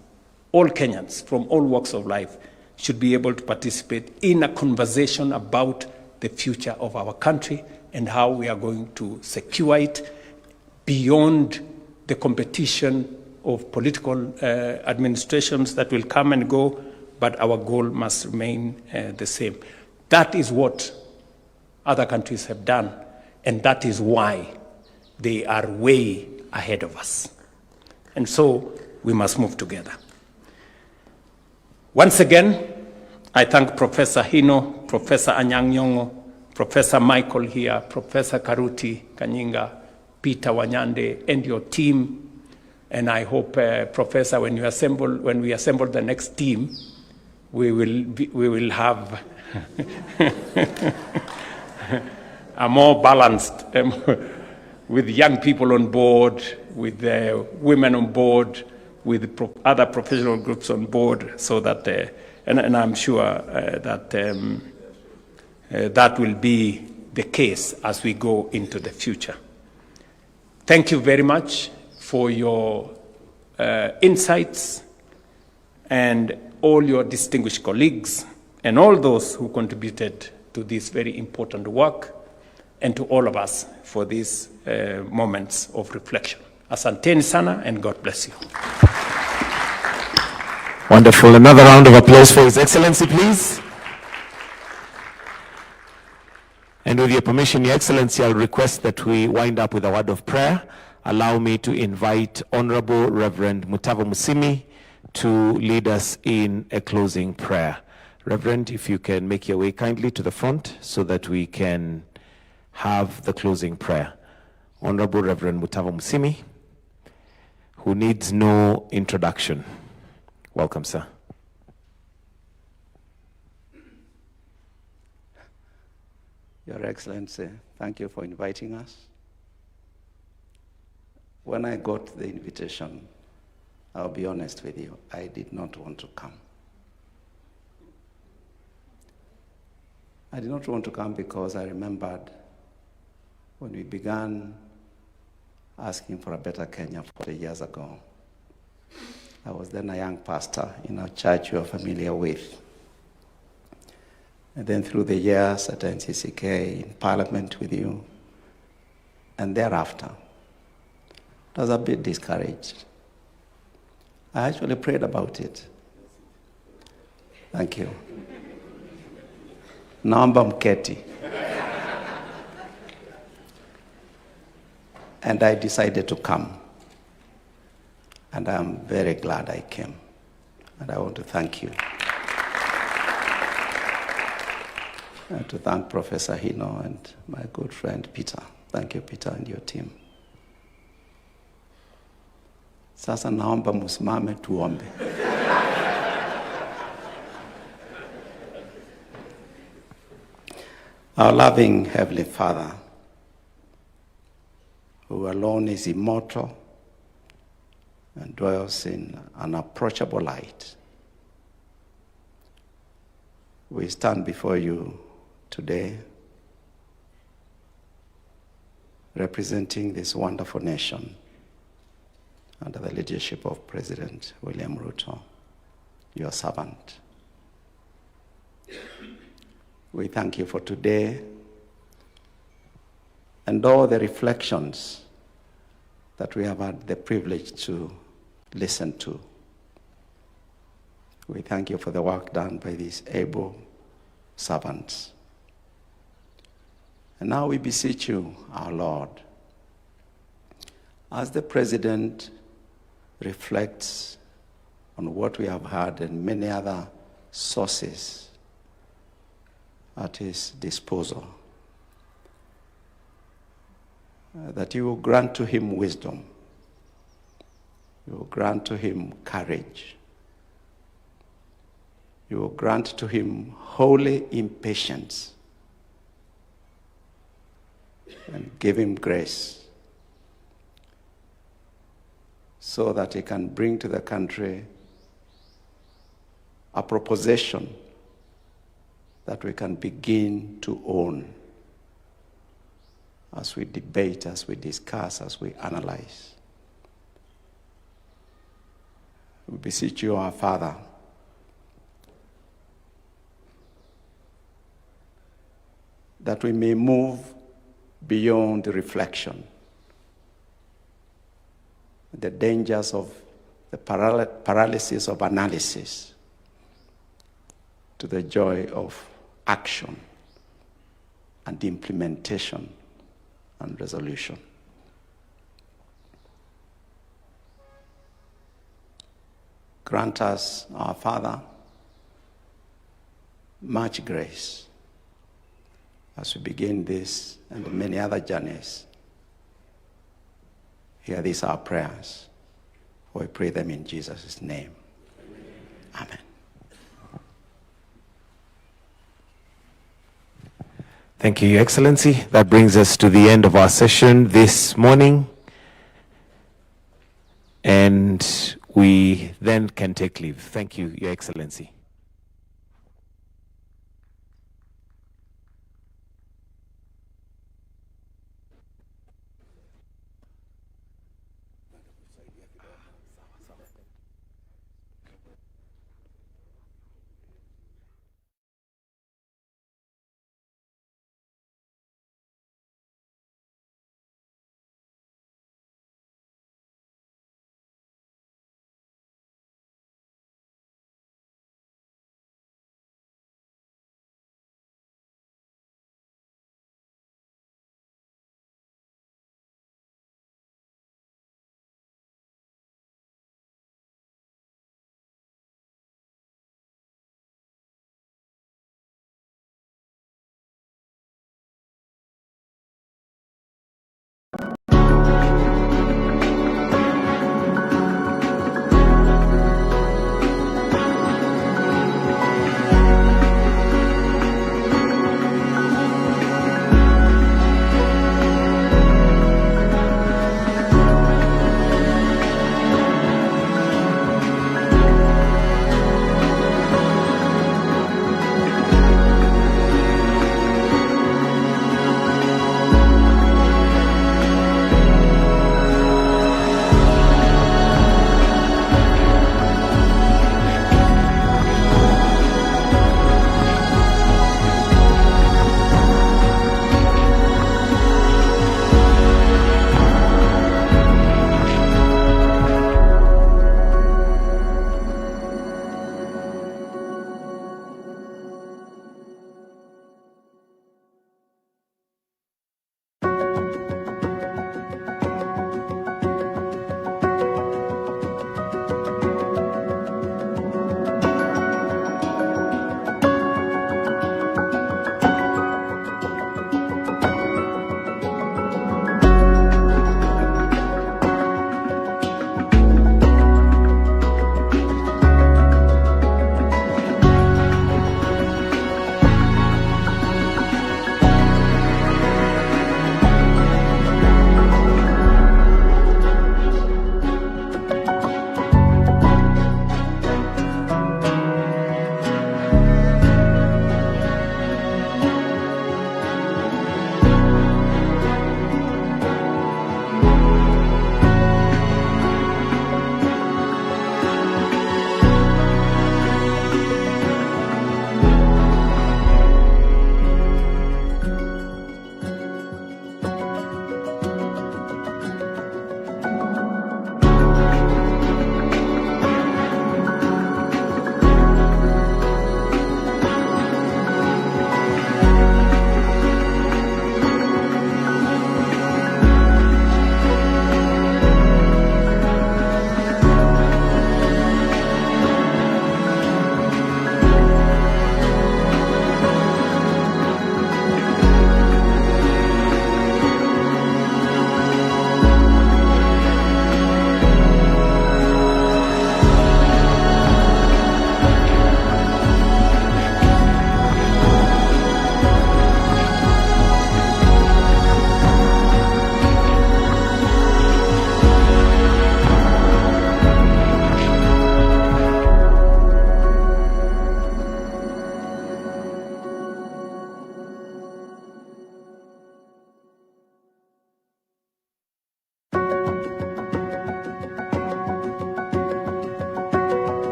N: all Kenyans from all walks of life should be able to participate in a conversation about the future of our country and how we are going to secure it beyond the competition of political administrations that will come and go, but our goal must remain the same. That is what other countries have done, and that is why they are way ahead of us. And so we must move together. Once again, I thank Professor Hino, Professor Anyang' Nyong'o, Professor Michael here, Professor Karuti Kanyinga, Peter Wanyande, and your team. And I hope, Professor, when we assemble the next team, we will have a more balanced, with young people on board, with women on board, with other professional groups on board, so that, and I'm sure that that will be the case as we go into the future. Thank you very much for your insights, and all your distinguished colleagues, and all those who contributed to this very important work, and to all of us for these moments of reflection. Asanteni sana, and God bless you.
H: Wonderful. Another round of applause for His Excellency, please. And with your permission, Your Excellency, I'll request that we wind up with a word of prayer. Allow me to invite Honorable Reverend Mutava Musimi to lead us in a closing prayer. Reverend, if you can make your way kindly to the front so that we can have the closing prayer. Honorable Reverend Mutava Musimi, who needs no introduction. Welcome, sir.
O: Your Excellency, thank you for inviting us. When I got the invitation, I'll be honest with you, I did not want to come. I did not want to come because I remembered when we began asking for a better Kenya 40 years ago. I was then a young pastor in a church you are familiar with. And then through the years at NCCK, in Parliament with you, and thereafter, I was a bit discouraged. I actually prayed about it. Thank you. Naomba mketi. And I decided to come. And I'm very glad I came. And I want to thank you. And to thank Professor Hino and my good friend Peter. Thank you, Peter, and your team. Sasa naomba musimame tuombe. Our loving Heavenly Father, who alone is immortal and dwells in unapproachable light, we stand before you today representing this wonderful nation under the leadership of President William Ruto, your servant. We thank you for today and all the reflections that we have had the privilege to listen to. We thank you for the work done by these able servants. And now we beseech you, our Lord, as the President reflects on what we have heard and many other sources at his disposal, that you will grant to him wisdom, you will grant to him courage, you will grant to him holy impatience, and give him grace so that he can bring to the country a proposition that we can begin to own as we debate, as we discuss, as we analyze. We beseech you, our Father, that we may move beyond reflection, the dangers of the paralysis of analysis, to the joy of action and implementation and resolution. Grant us, our Father, much grace as we begin this and many other journeys. Hear these our prayers. We pray them in Jesus' name. Amen.
H: Thank you, Your Excellency. That brings us to the end of our session this morning. And we then can take leave. Thank you, Your Excellency.